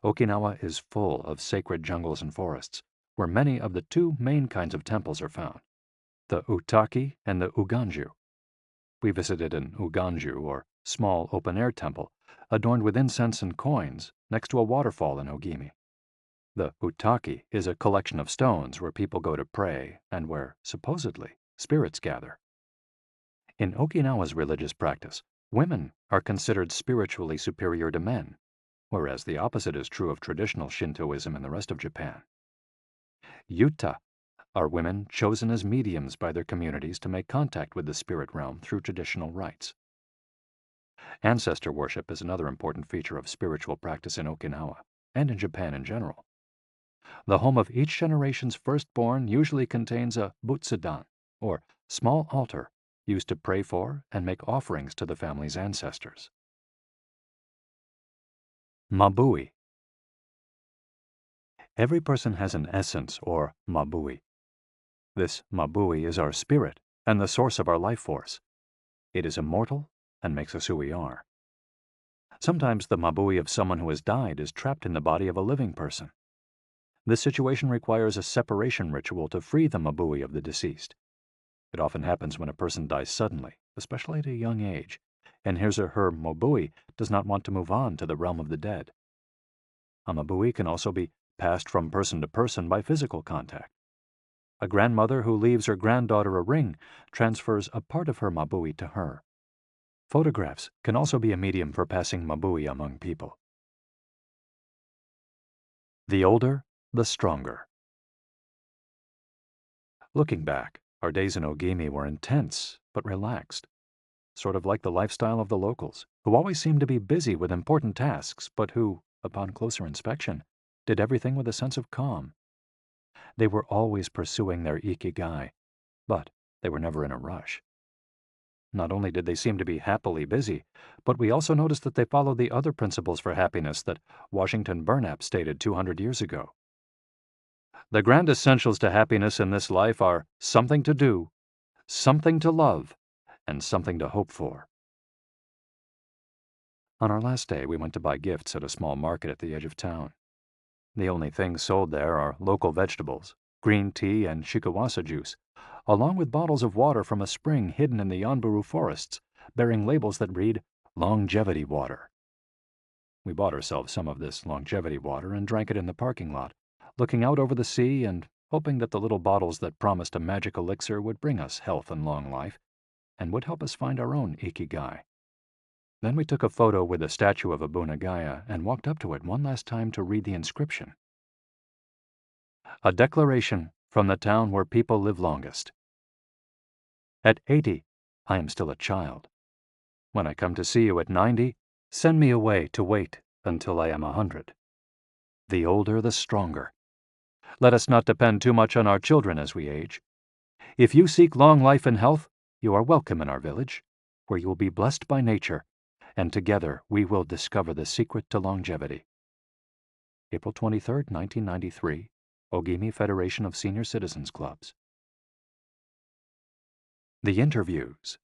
Okinawa is full of sacred jungles and forests, where many of the two main kinds of temples are found, the Utaki and the Uganju. We visited an Uganju, or small open-air temple, adorned with incense and coins, next to a waterfall in Ogimi. The Utaki is a collection of stones where people go to pray and where, supposedly, spirits gather. In Okinawa's religious practice, women are considered spiritually superior to men, whereas the opposite is true of traditional Shintoism in the rest of Japan. Yuta are women chosen as mediums by their communities to make contact with the spirit realm through traditional rites. Ancestor worship is another important feature of spiritual practice in Okinawa, and in Japan in general. The home of each generation's firstborn usually contains a butsudan, or small altar, used to pray for and make offerings to the family's ancestors. Mabui. Every person has an essence, or mabui. This mabui is our spirit and the source of our life force. It is immortal and makes us who we are. Sometimes the mabui of someone who has died is trapped in the body of a living person. This situation requires a separation ritual to free the mabui of the deceased. It often happens when a person dies suddenly, especially at a young age, and his or her mabui does not want to move on to the realm of the dead. A mabui can also be passed from person to person by physical contact. A grandmother who leaves her granddaughter a ring transfers a part of her mabui to her. Photographs can also be a medium for passing mabui among people. The older, the stronger. Looking back, our days in Ogimi were intense but relaxed, sort of like the lifestyle of the locals, who always seemed to be busy with important tasks, but who, upon closer inspection, did everything with a sense of calm. They were always pursuing their Ikigai, but they were never in a rush. Not only did they seem to be happily busy, but we also noticed that they followed the other principles for happiness that Washington Burnap stated 200 years ago. The grand essentials to happiness in this life are something to do, something to love, and something to hope for. On our last day, we went to buy gifts at a small market at the edge of town. The only things sold there are local vegetables, green tea, and shikawasa juice, along with bottles of water from a spring hidden in the Yanburu forests, bearing labels that read, "Longevity Water." We bought ourselves some of this longevity water and drank it in the parking lot, looking out over the sea and hoping that the little bottles that promised a magic elixir would bring us health and long life, and would help us find our own Ikigai. Then we took a photo with a statue of Abunagaya and walked up to it one last time to read the inscription. A declaration from the town where people live longest. At 80, I am still a child. When I come to see you at 90, send me away to wait until I am 100. The older, the stronger. Let us not depend too much on our children as we age. If you seek long life and health, you are welcome in our village, where you will be blessed by nature, and together we will discover the secret to longevity. April 23, 1993, Ogimi Federation of Senior Citizens Clubs. The interviews.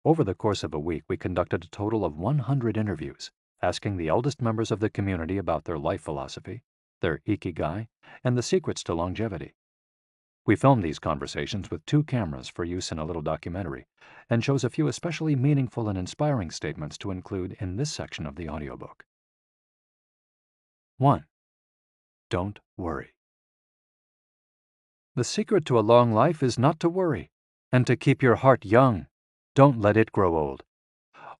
Over the course of a week, we conducted a total of 100 interviews, asking the eldest members of the community about their life philosophy, their Ikigai, and the secrets to longevity. We filmed these conversations with 2 cameras for use in a little documentary, and chose a few especially meaningful and inspiring statements to include in this section of the audiobook. 1. Don't worry. The secret to a long life is not to worry, and to keep your heart young. Don't let it grow old.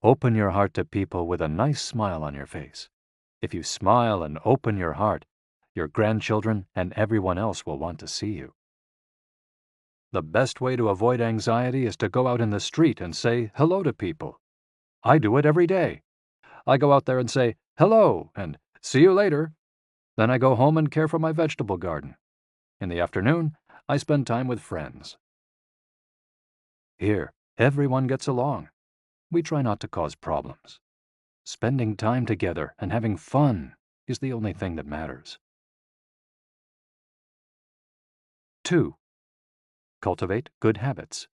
Open your heart to people with a nice smile on your face. If you smile and open your heart, your grandchildren and everyone else will want to see you. The best way to avoid anxiety is to go out in the street and say hello to people. I do it every day. I go out there and say hello and see you later. Then I go home and care for my vegetable garden. In the afternoon, I spend time with friends. Here, everyone gets along. We try not to cause problems. Spending time together and having fun is the only thing that matters. 2. Cultivate good habits.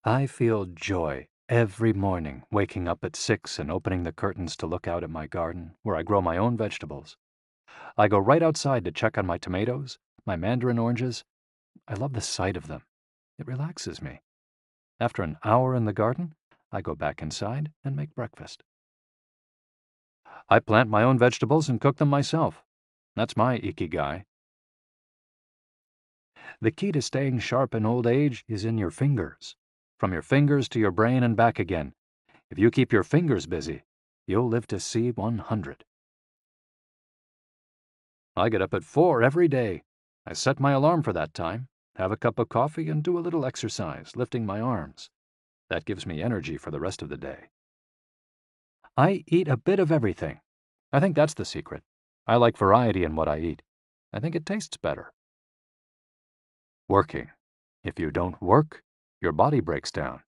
I feel joy every morning waking up at 6 and opening the curtains to look out at my garden where I grow my own vegetables. I go right outside to check on my tomatoes, my mandarin oranges. I love the sight of them. It relaxes me. After an hour in the garden, I go back inside and make breakfast. I plant my own vegetables and cook them myself. That's my Ikigai. The key to staying sharp in old age is in your fingers. From your fingers to your brain and back again. If you keep your fingers busy, you'll live to see 100. I get up at 4 every day. I set my alarm for that time, have a cup of coffee, and do a little exercise, lifting my arms. That gives me energy for the rest of the day. I eat a bit of everything. I think that's the secret. I like variety in what I eat. I think it tastes better. Working. If you don't work, your body breaks down.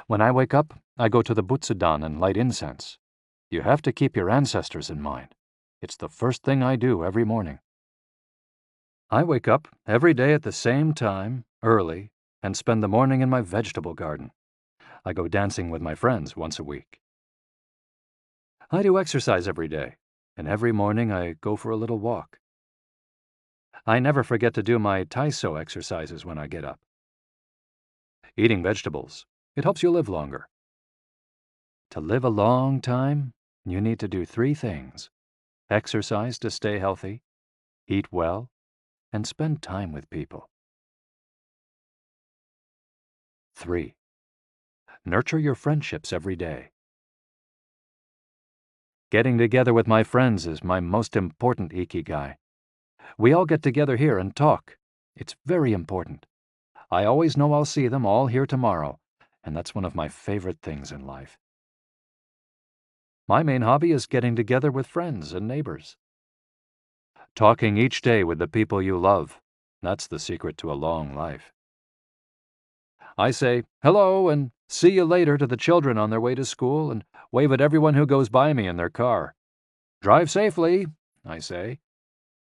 When I wake up, I go to the Butsudan and light incense. You have to keep your ancestors in mind. It's the first thing I do every morning. I wake up every day at the same time, early, and spend the morning in my vegetable garden. I go dancing with my friends once a week. I do exercise every day, and every morning I go for a little walk. I never forget to do my Taiso exercises when I get up. Eating vegetables, it helps you live longer. To live a long time, you need to do 3 things: exercise to stay healthy, eat well, and spend time with people. 3. Nurture your friendships every day. Getting together with my friends is my most important Ikigai. We all get together here and talk. It's very important. I always know I'll see them all here tomorrow, and that's one of my favorite things in life. My main hobby is getting together with friends and neighbors. Talking each day with the people you love, that's the secret to a long life. I say hello and see you later to the children on their way to school and wave at everyone who goes by me in their car. Drive safely, I say.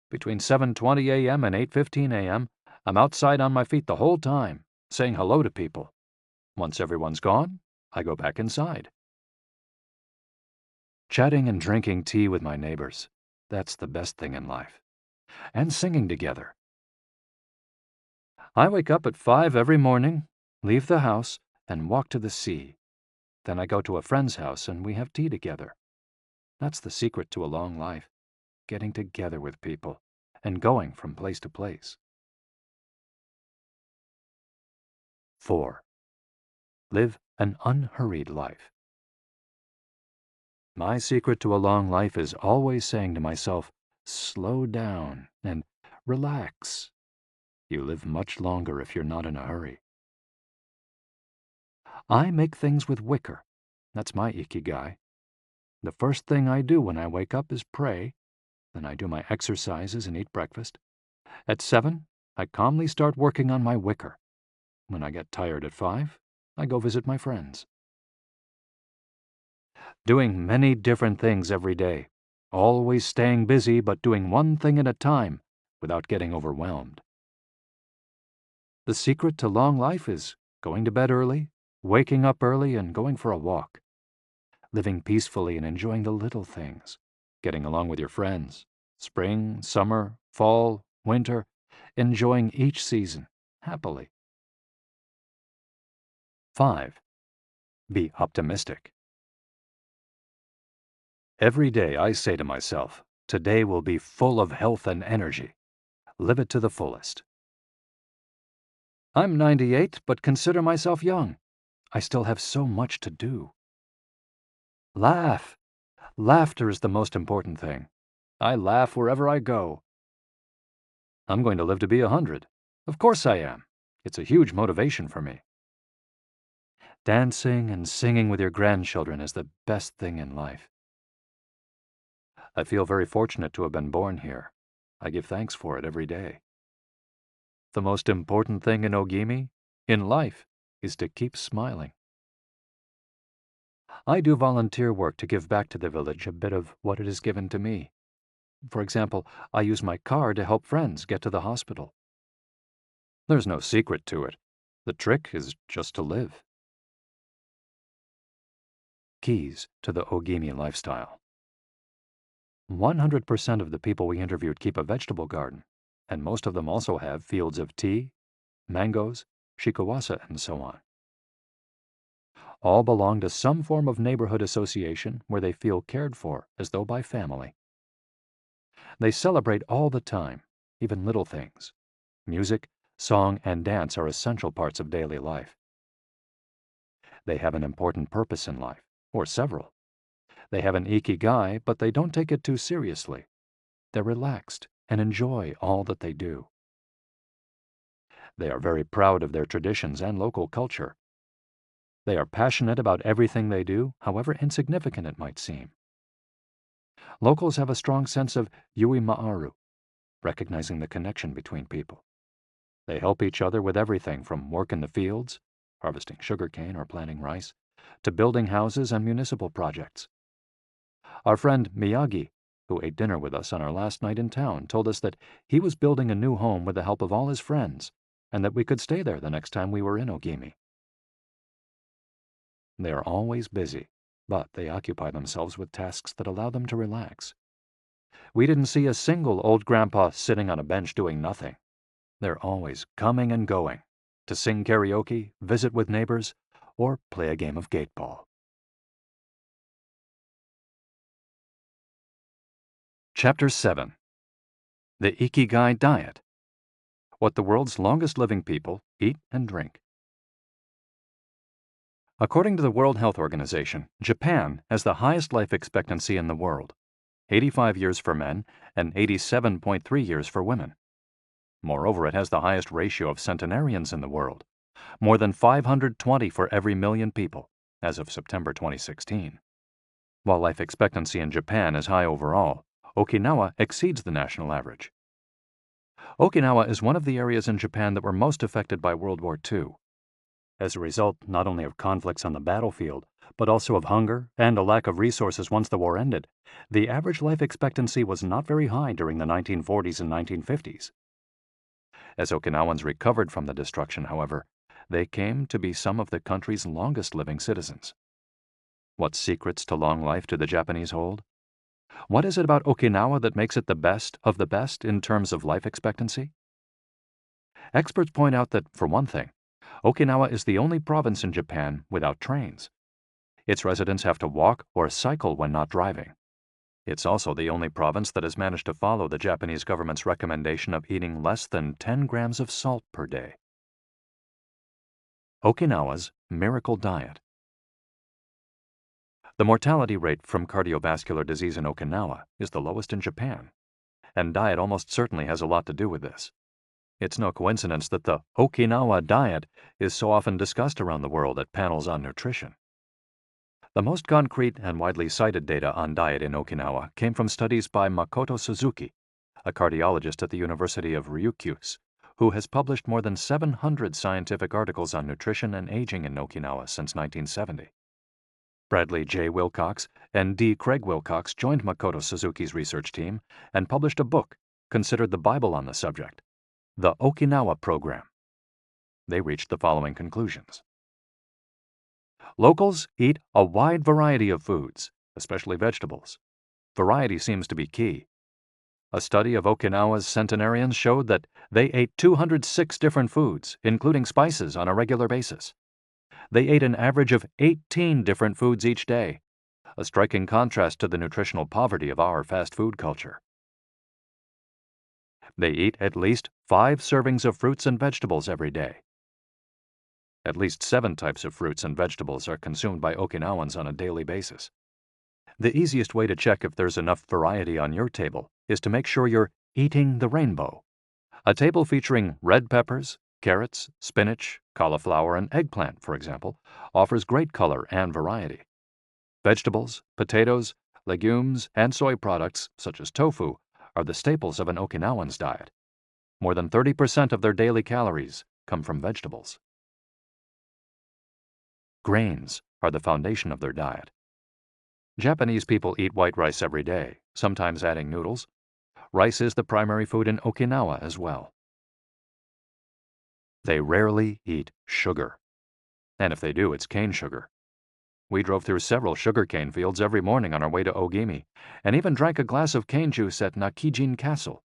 Between 7:20 a.m. and 8:15 a.m., I'm outside on my feet the whole time, saying hello to people. Once everyone's gone, I go back inside. Chatting and drinking tea with my neighbors, that's the best thing in life. And singing together. I wake up at 5 every morning, leave the house, and walk to the sea. Then I go to a friend's house and we have tea together. That's the secret to a long life, getting together with people and going from place to place. 4. Live an unhurried life. My secret to a long life is always saying to myself, slow down and relax. You live much longer if you're not in a hurry. I make things with wicker. That's my Ikigai. The first thing I do when I wake up is pray. Then I do my exercises and eat breakfast. At 7, I calmly start working on my wicker. When I get tired at 5, I go visit my friends. Doing many different things every day. Always staying busy but doing one thing at a time without getting overwhelmed. The secret to long life is going to bed early, waking up early, and going for a walk. Living peacefully and enjoying the little things. Getting along with your friends. Spring, summer, fall, winter. Enjoying each season happily. 5. Be optimistic. Every day I say to myself, today will be full of health and energy. Live it to the fullest. I'm 98, but consider myself young. I still have so much to do. Laugh. Laughter is the most important thing. I laugh wherever I go. I'm going to live to be 100. Of course I am. It's a huge motivation for me. Dancing and singing with your grandchildren is the best thing in life. I feel very fortunate to have been born here. I give thanks for it every day. The most important thing in Ogimi, in life, is to keep smiling. I do volunteer work to give back to the village a bit of what it has given to me. For example, I use my car to help friends get to the hospital. There's no secret to it. The trick is just to live. Keys to the Ogimi lifestyle. 100% of the people we interviewed keep a vegetable garden, and most of them also have fields of tea, mangoes, shikawasa, and so on. All belong to some form of neighborhood association where they feel cared for as though by family. They celebrate all the time, even little things. Music, song, and dance are essential parts of daily life. They have an important purpose in life, or several. They have an Ikigai, but they don't take it too seriously. They're relaxed and enjoy all that they do. They are very proud of their traditions and local culture. They are passionate about everything they do, however insignificant it might seem. Locals have a strong sense of yui ma'aru, recognizing the connection between people. They help each other with everything from work in the fields, harvesting sugarcane or planting rice, to building houses and municipal projects. Our friend Miyagi, who ate dinner with us on our last night in town, told us that he was building a new home with the help of all his friends, and that we could stay there the next time we were in Ogimi. They are always busy, but they occupy themselves with tasks that allow them to relax. We didn't see a single old grandpa sitting on a bench doing nothing. They're always coming and going to sing karaoke, visit with neighbors, or play a game of gateball. Chapter 7. The Ikigai Diet. What the world's longest living people eat and drink. According to the World Health Organization, Japan has the highest life expectancy in the world, 85 years for men and 87.3 years for women. Moreover, it has the highest ratio of centenarians in the world, more than 520 for every million people, as of September 2016. While life expectancy in Japan is high overall, Okinawa exceeds the national average. Okinawa is one of the areas in Japan that were most affected by World War II. As a result not only of conflicts on the battlefield, but also of hunger and a lack of resources once the war ended, the average life expectancy was not very high during the 1940s and 1950s. As Okinawans recovered from the destruction, however, they came to be some of the country's longest living citizens. What secrets to long life do the Japanese hold? What is it about Okinawa that makes it the best of the best in terms of life expectancy? Experts point out that, for one thing, Okinawa is the only province in Japan without trains. Its residents have to walk or cycle when not driving. It's also the only province that has managed to follow the Japanese government's recommendation of eating less than 10 grams of salt per day. Okinawa's Miracle Diet. The mortality rate from cardiovascular disease in Okinawa is the lowest in Japan, and diet almost certainly has a lot to do with this. It's no coincidence that the Okinawa diet is so often discussed around the world at panels on nutrition. The most concrete and widely cited data on diet in Okinawa came from studies by Makoto Suzuki, a cardiologist at the University of Ryukyus, who has published more than 700 scientific articles on nutrition and aging in Okinawa since 1970. Bradley J. Wilcox and D. Craig Wilcox joined Makoto Suzuki's research team and published a book considered the Bible on the subject, The Okinawa Program. They reached the following conclusions. Locals eat a wide variety of foods, especially vegetables. Variety seems to be key. A study of Okinawa's centenarians showed that they ate 206 different foods, including spices, on a regular basis. They ate an average of 18 different foods each day, a striking contrast to the nutritional poverty of our fast food culture. They eat at least 5 servings of fruits and vegetables every day. At least 7 types of fruits and vegetables are consumed by Okinawans on a daily basis. The easiest way to check if there's enough variety on your table is to make sure you're eating the rainbow. A table featuring red peppers, carrots, spinach, cauliflower, and eggplant, for example, offers great color and variety. Vegetables, potatoes, legumes, and soy products, such as tofu, are the staples of an Okinawan's diet. More than 30% of their daily calories come from vegetables. Grains are the foundation of their diet. Japanese people eat white rice every day, sometimes adding noodles, rice is the primary food in Okinawa as well. They rarely eat sugar. And if they do, it's cane sugar. We drove through several sugarcane fields every morning on our way to Ogimi, and even drank a glass of cane juice at Nakijin Castle.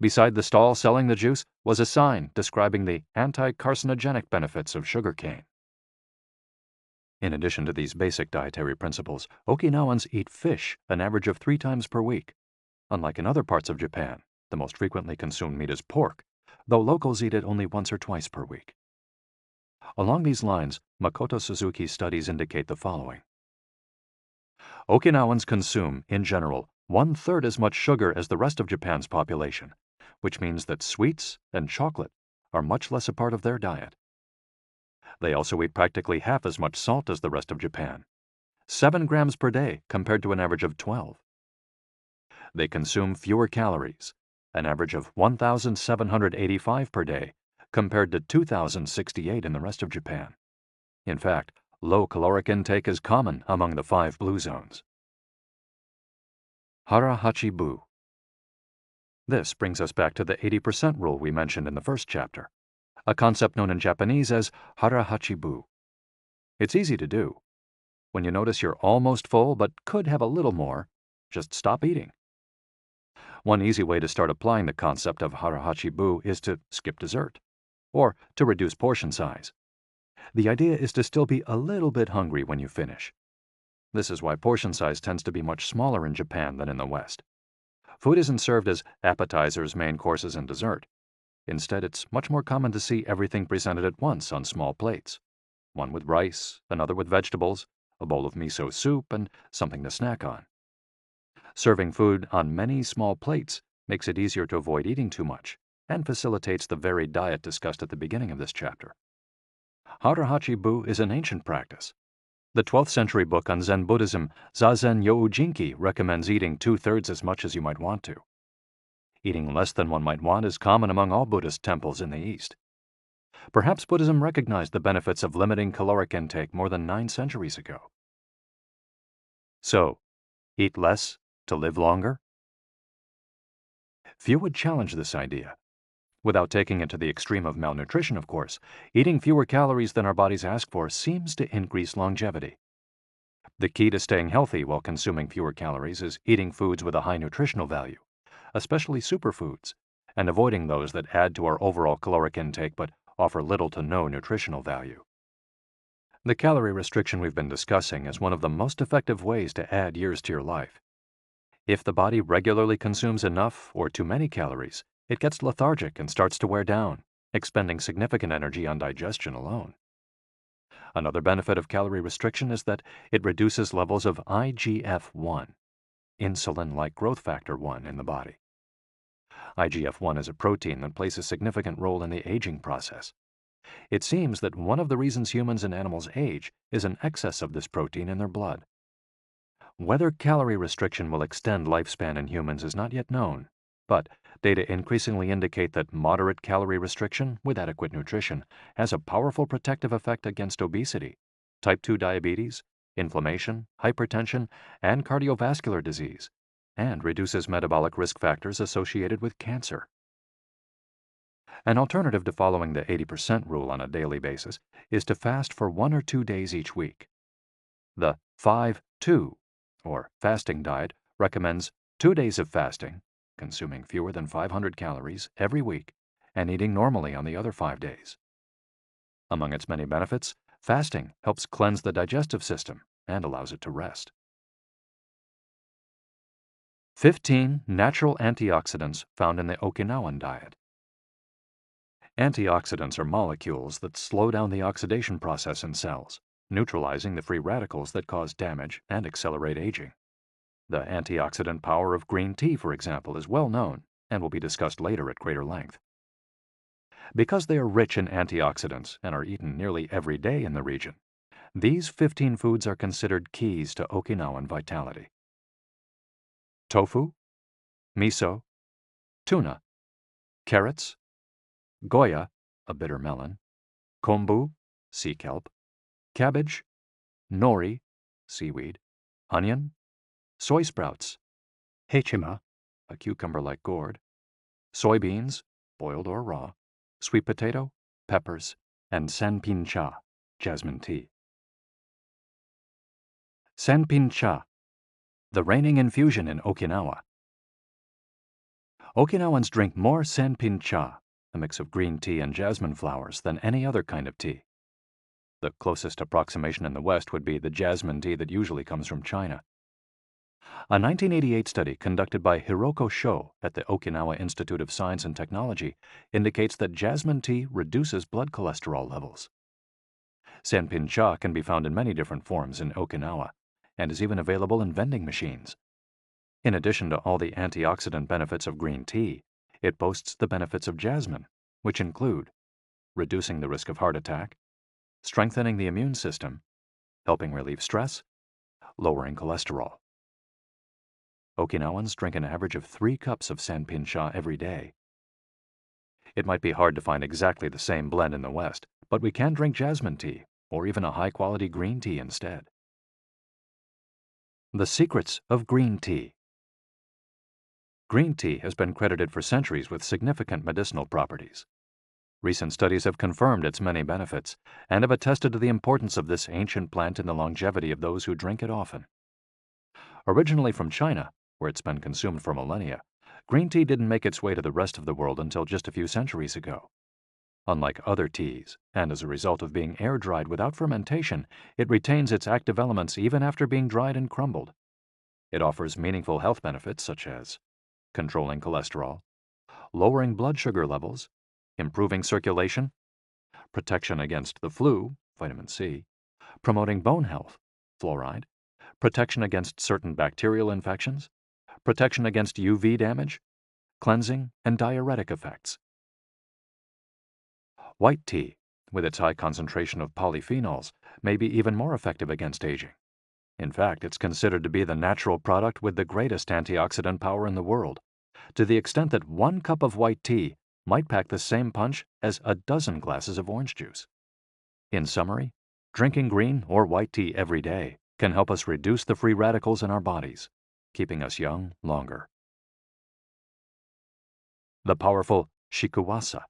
Beside the stall selling the juice was a sign describing the anti-carcinogenic benefits of sugarcane. In addition to these basic dietary principles, Okinawans eat fish an average of 3 times per week. Unlike in other parts of Japan, the most frequently consumed meat is pork, though locals eat it only once or twice per week. Along these lines, Makoto Suzuki's studies indicate the following. Okinawans consume, in general, 1/3 as much sugar as the rest of Japan's population, which means that sweets and chocolate are much less a part of their diet. They also eat practically half as much salt as the rest of Japan, 7 grams per day compared to an average of 12. They consume fewer calories, an average of 1,785 per day compared to 2,068 in the rest of Japan. In fact, low caloric intake is common among the 5 blue zones. Hara-hachi-bu. This brings us back to the 80% rule we mentioned in the first chapter, a concept known in Japanese as hara-hachi-bu. It's easy to do. When you notice you're almost full but could have a little more, just stop eating. One easy way to start applying the concept of hara-hachi-bu is to skip dessert, or to reduce portion size. The idea is to still be a little bit hungry when you finish. This is why portion size tends to be much smaller in Japan than in the West. Food isn't served as appetizers, main courses, and dessert. Instead, it's much more common to see everything presented at once on small plates. One with rice, another with vegetables, a bowl of miso soup, and something to snack on. Serving food on many small plates makes it easier to avoid eating too much and facilitates the varied diet discussed at the beginning of this chapter. Hara-hachi-bu is an ancient practice. The 12th century book on Zen Buddhism, Zazen Youjinki, recommends eating 2/3 as much as you might want to. Eating less than one might want is common among all Buddhist temples in the East. Perhaps Buddhism recognized the benefits of limiting caloric intake more than 9 centuries ago. So, eat less to live longer? Few would challenge this idea. Without taking it to the extreme of malnutrition, of course, eating fewer calories than our bodies ask for seems to increase longevity. The key to staying healthy while consuming fewer calories is eating foods with a high nutritional value, especially superfoods, and avoiding those that add to our overall caloric intake but offer little to no nutritional value. The calorie restriction we've been discussing is one of the most effective ways to add years to your life. If the body regularly consumes enough or too many calories, it gets lethargic and starts to wear down, expending significant energy on digestion alone. Another benefit of calorie restriction is that it reduces levels of IGF-1, insulin-like growth factor 1, in the body. IGF-1 is a protein that plays a significant role in the aging process. It seems that one of the reasons humans and animals age is an excess of this protein in their blood. Whether calorie restriction will extend lifespan in humans is not yet known, but data increasingly indicate that moderate calorie restriction with adequate nutrition has a powerful protective effect against obesity, type 2 diabetes, inflammation, hypertension, and cardiovascular disease, and reduces metabolic risk factors associated with cancer. An alternative to following the 80% rule on a daily basis is to fast for 1 or 2 days each week. The 5-2, or fasting diet, recommends 2 days of fasting, consuming fewer than 500 calories every week, and eating normally on the other 5 days. Among its many benefits, fasting helps cleanse the digestive system and allows it to rest. 15 natural antioxidants found in the Okinawan diet. Antioxidants are molecules that slow down the oxidation process in cells, neutralizing the free radicals that cause damage and accelerate aging. The antioxidant power of green tea, for example, is well known and will be discussed later at greater length. Because they are rich in antioxidants and are eaten nearly every day in the region, these 15 foods are considered keys to Okinawan vitality. Tofu, miso, tuna, carrots, goya, a bitter melon, kombu, sea kelp, cabbage, nori, seaweed, onion, soy sprouts, hechima, a cucumber-like gourd, soybeans, boiled or raw, sweet potato, peppers, and sanpin cha, jasmine tea. Sanpin cha, the reigning infusion in Okinawa. Okinawans drink more sanpin cha, a mix of green tea and jasmine flowers, than any other kind of tea. The closest approximation in the West would be the jasmine tea that usually comes from China. A 1988 study conducted by Hiroko Sho at the Okinawa Institute of Science and Technology indicates that jasmine tea reduces blood cholesterol levels. Sanpin cha can be found in many different forms in Okinawa and is even available in vending machines. In addition to all the antioxidant benefits of green tea, it boasts the benefits of jasmine, which include reducing the risk of heart attack, strengthening the immune system, helping relieve stress, lowering cholesterol. Okinawans drink an average of 3 cups of sanpin cha every day. It might be hard to find exactly the same blend in the West, but we can drink jasmine tea or even a high-quality green tea instead. The secrets of green tea. Green tea has been credited for centuries with significant medicinal properties. Recent studies have confirmed its many benefits and have attested to the importance of this ancient plant in the longevity of those who drink it often. Originally from China, where it's been consumed for millennia, green tea didn't make its way to the rest of the world until just a few centuries ago. Unlike other teas, and as a result of being air-dried without fermentation, it retains its active elements even after being dried and crumbled. It offers meaningful health benefits such as controlling cholesterol, lowering blood sugar levels, improving circulation, protection against the flu, vitamin C, promoting bone health, fluoride, protection against certain bacterial infections, protection against UV damage, cleansing, and diuretic effects. White tea, with its high concentration of polyphenols, may be even more effective against aging. In fact, it's considered to be the natural product with the greatest antioxidant power in the world, to the extent that 1 cup of white tea might pack the same punch as a dozen glasses of orange juice. In summary, drinking green or white tea every day can help us reduce the free radicals in our bodies, keeping us young longer. The powerful shikuwasa.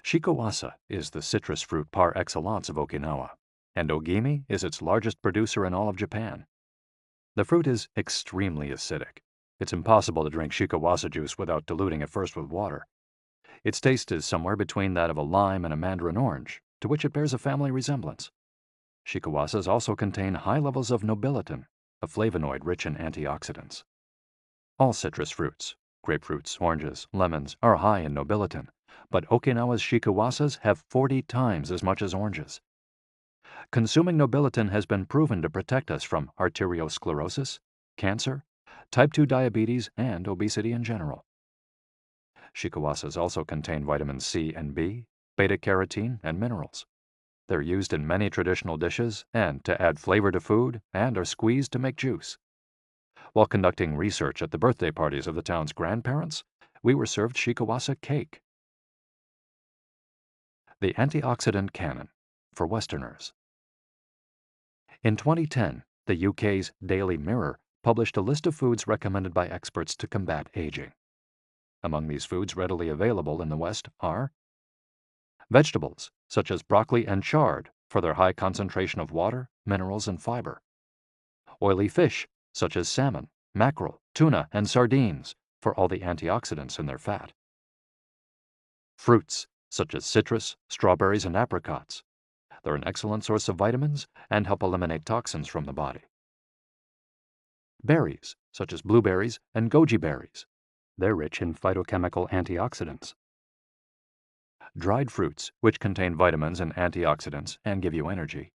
Shikuwasa is the citrus fruit par excellence of Okinawa, and Ogimi is its largest producer in all of Japan. The fruit is extremely acidic. It's impossible to drink shikuwasa juice without diluting it first with water. Its taste is somewhere between that of a lime and a mandarin orange, to which it bears a family resemblance. Shikuwasas also contain high levels of nobiletin, a flavonoid rich in antioxidants. All citrus fruits, grapefruits, oranges, lemons, are high in nobiletin, but Okinawa's shikuwasas have 40 times as much as oranges. Consuming nobiletin has been proven to protect us from arteriosclerosis, cancer, type 2 diabetes, and obesity in general. Shikuwasas also contain vitamins C and B, beta-carotene, and minerals. They're used in many traditional dishes and to add flavor to food, and are squeezed to make juice. While conducting research at the birthday parties of the town's grandparents, we were served shikuwasa cake. The antioxidant canon for Westerners. In 2010, the UK's Daily Mirror published a list of foods recommended by experts to combat aging. Among these foods readily available in the West are vegetables, such as broccoli and chard, for their high concentration of water, minerals, and fiber. Oily fish, such as salmon, mackerel, tuna, and sardines, for all the antioxidants in their fat. Fruits, such as citrus, strawberries, and apricots. They're an excellent source of vitamins and help eliminate toxins from the body. Berries, such as blueberries and goji berries. They're rich in phytochemical antioxidants. Dried fruits, which contain vitamins and antioxidants and give you energy.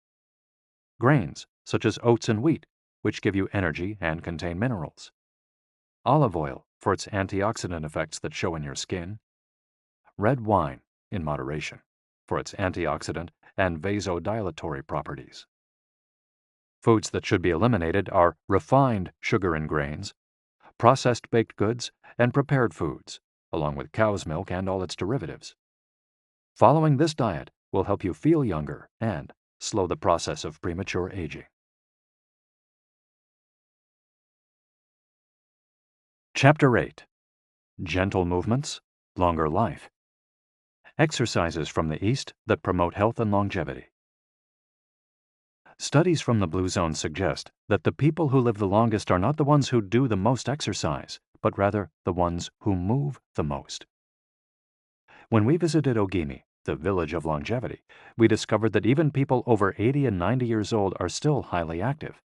Grains, such as oats and wheat, which give you energy and contain minerals. Olive oil, for its antioxidant effects that show in your skin. Red wine, in moderation, for its antioxidant and vasodilatory properties. Foods that should be eliminated are refined sugar and grains, processed baked goods, and prepared foods, along with cow's milk and all its derivatives. Following this diet will help you feel younger and slow the process of premature aging. Chapter 8. Gentle Movements, Longer Life. Exercises from the East that promote health and longevity. Studies from the Blue Zone suggest that the people who live the longest are not the ones who do the most exercise, but rather the ones who move the most. When we visited Ogimi, the village of longevity, we discovered that even people over 80 and 90 years old are still highly active.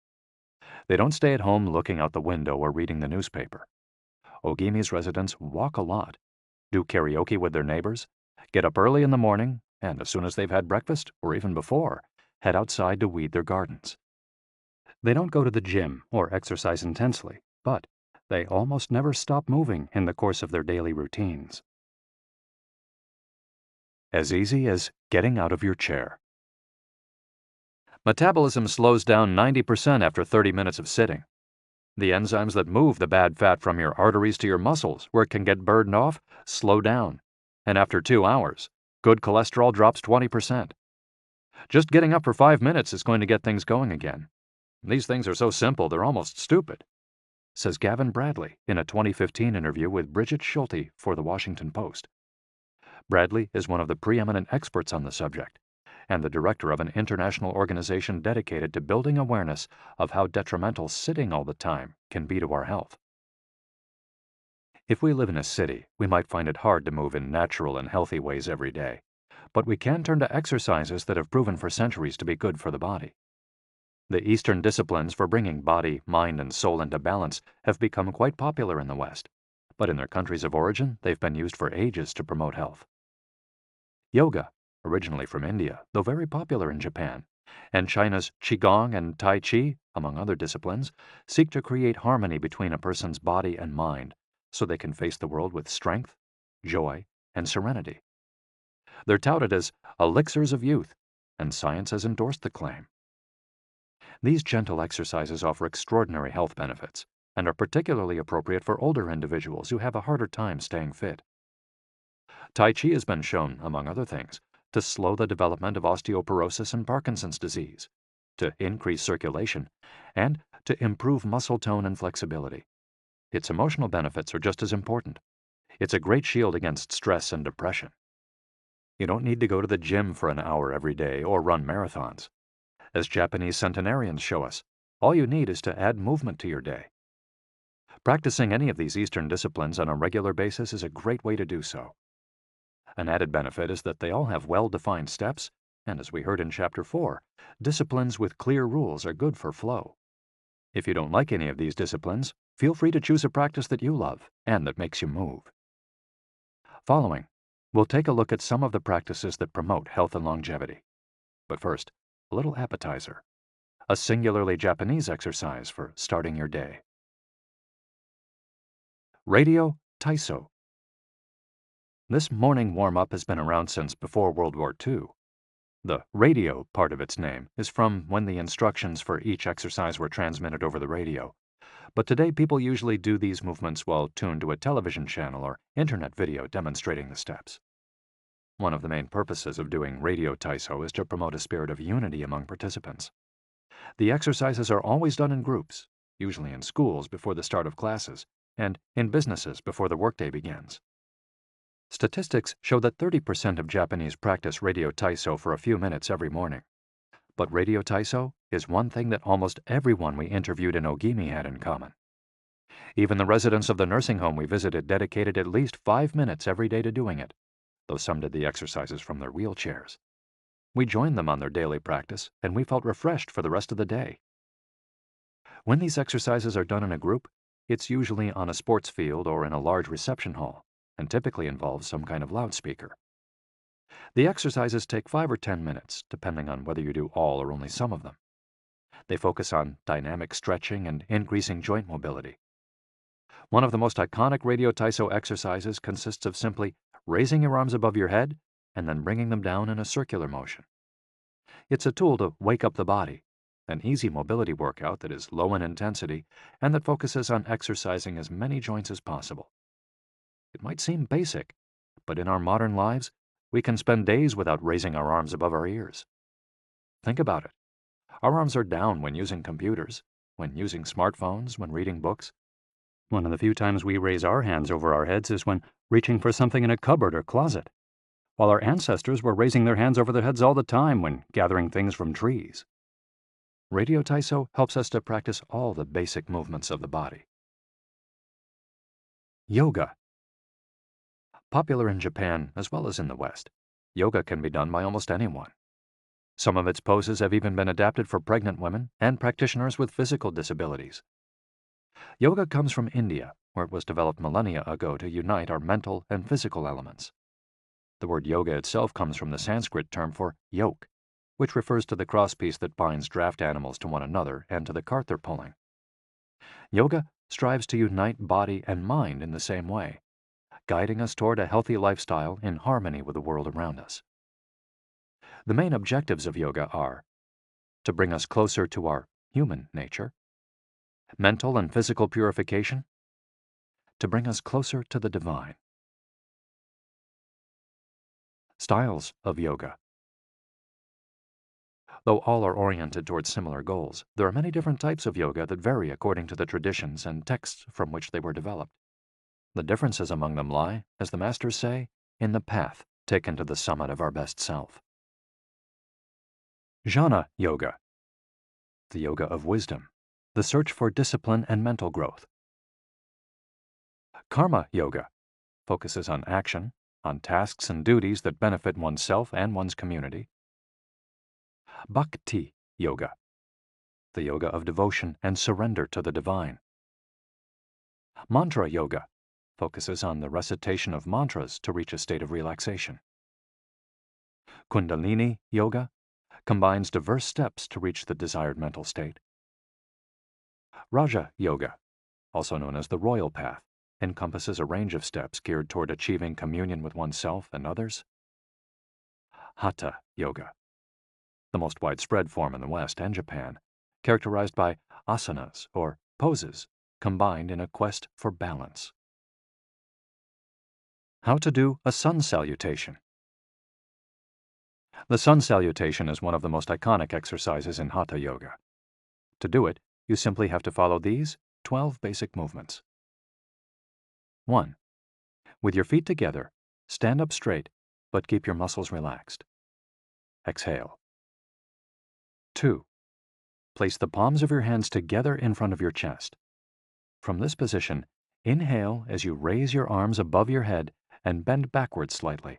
They don't stay at home looking out the window or reading the newspaper. Ogimi's residents walk a lot, do karaoke with their neighbors, get up early in the morning, and as soon as they've had breakfast, or even before, head outside to weed their gardens. They don't go to the gym or exercise intensely, but they almost never stop moving in the course of their daily routines. As easy as getting out of your chair. Metabolism slows down 90% after 30 minutes of sitting. The enzymes that move the bad fat from your arteries to your muscles, where it can get burned off, slow down. And after 2 hours, good cholesterol drops 20%. Just getting up for 5 minutes is going to get things going again. These things are so simple they're almost stupid, says Gavin Bradley in a 2015 interview with Bridget Schulte for The Washington Post. Bradley is one of the preeminent experts on the subject, and the director of an international organization dedicated to building awareness of how detrimental sitting all the time can be to our health. If we live in a city, we might find it hard to move in natural and healthy ways every day, but we can turn to exercises that have proven for centuries to be good for the body. The Eastern disciplines for bringing body, mind, and soul into balance have become quite popular in the West, but in their countries of origin, they've been used for ages to promote health. Yoga, originally from India, though very popular in Japan, and China's Qigong and Tai Chi, among other disciplines, seek to create harmony between a person's body and mind so they can face the world with strength, joy, and serenity. They're touted as elixirs of youth, and science has endorsed the claim. These gentle exercises offer extraordinary health benefits and are particularly appropriate for older individuals who have a harder time staying fit. Tai Chi has been shown, among other things, to slow the development of osteoporosis and Parkinson's disease, to increase circulation, and to improve muscle tone and flexibility. Its emotional benefits are just as important. It's a great shield against stress and depression. You don't need to go to the gym for an hour every day or run marathons. As Japanese centenarians show us, all you need is to add movement to your day. Practicing any of these Eastern disciplines on a regular basis is a great way to do so. An added benefit is that they all have well-defined steps, and as we heard in Chapter 4, disciplines with clear rules are good for flow. If you don't like any of these disciplines, feel free to choose a practice that you love and that makes you move. Following, we'll take a look at some of the practices that promote health and longevity. But first, a little appetizer, a singularly Japanese exercise for starting your day. Radio Taiso. This morning warm-up has been around since before World War II. The radio part of its name is from when the instructions for each exercise were transmitted over the radio, but today people usually do these movements while tuned to a television channel or internet video demonstrating the steps. One of the main purposes of doing radio Taiso is to promote a spirit of unity among participants. The exercises are always done in groups, usually in schools before the start of classes, and in businesses before the workday begins. Statistics show that 30% of Japanese practice radio Taiso for a few minutes every morning. But radio Taiso is one thing that almost everyone we interviewed in Ogimi had in common. Even the residents of the nursing home we visited dedicated at least 5 minutes every day to doing it, though some did the exercises from their wheelchairs. We joined them on their daily practice, and we felt refreshed for the rest of the day. When these exercises are done in a group, it's usually on a sports field or in a large reception hall, and typically involves some kind of loudspeaker. The exercises take 5 or 10 minutes, depending on whether you do all or only some of them. They focus on dynamic stretching and increasing joint mobility. One of the most iconic radio Taiso exercises consists of simply raising your arms above your head and then bringing them down in a circular motion. It's a tool to wake up the body, an easy mobility workout that is low in intensity and that focuses on exercising as many joints as possible. It might seem basic, but in our modern lives, we can spend days without raising our arms above our ears. Think about it. Our arms are down when using computers, when using smartphones, when reading books. One of the few times we raise our hands over our heads is when reaching for something in a cupboard or closet, while our ancestors were raising their hands over their heads all the time when gathering things from trees. Radio Taiso helps us to practice all the basic movements of the body. Yoga. Popular in Japan as well as in the West, yoga can be done by almost anyone. Some of its poses have even been adapted for pregnant women and practitioners with physical disabilities. Yoga comes from India, where it was developed millennia ago to unite our mental and physical elements. The word yoga itself comes from the Sanskrit term for yoke, which refers to the crosspiece that binds draft animals to one another and to the cart they're pulling. Yoga strives to unite body and mind in the same way, guiding us toward a healthy lifestyle in harmony with the world around us. The main objectives of yoga are to bring us closer to our human nature, mental and physical purification, to bring us closer to the divine. Styles of yoga. Though all are oriented towards similar goals, there are many different types of yoga that vary according to the traditions and texts from which they were developed. The differences among them lie, as the masters say, in the path taken to the summit of our best self. Jnana Yoga. The yoga of wisdom, the search for discipline and mental growth. Karma Yoga focuses on action, on tasks and duties that benefit oneself and one's community. Bhakti Yoga, the yoga of devotion and surrender to the divine. Mantra Yoga focuses on the recitation of mantras to reach a state of relaxation. Kundalini Yoga combines diverse steps to reach the desired mental state. Raja Yoga, also known as the royal path, encompasses a range of steps geared toward achieving communion with oneself and others. Hatha Yoga, the most widespread form in the West and Japan, characterized by asanas, or poses, combined in a quest for balance. How to do a sun salutation. The sun salutation is one of the most iconic exercises in Hatha Yoga. To do it, you simply have to follow these 12 basic movements. 1. With your feet together, stand up straight, but keep your muscles relaxed. Exhale. 2. Place the palms of your hands together in front of your chest. From this position, inhale as you raise your arms above your head and bend backwards slightly.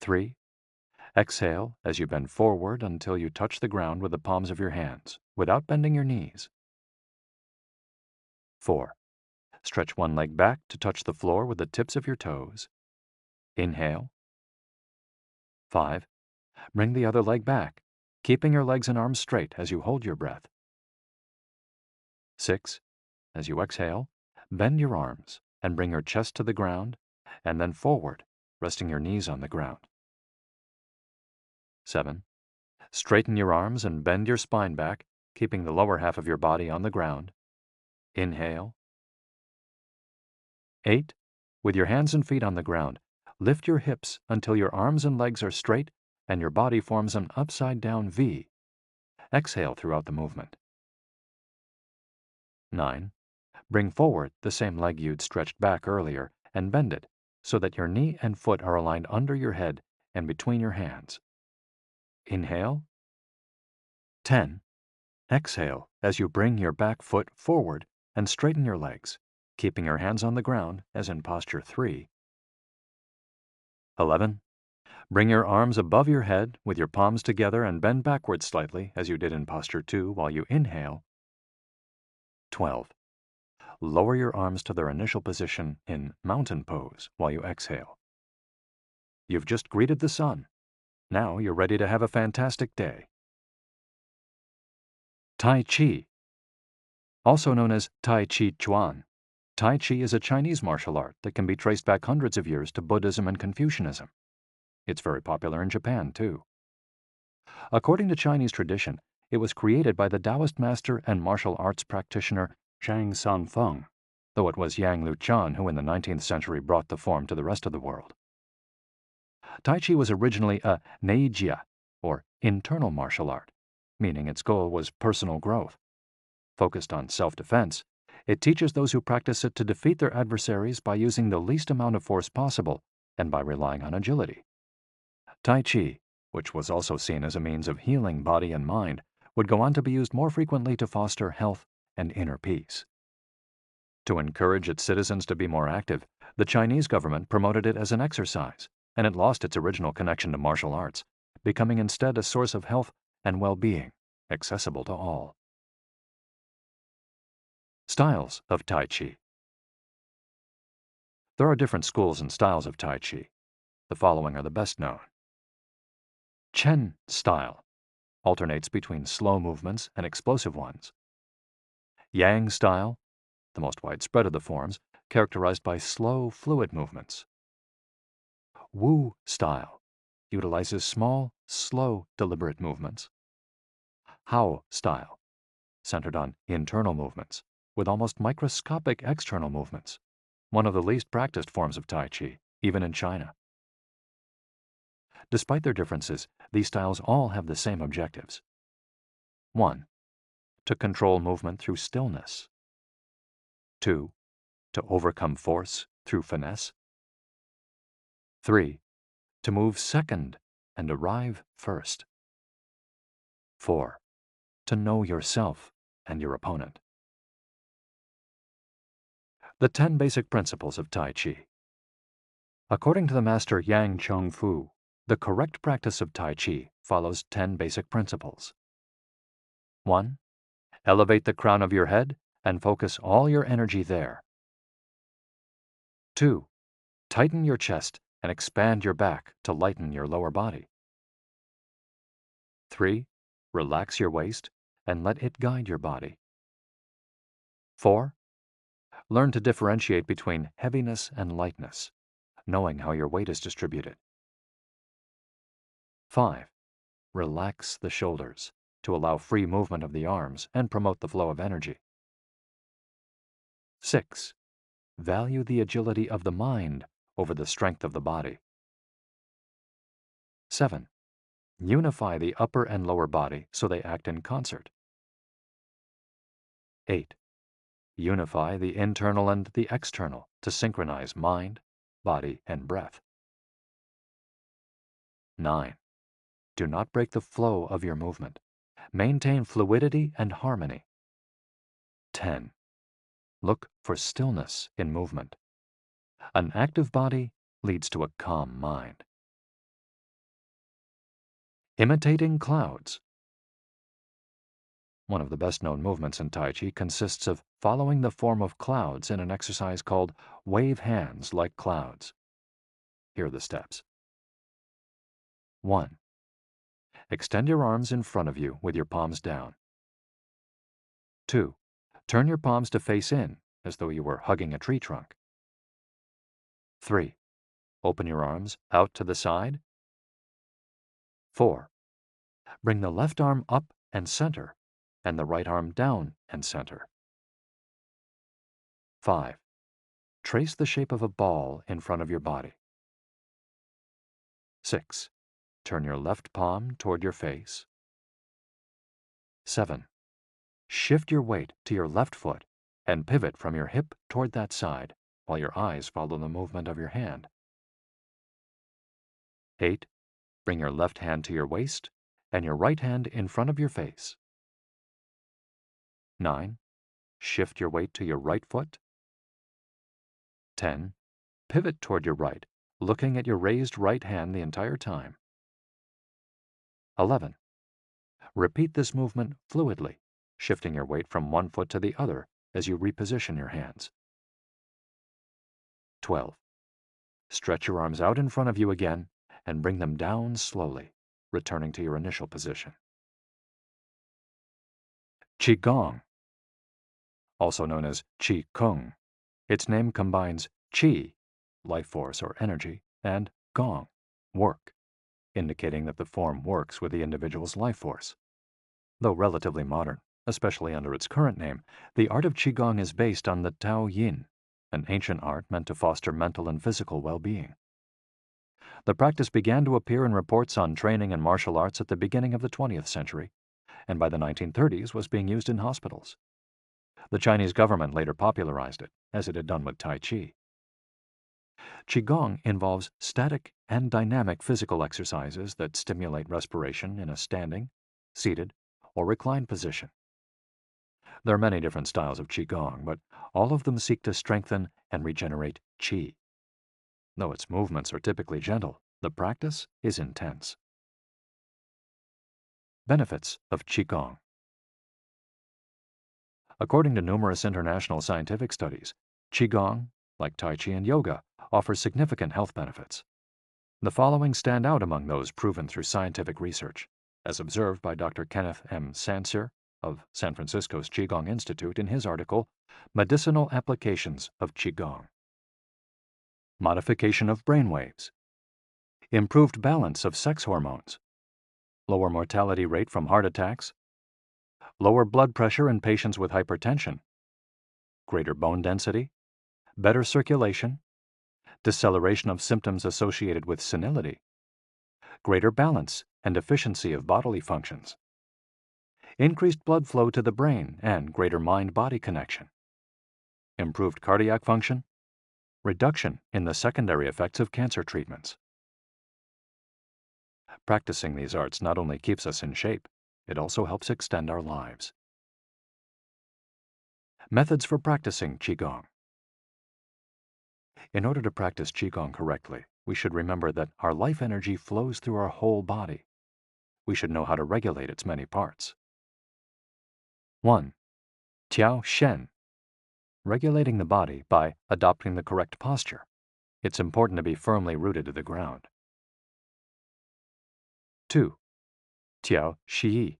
3. Exhale as you bend forward until you touch the ground with the palms of your hands, without bending your knees. 4. Stretch one leg back to touch the floor with the tips of your toes. Inhale. 5. Bring the other leg back, keeping your legs and arms straight as you hold your breath. 6. As you exhale, bend your arms and bring your chest to the ground, and then forward, resting your knees on the ground. 7. Straighten your arms and bend your spine back, keeping the lower half of your body on the ground. Inhale. 8. With your hands and feet on the ground, lift your hips until your arms and legs are straight and your body forms an upside-down V. Exhale throughout the movement. 9. Bring forward the same leg you'd stretched back earlier and bend it so that your knee and foot are aligned under your head and between your hands. Inhale. 10. Exhale as you bring your back foot forward and straighten your legs, keeping your hands on the ground as in posture 3. 11. Bring your arms above your head with your palms together and bend backwards slightly as you did in posture 2 while you inhale. 12. Lower your arms to their initial position in mountain pose while you exhale. You've just greeted the sun. Now you're ready to have a fantastic day. Tai Chi. Also known as Tai Chi Chuan, Tai Chi is a Chinese martial art that can be traced back hundreds of years to Buddhism and Confucianism. It's very popular in Japan, too. According to Chinese tradition, it was created by the Taoist master and martial arts practitioner Zhang Sanfeng, though it was Yang Luchan who in the 19th century brought the form to the rest of the world. Tai Chi was originally a neijia, or internal martial art, meaning its goal was personal growth. Focused on self-defense, It teaches those who practice it to defeat their adversaries by using the least amount of force possible and by relying on agility. Tai Chi, which was also seen as a means of healing body and mind, would go on to be used more frequently to foster health and inner peace. To encourage its citizens to be more active, the Chinese government promoted it as an exercise, and it lost its original connection to martial arts, becoming instead a source of health and well-being, accessible to all. Styles of Tai Chi. There are different schools and styles of Tai Chi. The following are the best known. Chen style alternates between slow movements and explosive ones. Yang style, the most widespread of the forms, characterized by slow, fluid movements. Wu style utilizes small, slow, deliberate movements. Hao style, centered on internal movements, with almost microscopic external movements, one of the least practiced forms of Tai Chi, even in China. Despite their differences, these styles all have the same objectives. 1. To control movement through stillness. 2. To overcome force through finesse. 3. To move second and arrive first. 4. To know yourself and your opponent. The 10 basic principles of Tai Chi. According to the master Yang Cheng Fu, the correct practice of Tai Chi follows 10 basic principles. 1. Elevate the crown of your head and focus all your energy there. 2. Tighten your chest and expand your back to lighten your lower body. 3. Relax your waist and let it guide your body. 4. Learn to differentiate between heaviness and lightness, knowing how your weight is distributed. 5. Relax the shoulders to allow free movement of the arms and promote the flow of energy. 6. Value the agility of the mind over the strength of the body. 7. Unify the upper and lower body so they act in concert. 8. Unify the internal and the external to synchronize mind, body, and breath. 9. Do not break the flow of your movement. Maintain fluidity and harmony. 10. Look for stillness in movement. An active body leads to a calm mind. Imitating clouds. One of the best-known movements in Tai Chi consists of following the form of clouds in an exercise called wave hands like clouds. Here are the steps. 1. Extend your arms in front of you with your palms down. 2. Turn your palms to face in, as though you were hugging a tree trunk. 3. Open your arms out to the side. 4. Bring the left arm up and center, and the right arm down and center. 5. Trace the shape of a ball in front of your body. 6. Turn your left palm toward your face. 7. Shift your weight to your left foot and pivot from your hip toward that side while your eyes follow the movement of your hand. 8. Bring your left hand to your waist and your right hand in front of your face. 9. Shift your weight to your right foot. 10. Pivot toward your right, looking at your raised right hand the entire time. 11. Repeat this movement fluidly, shifting your weight from one foot to the other as you reposition your hands. 12. Stretch your arms out in front of you again and bring them down slowly, returning to your initial position. Qigong, also known as Qi Kung. Its name combines Qi, life force or energy, and Gong, work, indicating that the form works with the individual's life force. Though relatively modern, especially under its current name, the art of Qigong is based on the Tao Yin, an ancient art meant to foster mental and physical well-being. The practice began to appear in reports on training in martial arts at the beginning of the 20th century, and by the 1930s was being used in hospitals. The Chinese government later popularized it, as it had done with Tai Chi. Qigong involves static and dynamic physical exercises that stimulate respiration in a standing, seated, or reclined position. There are many different styles of Qigong, but all of them seek to strengthen and regenerate Qi. Though its movements are typically gentle, the practice is intense. Benefits of Qigong. According to numerous international scientific studies, Qigong, like Tai Chi and yoga, offers significant health benefits. The following stand out among those proven through scientific research, as observed by Dr. Kenneth M. Sancer of San Francisco's Qigong Institute in his article, Medicinal Applications of Qigong. Modification of brainwaves. Improved balance of sex hormones. Lower mortality rate from heart attacks. Lower blood pressure in patients with hypertension. Greater bone density. Better circulation. Deceleration of symptoms associated with senility. Greater balance and efficiency of bodily functions. Increased blood flow to the brain and greater mind-body connection. Improved cardiac function. Reduction in the secondary effects of cancer treatments. Practicing these arts not only keeps us in shape, it also helps extend our lives. Methods for practicing Qigong. In order to practice Qigong correctly, we should remember that our life energy flows through our whole body. We should know how to regulate its many parts. 1. Tiao Shen. Regulating the body by adopting the correct posture. It's important to be firmly rooted to the ground. 2. Tiao Shi.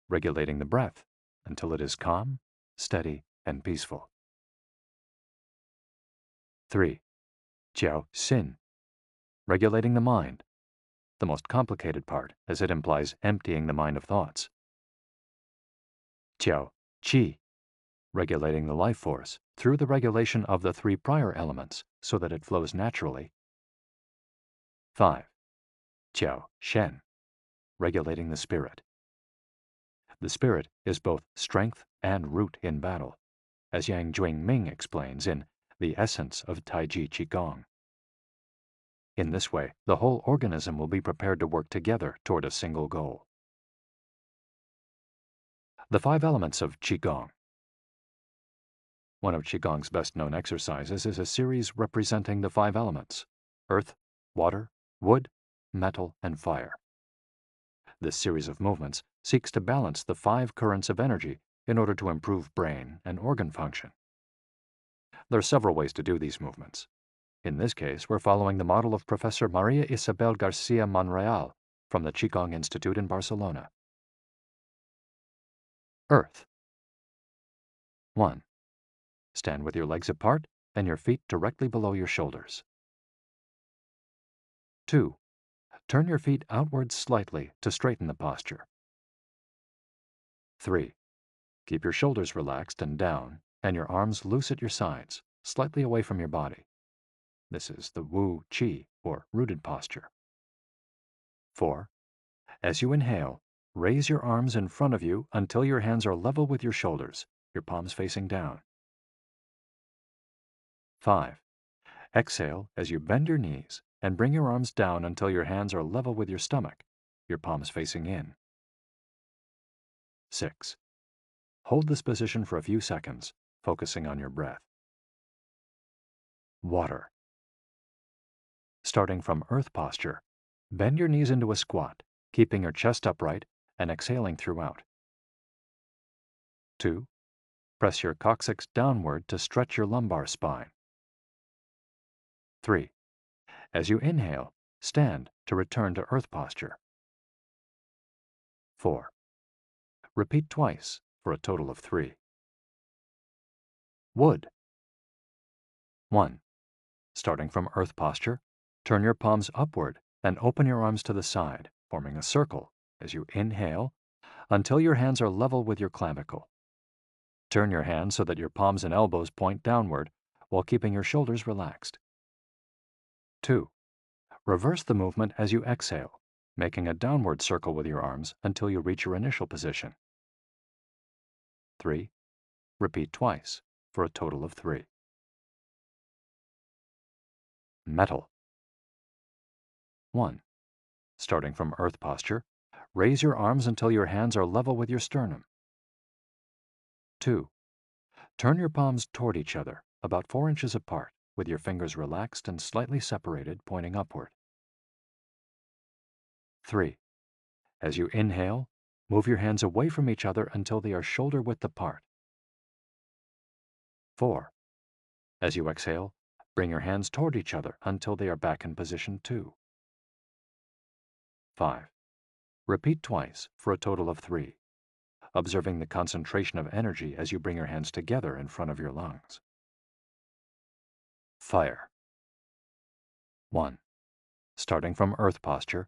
Regulating the breath until it is calm, steady, and peaceful. 3. Jiao Xin. Regulating the mind, the most complicated part as it implies emptying the mind of thoughts. Jiao Qi. Regulating the life force through the regulation of the 3 prior elements so that it flows naturally. 5. Jiao Shen. Regulating the spirit. The spirit is both strength and root in battle, as Yang Ming explains in The Essence of Taiji Qigong. In this way, the whole organism will be prepared to work together toward a single goal. The 5 elements of Qigong. One of Qigong's best-known exercises is a series representing the 5 elements: earth, water, wood, metal, and fire. This series of movements seeks to balance the 5 currents of energy in order to improve brain and organ function. There are several ways to do these movements. In this case, we're following the model of Professor Maria Isabel Garcia Monreal from the Qigong Institute in Barcelona. Earth. 1. Stand with your legs apart and your feet directly below your shoulders. 2. Turn your feet outwards slightly to straighten the posture. 3. Keep your shoulders relaxed and down and your arms loose at your sides, slightly away from your body. This is the Wu Qi, or rooted posture. 4. As you inhale, raise your arms in front of you until your hands are level with your shoulders, your palms facing down. 5. Exhale as you bend your knees and bring your arms down until your hands are level with your stomach, your palms facing in. 6. Hold this position for a few seconds, focusing on your breath. Water. Starting from earth posture, bend your knees into a squat, keeping your chest upright and exhaling throughout. 2. Press your coccyx downward to stretch your lumbar spine. 3. As you inhale, stand to return to earth posture. 4. Repeat twice for a total of 3. Wood. 1. Starting from earth posture, turn your palms upward and open your arms to the side, forming a circle as you inhale until your hands are level with your clavicle. Turn your hands so that your palms and elbows point downward while keeping your shoulders relaxed. 2. Reverse the movement as you exhale, making a downward circle with your arms until you reach your initial position. 3. Repeat twice for a total of 3. Metal. 1. Starting from Earth posture, raise your arms until your hands are level with your sternum. 2. Turn your palms toward each other, about 4 inches apart, with your fingers relaxed and slightly separated, pointing upward. 3. As you inhale, move your hands away from each other until they are shoulder width apart. 4. As you exhale, bring your hands toward each other until they are back in position 2. 5. Repeat twice for a total of 3, observing the concentration of energy as you bring your hands together in front of your lungs. Fire. 1. Starting from Earth posture,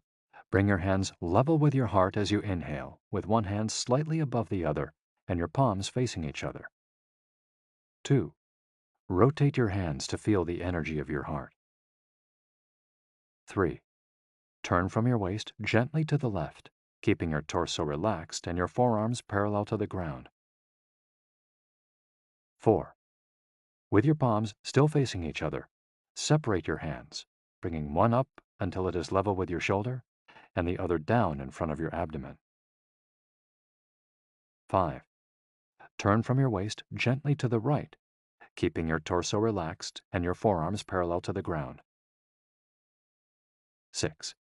bring your hands level with your heart as you inhale, with one hand slightly above the other and your palms facing each other. 2. Rotate your hands to feel the energy of your heart. 3. Turn from your waist gently to the left, keeping your torso relaxed and your forearms parallel to the ground. 4. With your palms still facing each other, separate your hands, bringing one up until it is level with your shoulder and the other down in front of your abdomen. 5. Turn from your waist gently to the right, keeping your torso relaxed and your forearms parallel to the ground. 6.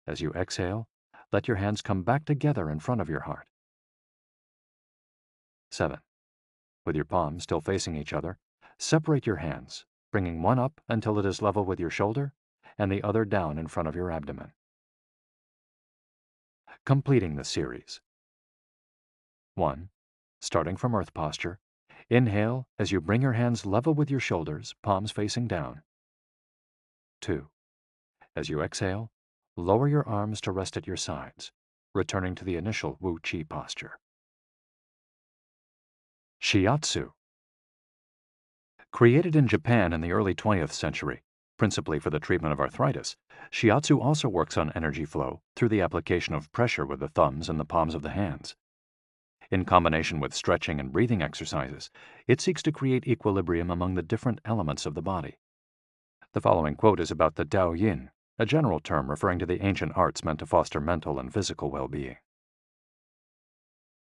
As you exhale, let your hands come back together in front of your heart. 7. With your palms still facing each other, separate your hands, bringing one up until it is level with your shoulder and the other down in front of your abdomen. Completing the series. 1. Starting from Earth posture, inhale as you bring your hands level with your shoulders, palms facing down. 2. As you exhale, lower your arms to rest at your sides, returning to the initial Wu Qi posture. Shiatsu. Created in Japan in the early 20th century, principally for the treatment of arthritis, shiatsu also works on energy flow through the application of pressure with the thumbs and the palms of the hands. In combination with stretching and breathing exercises, it seeks to create equilibrium among the different elements of the body. The following quote is about the Dao Yin, a general term referring to the ancient arts meant to foster mental and physical well-being.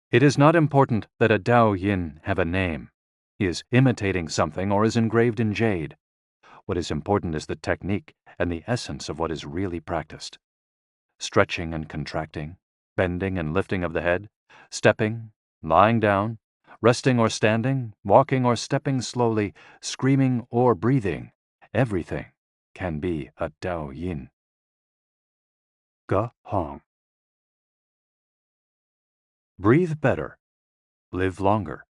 It is not important that a Dao Yin have a name, is imitating something, or is engraved in jade. What is important is the technique and the essence of what is really practiced. Stretching and contracting, bending and lifting of the head, stepping, lying down, resting or standing, walking or stepping slowly, screaming or breathing, everything can be a Dao Yin. Ge Hong. Breathe better. Live longer.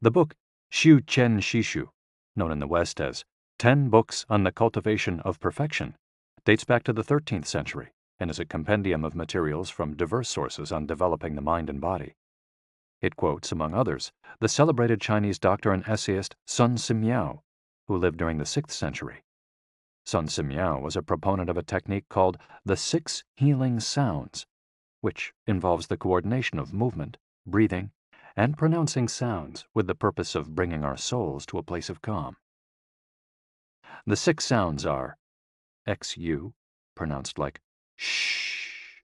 The book Shu Chen Shishu, known in the West as 10 Books on the Cultivation of Perfection, dates back to the 13th century and is a compendium of materials from diverse sources on developing the mind and body. It quotes, among others, the celebrated Chinese doctor and essayist Sun Simiao, who lived during the 6th century. Sun Simiao was a proponent of a technique called the 6 healing sounds, which involves the coordination of movement, breathing, and pronouncing sounds with the purpose of bringing our souls to a place of calm. The 6 sounds are XU, pronounced like shh,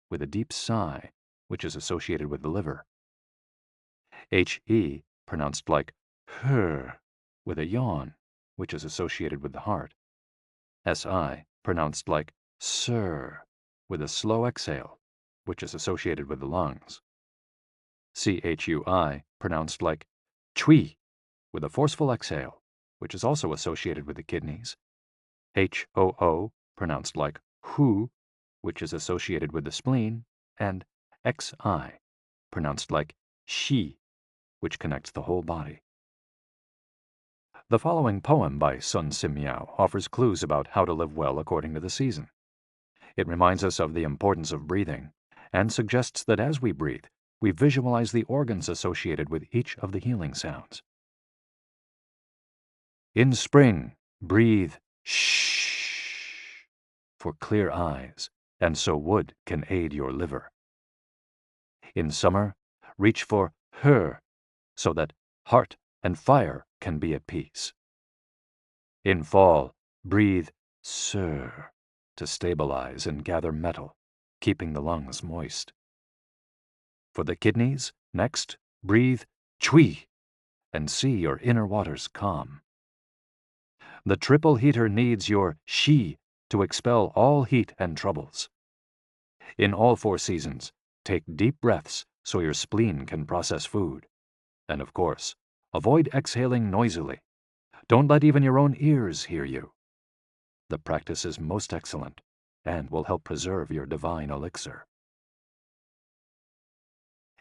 with a deep sigh, which is associated with the liver. HE, pronounced like her, with a yawn, which is associated with the heart. SI, pronounced like sir, with a slow exhale, which is associated with the lungs. CHUI, pronounced like chui, with a forceful exhale, which is also associated with the kidneys. HOO, pronounced like hu, which is associated with the spleen, and XI, pronounced like shi, which connects the whole body. The following poem by Sun Simiao offers clues about how to live well according to the season. It reminds us of the importance of breathing and suggests that as we breathe, we visualize the organs associated with each of the healing sounds. In spring, breathe shh for clear eyes, and so wood can aid your liver. In summer, reach for her, so that heart and fire can be at peace. In fall, breathe sir to stabilize and gather metal, keeping the lungs moist. For the kidneys, next, breathe chui and see your inner waters calm. The triple heater needs your shi to expel all heat and troubles. In all 4 seasons, take deep breaths so your spleen can process food. And of course, avoid exhaling noisily. Don't let even your own ears hear you. The practice is most excellent and will help preserve your divine elixir.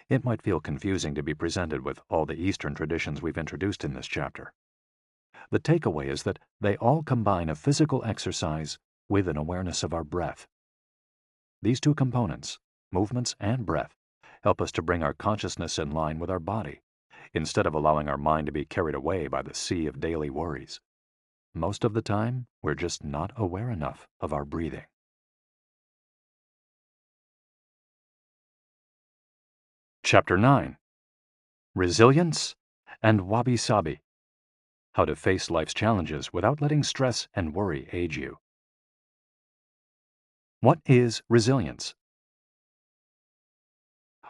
It might feel confusing to be presented with all the Eastern traditions we've introduced in this chapter. The takeaway is that they all combine a physical exercise with an awareness of our breath. These 2 components, movements and breath, help us to bring our consciousness in line with our body, instead of allowing our mind to be carried away by the sea of daily worries. Most of the time, we're just not aware enough of our breathing. Chapter 9. Resilience and Wabi-Sabi. How to face life's challenges without letting stress and worry age you. What is resilience?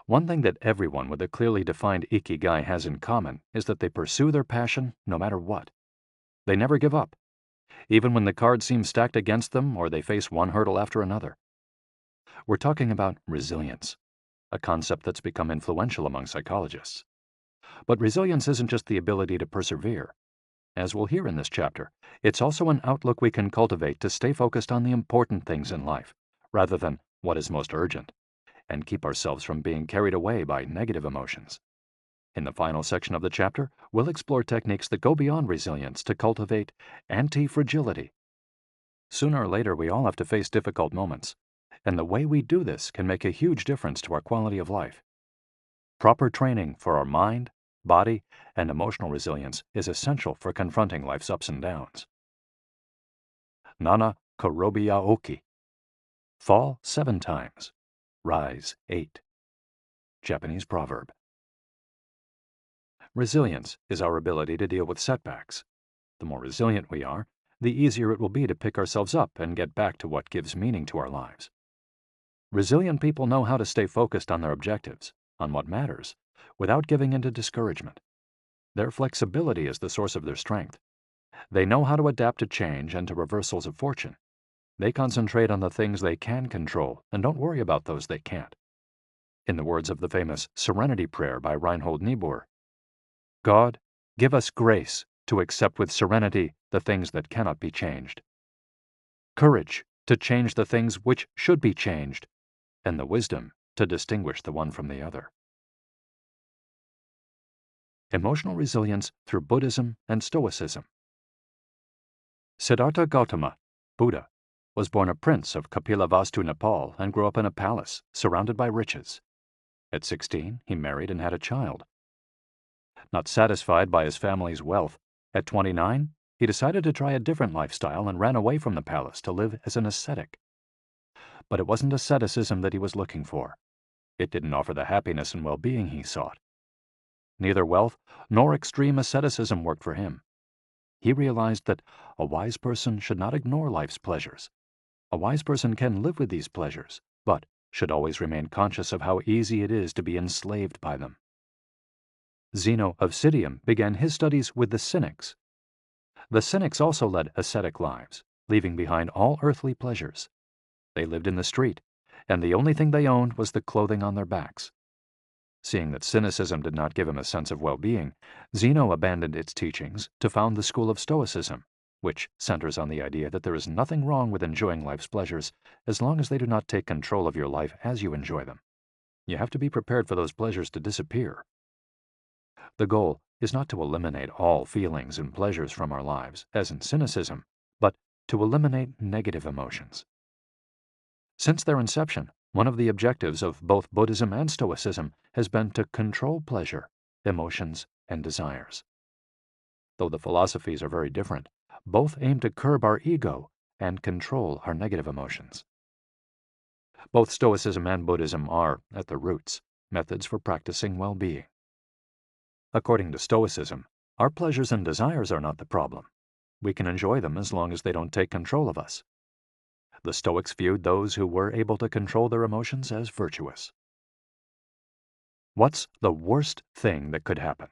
One thing that everyone with a clearly defined Ikigai has in common is that they pursue their passion no matter what. They never give up, even when the cards seem stacked against them or they face one hurdle after another. We're talking about resilience, a concept that's become influential among psychologists. But resilience isn't just the ability to persevere. As we'll hear in this chapter, it's also an outlook we can cultivate to stay focused on the important things in life, rather than what is most urgent, and keep ourselves from being carried away by negative emotions. In the final section of the chapter, we'll explore techniques that go beyond resilience to cultivate anti-fragility. Sooner or later, we all have to face difficult moments, and the way we do this can make a huge difference to our quality of life. Proper training for our mind, body, and emotional resilience is essential for confronting life's ups and downs. Nana Korobia Oki. Fall 7 times, rise 8. Japanese proverb. Resilience is our ability to deal with setbacks. The more resilient we are, the easier it will be to pick ourselves up and get back to what gives meaning to our lives. Resilient people know how to stay focused on their objectives, on what matters, without giving in to discouragement. Their flexibility is the source of their strength. They know how to adapt to change and to reversals of fortune. They concentrate on the things they can control and don't worry about those they can't. In the words of the famous Serenity Prayer by Reinhold Niebuhr, God, give us grace to accept with serenity the things that cannot be changed, courage to change the things which should be changed, and the wisdom to distinguish the one from the other. Emotional resilience through Buddhism and Stoicism. Siddhartha Gautama, Buddha, was born a prince of Kapilavastu, Nepal, and grew up in a palace surrounded by riches. At 16, he married and had a child. Not satisfied by his family's wealth, at 29, he decided to try a different lifestyle and ran away from the palace to live as an ascetic. But it wasn't asceticism that he was looking for. It didn't offer the happiness and well-being he sought. Neither wealth nor extreme asceticism worked for him. He realized that a wise person should not ignore life's pleasures. A wise person can live with these pleasures, but should always remain conscious of how easy it is to be enslaved by them. Zeno of Citium began his studies with the Cynics. The Cynics also led ascetic lives, leaving behind all earthly pleasures. They lived in the street, and the only thing they owned was the clothing on their backs. Seeing that cynicism did not give him a sense of well-being, Zeno abandoned its teachings to found the school of Stoicism, which centers on the idea that there is nothing wrong with enjoying life's pleasures as long as they do not take control of your life as you enjoy them. You have to be prepared for those pleasures to disappear. The goal is not to eliminate all feelings and pleasures from our lives, as in cynicism, but to eliminate negative emotions. Since their inception, one of the objectives of both Buddhism and Stoicism has been to control pleasure, emotions, and desires. Though the philosophies are very different, both aim to curb our ego and control our negative emotions. Both Stoicism and Buddhism are, at their roots, methods for practicing well-being. According to Stoicism, our pleasures and desires are not the problem. We can enjoy them as long as they don't take control of us. The Stoics viewed those who were able to control their emotions as virtuous. What's the worst thing that could happen?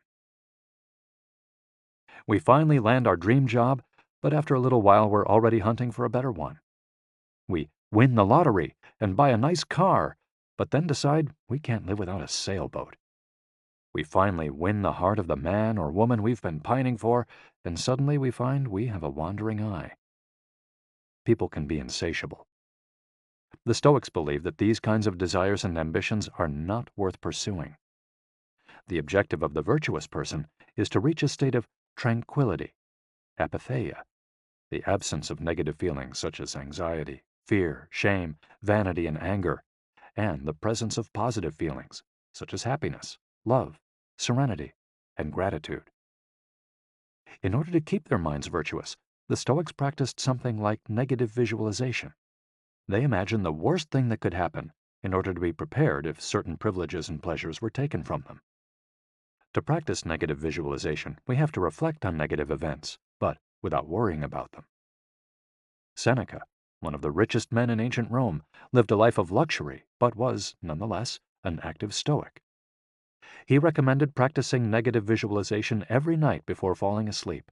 We finally land our dream job, but after a little while we're already hunting for a better one. We win the lottery and buy a nice car, but then decide we can't live without a sailboat. We finally win the heart of the man or woman we've been pining for, and suddenly we find we have a wandering eye. People can be insatiable. The Stoics believe that these kinds of desires and ambitions are not worth pursuing. The objective of the virtuous person is to reach a state of tranquility, apatheia, the absence of negative feelings such as anxiety, fear, shame, vanity, and anger, and the presence of positive feelings such as happiness, love, serenity, and gratitude. In order to keep their minds virtuous, the Stoics practiced something like negative visualization. They imagined the worst thing that could happen in order to be prepared if certain privileges and pleasures were taken from them. To practice negative visualization, we have to reflect on negative events, but without worrying about them. Seneca, one of the richest men in ancient Rome, lived a life of luxury, but was, nonetheless, an active Stoic. He recommended practicing negative visualization every night before falling asleep.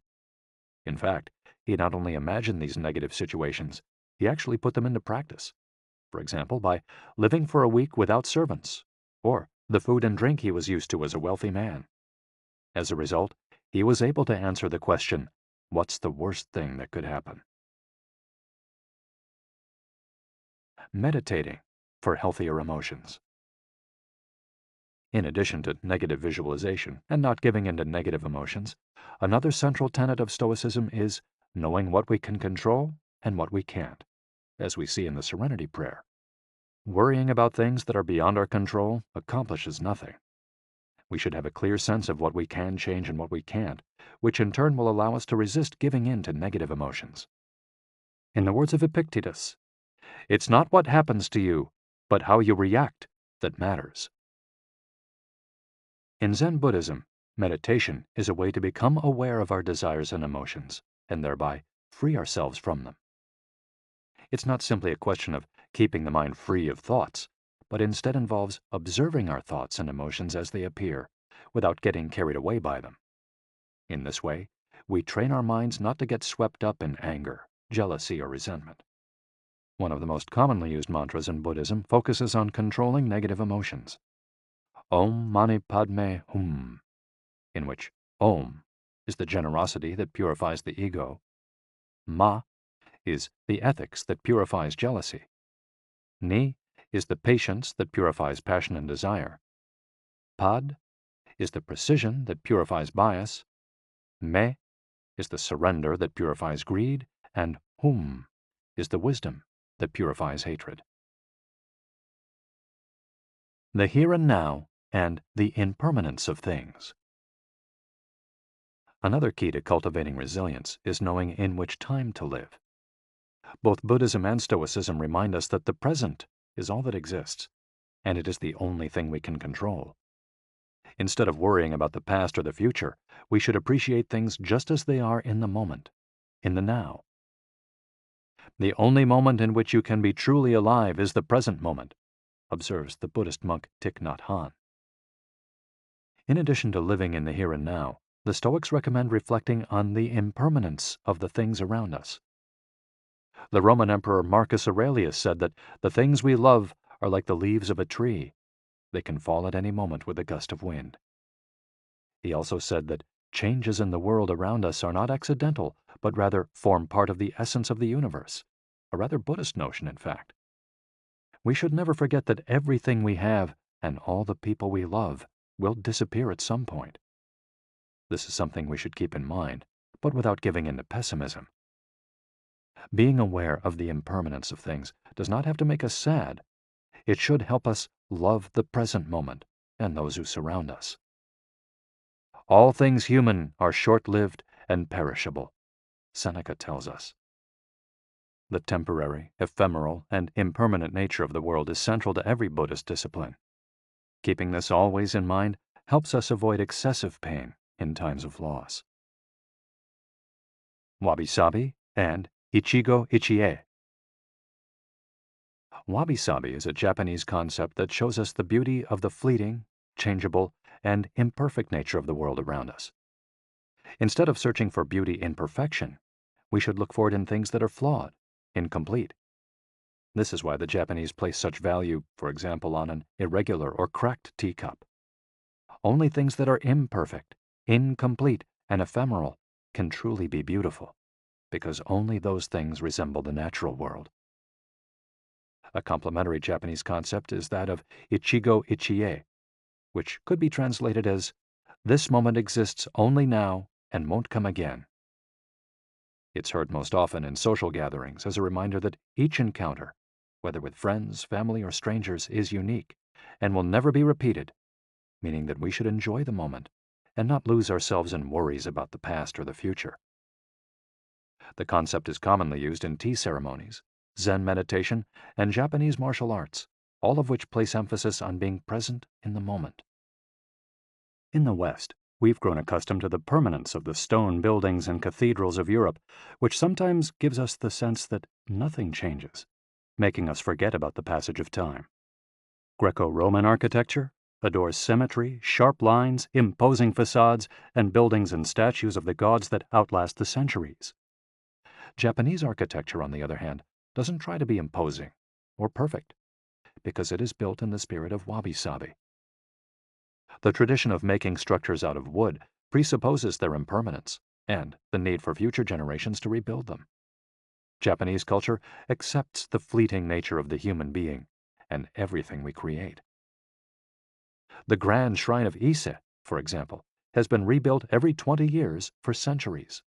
In fact, he not only imagined these negative situations, he actually put them into practice. For example, by living for a week without servants, or the food and drink he was used to as a wealthy man. As a result, he was able to answer the question, what's the worst thing that could happen? Meditating for healthier emotions. In addition to negative visualization and not giving in to negative emotions, another central tenet of Stoicism is knowing what we can control and what we can't, as we see in the Serenity Prayer. Worrying about things that are beyond our control accomplishes nothing. We should have a clear sense of what we can change and what we can't, which in turn will allow us to resist giving in to negative emotions. In the words of Epictetus, it's not what happens to you, but how you react that matters. In Zen Buddhism, meditation is a way to become aware of our desires and emotions, and thereby free ourselves from them. It's not simply a question of keeping the mind free of thoughts, but instead involves observing our thoughts and emotions as they appear, without getting carried away by them. In this way, we train our minds not to get swept up in anger, jealousy, or resentment. One of the most commonly used mantras in Buddhism focuses on controlling negative emotions. Om Mani Padme Hum, in which Om is the generosity that purifies the ego, Ma is the ethics that purifies jealousy, Ni is the patience that purifies passion and desire, Pad is the precision that purifies bias, Me is the surrender that purifies greed, and Hum is the wisdom that purifies hatred. The here and now and the impermanence of things. Another key to cultivating resilience is knowing in which time to live. Both Buddhism and Stoicism remind us that the present is all that exists, and it is the only thing we can control. Instead of worrying about the past or the future, we should appreciate things just as they are in the moment, in the now. The only moment in which you can be truly alive is the present moment, observes the Buddhist monk Thich Nhat Hanh. In addition to living in the here and now, the Stoics recommend reflecting on the impermanence of the things around us. The Roman Emperor Marcus Aurelius said that the things we love are like the leaves of a tree. They can fall at any moment with a gust of wind. He also said that changes in the world around us are not accidental, but rather form part of the essence of the universe, a rather Buddhist notion, in fact. We should never forget that everything we have and all the people we love will disappear at some point. This is something we should keep in mind, but without giving in to pessimism. Being aware of the impermanence of things does not have to make us sad. It should help us love the present moment and those who surround us. All things human are short-lived and perishable, Seneca tells us. The temporary, ephemeral, and impermanent nature of the world is central to every Buddhist discipline. Keeping this always in mind helps us avoid excessive pain in times of loss. Wabi-sabi and Ichigo-ichie. Wabi-sabi is a Japanese concept that shows us the beauty of the fleeting, changeable, and imperfect nature of the world around us. Instead of searching for beauty in perfection, we should look for it in things that are flawed, incomplete. This is why the Japanese place such value, for example, on an irregular or cracked teacup. Only things that are imperfect, incomplete, and ephemeral can truly be beautiful, because only those things resemble the natural world. A complementary Japanese concept is that of Ichigo-ichie, which could be translated as, "This moment exists only now and won't come again." It's heard most often in social gatherings as a reminder that each encounter, whether with friends, family, or strangers, is unique and will never be repeated, meaning that we should enjoy the moment and not lose ourselves in worries about the past or the future. The concept is commonly used in tea ceremonies, Zen meditation, and Japanese martial arts, all of which place emphasis on being present in the moment. In the West, we've grown accustomed to the permanence of the stone buildings and cathedrals of Europe, which sometimes gives us the sense that nothing changes, making us forget about the passage of time. Greco-Roman architecture adores symmetry, sharp lines, imposing facades, and buildings and statues of the gods that outlast the centuries. Japanese architecture, on the other hand, doesn't try to be imposing or perfect, because it is built in the spirit of wabi-sabi. The tradition of making structures out of wood presupposes their impermanence and the need for future generations to rebuild them. Japanese culture accepts the fleeting nature of the human being and everything we create. The grand shrine of Ise, for example, has been rebuilt every 20 years for centuries.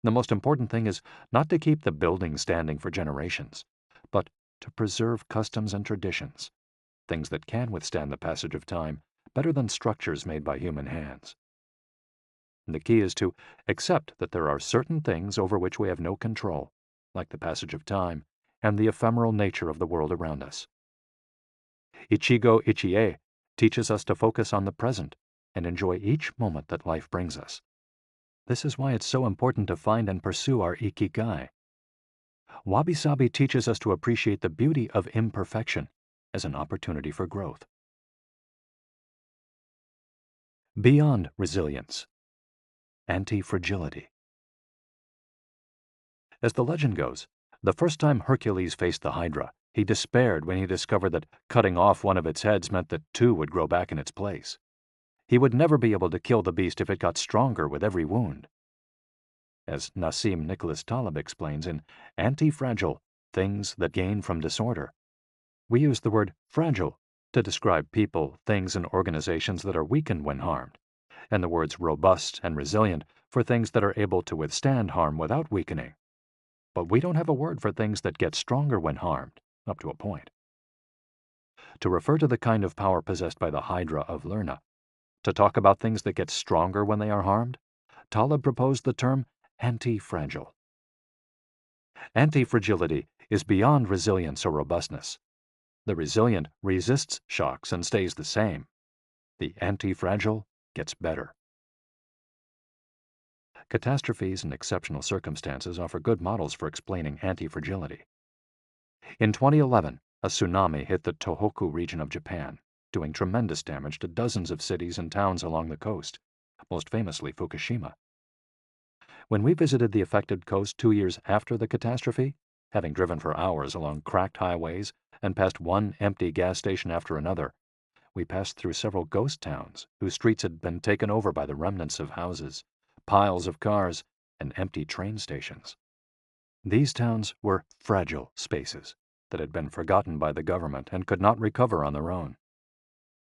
The most important thing is not to keep the building standing for generations, but to preserve customs and traditions, things that can withstand the passage of time better than structures made by human hands. The key is to accept that there are certain things over which we have no control, like the passage of time and the ephemeral nature of the world around us. Ichigo-ichie teaches us to focus on the present and enjoy each moment that life brings us. This is why it's so important to find and pursue our Ikigai. Wabi-sabi teaches us to appreciate the beauty of imperfection as an opportunity for growth. Beyond resilience, anti-fragility. As the legend goes, the first time Hercules faced the Hydra, he despaired when he discovered that cutting off one of its heads meant that two would grow back in its place. He would never be able to kill the beast if it got stronger with every wound. As Nassim Nicholas Taleb explains in Anti-Fragile, Things That Gain from Disorder, we use the word fragile to describe people, things, and organizations that are weakened when harmed, and the words robust and resilient for things that are able to withstand harm without weakening. But we don't have a word for things that get stronger when harmed, up to a point. To refer to the kind of power possessed by the Hydra of Lerna, to talk about things that get stronger when they are harmed, Taleb proposed the term anti-fragile. Anti-fragility is beyond resilience or robustness. The resilient resists shocks and stays the same. The anti-fragile gets better. Catastrophes and exceptional circumstances offer good models for explaining anti-fragility. In 2011, a tsunami hit the Tohoku region of Japan, doing tremendous damage to dozens of cities and towns along the coast, most famously Fukushima. When we visited the affected coast 2 years after the catastrophe, having driven for hours along cracked highways and past one empty gas station after another, we passed through several ghost towns whose streets had been taken over by the remnants of houses, piles of cars, and empty train stations. These towns were fragile spaces that had been forgotten by the government and could not recover on their own.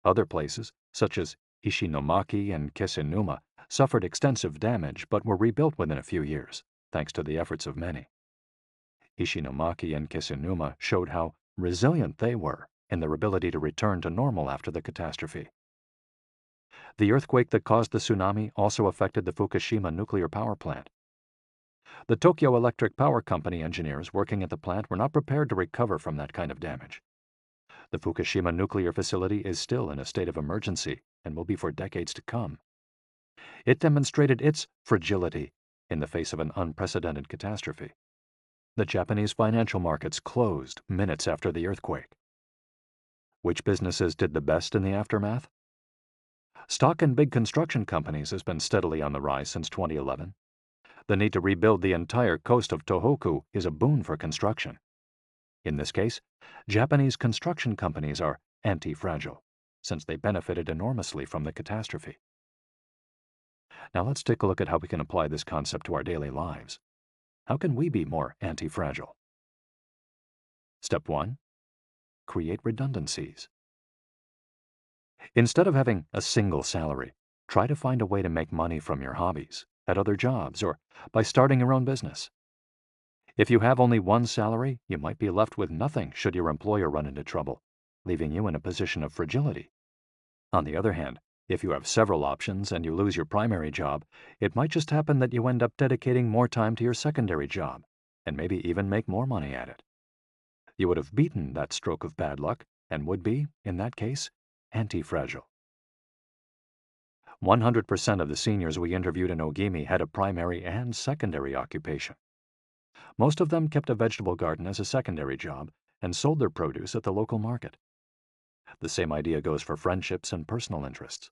Other places, such as Ishinomaki and Kisenuma, suffered extensive damage but were rebuilt within a few years, thanks to the efforts of many. Ishinomaki and Kisenuma showed how resilient they were in their ability to return to normal after the catastrophe. The earthquake that caused the tsunami also affected the Fukushima nuclear power plant. The Tokyo Electric Power Company engineers working at the plant were not prepared to recover from that kind of damage. The Fukushima nuclear facility is still in a state of emergency and will be for decades to come. It demonstrated its fragility in the face of an unprecedented catastrophe. The Japanese financial markets closed minutes after the earthquake. Which businesses did the best in the aftermath? Stock in big construction companies has been steadily on the rise since 2011. The need to rebuild the entire coast of Tohoku is a boon for construction. In this case, Japanese construction companies are anti-fragile, since they benefited enormously from the catastrophe. Now let's take a look at how we can apply this concept to our daily lives. How can we be more anti-fragile? Step 1. Create redundancies. Instead of having a single salary, try to find a way to make money from your hobbies, at other jobs, or by starting your own business. If you have only one salary, you might be left with nothing should your employer run into trouble, leaving you in a position of fragility. On the other hand, if you have several options and you lose your primary job, it might just happen that you end up dedicating more time to your secondary job, and maybe even make more money at it. You would have beaten that stroke of bad luck and would be, in that case, anti-fragile. 100% of the seniors we interviewed in Ogimi had a primary and secondary occupation. Most of them kept a vegetable garden as a secondary job and sold their produce at the local market. The same idea goes for friendships and personal interests.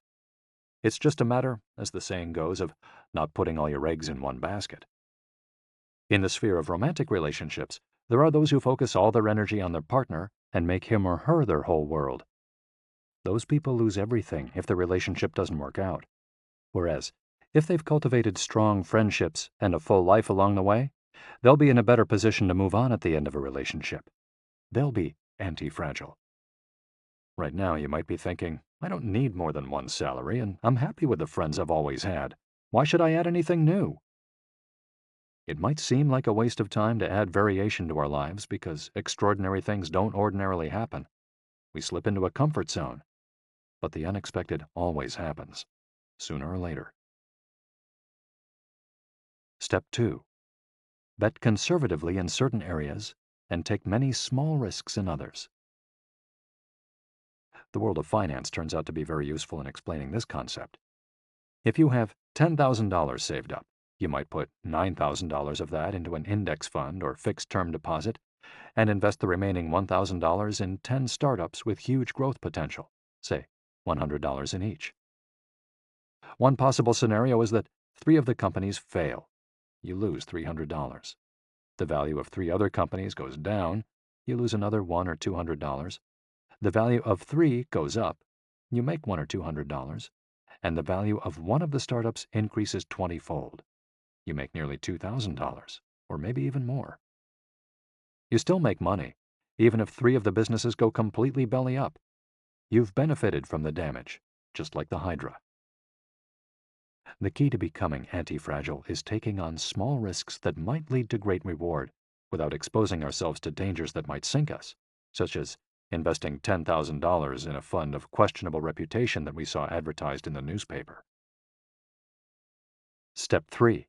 It's just a matter, as the saying goes, of not putting all your eggs in one basket. In the sphere of romantic relationships, there are those who focus all their energy on their partner and make him or her their whole world. Those people lose everything if the relationship doesn't work out. Whereas, if they've cultivated strong friendships and a full life along the way, they'll be in a better position to move on at the end of a relationship. They'll be anti-fragile. Right now, you might be thinking, I don't need more than one salary, and I'm happy with the friends I've always had. Why should I add anything new? It might seem like a waste of time to add variation to our lives because extraordinary things don't ordinarily happen. We slip into a comfort zone. But the unexpected always happens, sooner or later. Step 2. Bet conservatively in certain areas and take many small risks in others. The world of finance turns out to be very useful in explaining this concept. If you have $10,000 saved up, you might put $9,000 of that into an index fund or fixed-term deposit and invest the remaining $1,000 in 10 startups with huge growth potential, say $100 in each. One possible scenario is that 3 of the companies fail. You lose $300. The value of 3 other companies goes down. You lose another $100 or $200. The value of 3 goes up. You make $100 or $200. And the value of one of the startups increases 20-fold. You make nearly $2,000, or maybe even more. You still make money, even if 3 of the businesses go completely belly up. You've benefited from the damage, just like the Hydra. The key to becoming anti-fragile is taking on small risks that might lead to great reward without exposing ourselves to dangers that might sink us, such as investing $10,000 in a fund of questionable reputation that we saw advertised in the newspaper. Step 3.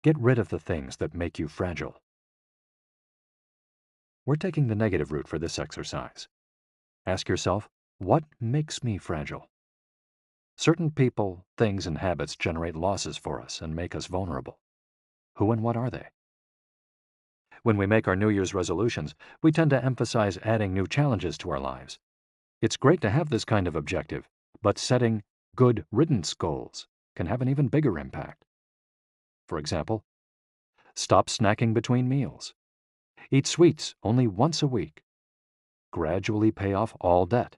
Get rid of the things that make you fragile. We're taking the negative route for this exercise. Ask yourself, what makes me fragile? Certain people, things, and habits generate losses for us and make us vulnerable. Who and what are they? When we make our New Year's resolutions, we tend to emphasize adding new challenges to our lives. It's great to have this kind of objective, but setting good riddance goals can have an even bigger impact. For example, stop snacking between meals. Eat sweets only once a week. Gradually pay off all debt.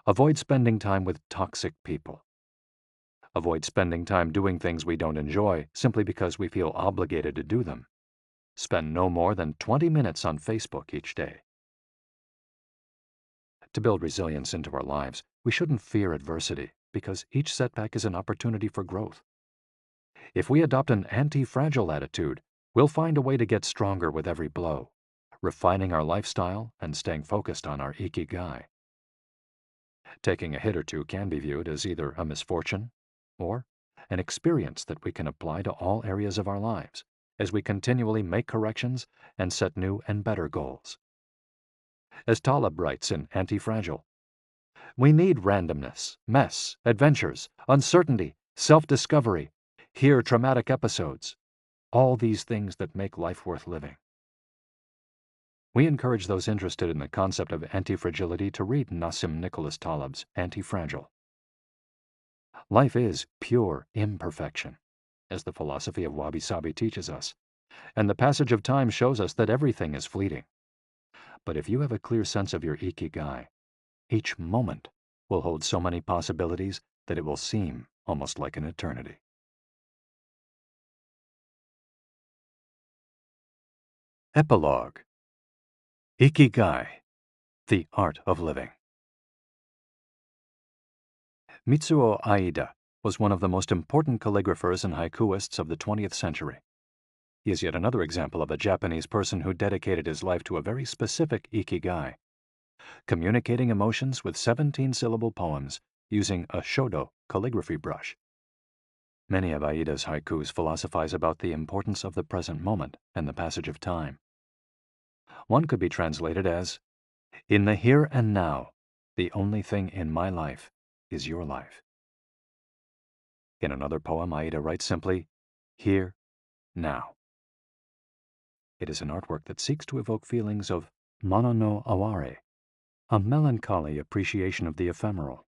Avoid spending time with toxic people. Avoid spending time doing things we don't enjoy simply because we feel obligated to do them. Spend no more than 20 minutes on Facebook each day. To build resilience into our lives, we shouldn't fear adversity because each setback is an opportunity for growth. If we adopt an anti-fragile attitude, we'll find a way to get stronger with every blow, refining our lifestyle and staying focused on our Ikigai. Taking a hit or two can be viewed as either a misfortune or an experience that we can apply to all areas of our lives as we continually make corrections and set new and better goals. As Taleb writes in Anti-Fragile, We need randomness, mess, adventures, uncertainty, self-discovery, hear traumatic episodes, all these things that make life worth living. We encourage those interested in the concept of anti-fragility to read Nassim Nicholas Taleb's Anti-Fragile. Life is pure imperfection, as the philosophy of wabi-sabi teaches us, and the passage of time shows us that everything is fleeting. But if you have a clear sense of your Ikigai, each moment will hold so many possibilities that it will seem almost like an eternity. Epilogue. Ikigai, the art of living. Mitsuo Aida was one of the most important calligraphers and haikuists of the 20th century. He is yet another example of a Japanese person who dedicated his life to a very specific Ikigai, communicating emotions with 17-syllable poems using a shodo calligraphy brush. Many of Aida's haikus philosophize about the importance of the present moment and the passage of time. One could be translated as, "In the here and now, the only thing in my life is your life." In another poem, Aida writes simply, "Here, now." It is an artwork that seeks to evoke feelings of mono no aware, a melancholy appreciation of the ephemeral.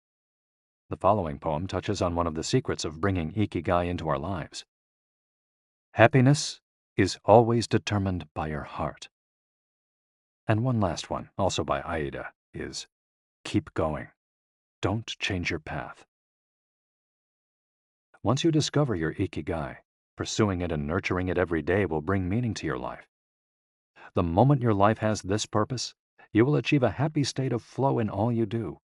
The following poem touches on one of the secrets of bringing Ikigai into our lives. Happiness is always determined by your heart. And one last one, also by Aida, is keep going. Don't change your path. Once you discover your Ikigai, pursuing it and nurturing it every day will bring meaning to your life. The moment your life has this purpose, you will achieve a happy state of flow in all you do,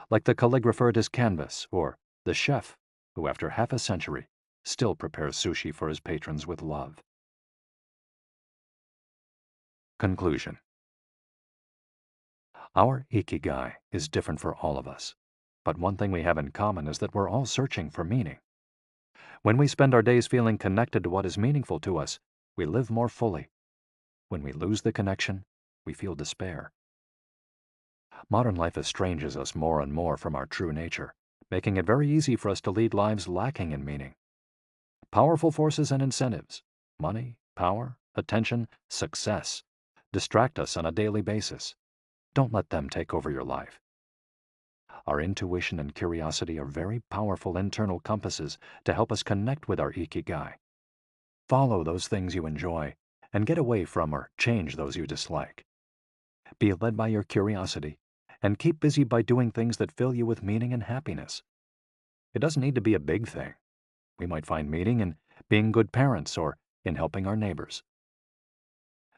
like the calligrapher at his canvas or the chef who, after half a century, still prepares sushi for his patrons with love. Conclusion. Our Ikigai is different for all of us, but one thing we have in common is that we're all searching for meaning. When we spend our days feeling connected to what is meaningful to us, we live more fully. When we lose the connection, we feel despair. Modern life estranges us more and more from our true nature, making it very easy for us to lead lives lacking in meaning. Powerful forces and incentives, money, power, attention, success, distract us on a daily basis. Don't let them take over your life. Our intuition and curiosity are very powerful internal compasses to help us connect with our Ikigai. Follow those things you enjoy and get away from or change those you dislike. Be led by your curiosity and keep busy by doing things that fill you with meaning and happiness. It doesn't need to be a big thing. We might find meaning in being good parents or in helping our neighbors.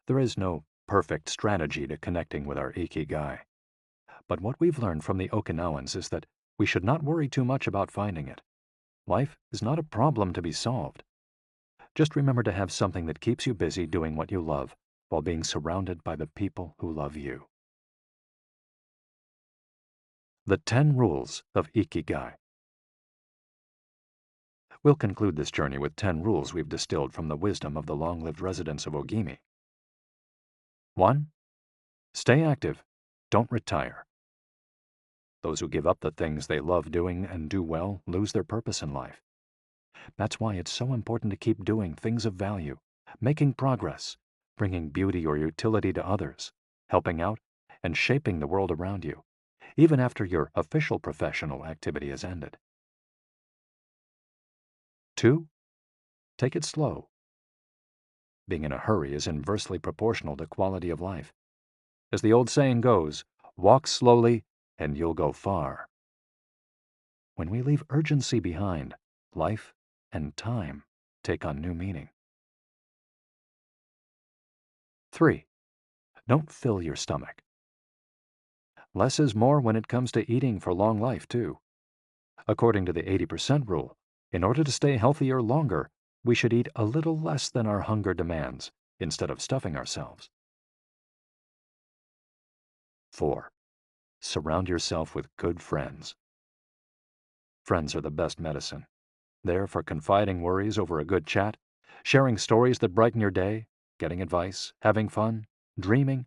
There is no perfect strategy to connecting with our Ikigai. But what we've learned from the Okinawans is that we should not worry too much about finding it. Life is not a problem to be solved. Just remember to have something that keeps you busy doing what you love while being surrounded by the people who love you. The 10 Rules of Ikigai. We'll conclude this journey with 10 rules we've distilled from the wisdom of the long-lived residents of Ogimi. 1. Stay active. Don't retire. Those who give up the things they love doing and do well lose their purpose in life. That's why it's so important to keep doing things of value, making progress, bringing beauty or utility to others, helping out, and shaping the world around you, even after your official professional activity has ended. 2. Take it slow. Being in a hurry is inversely proportional to quality of life. As the old saying goes, walk slowly and you'll go far. When we leave urgency behind, life and time take on new meaning. 3. Don't fill your stomach. Less is more when it comes to eating for long life, too. According to the 80% rule, in order to stay healthier longer, we should eat a little less than our hunger demands, instead of stuffing ourselves. 4. Surround yourself with good friends. Friends are the best medicine. There for confiding worries over a good chat, sharing stories that brighten your day, getting advice, having fun, dreaming,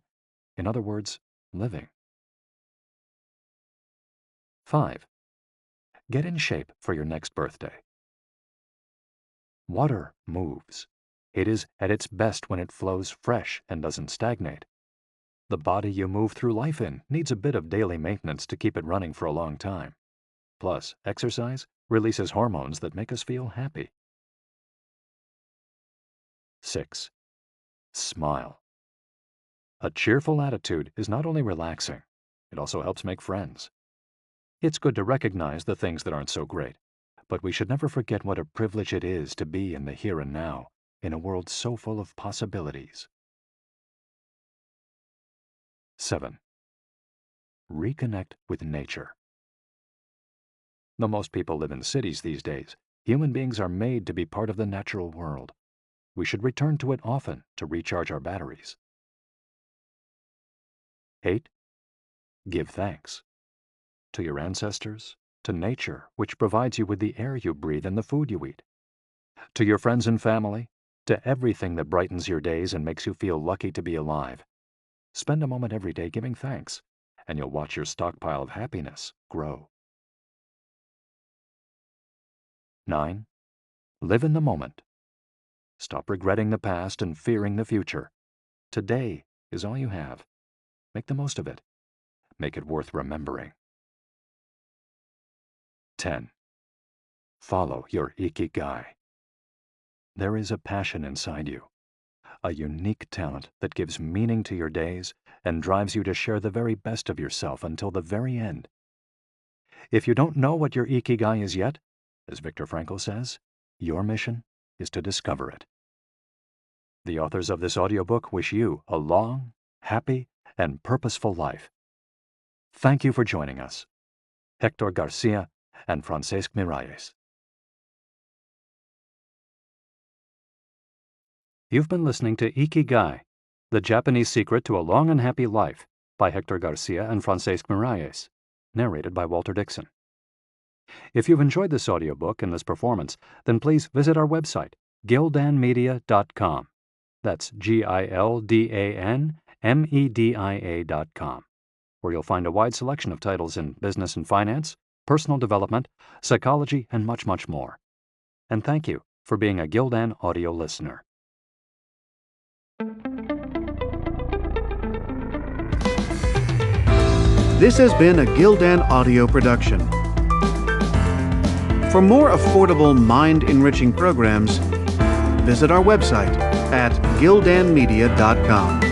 in other words, living. 5. Get in shape for your next birthday. Water moves. It is at its best when it flows fresh and doesn't stagnate. The body you move through life in needs a bit of daily maintenance to keep it running for a long time. Plus, exercise releases hormones that make us feel happy. 6. Smile. A cheerful attitude is not only relaxing, it also helps make friends. It's good to recognize the things that aren't so great, but we should never forget what a privilege it is to be in the here and now, in a world so full of possibilities. 7. Reconnect with nature. Though most people live in cities these days, human beings are made to be part of the natural world. We should return to it often to recharge our batteries. 8. Give thanks. To your ancestors, to nature, which provides you with the air you breathe and the food you eat. To your friends and family, to everything that brightens your days and makes you feel lucky to be alive. Spend a moment every day giving thanks, and you'll watch your stockpile of happiness grow. 9. Live in the moment. Stop regretting the past and fearing the future. Today is all you have. Make the most of it. Make it worth remembering. 10. Follow your Ikigai. There is a passion inside you, a unique talent that gives meaning to your days and drives you to share the very best of yourself until the very end. If you don't know what your Ikigai is yet, as Viktor Frankl says, your mission is to discover it. The authors of this audiobook wish you a long, happy, and purposeful life. Thank you for joining us. Hector Garcia and Francesc Miralles. You've been listening to Ikigai, The Japanese Secret to a Long and Happy Life by Hector Garcia and Francesc Miralles, narrated by Walter Dixon. If you've enjoyed this audiobook and this performance, then please visit our website, gildanmedia.com. That's GILDANMEDIA.com, where you'll find a wide selection of titles in business and finance, personal development, psychology, and much, much more. And thank you for being a Gildan audio listener. This has been a Gildan audio production. For more affordable, mind-enriching programs, visit our website at gildanmedia.com.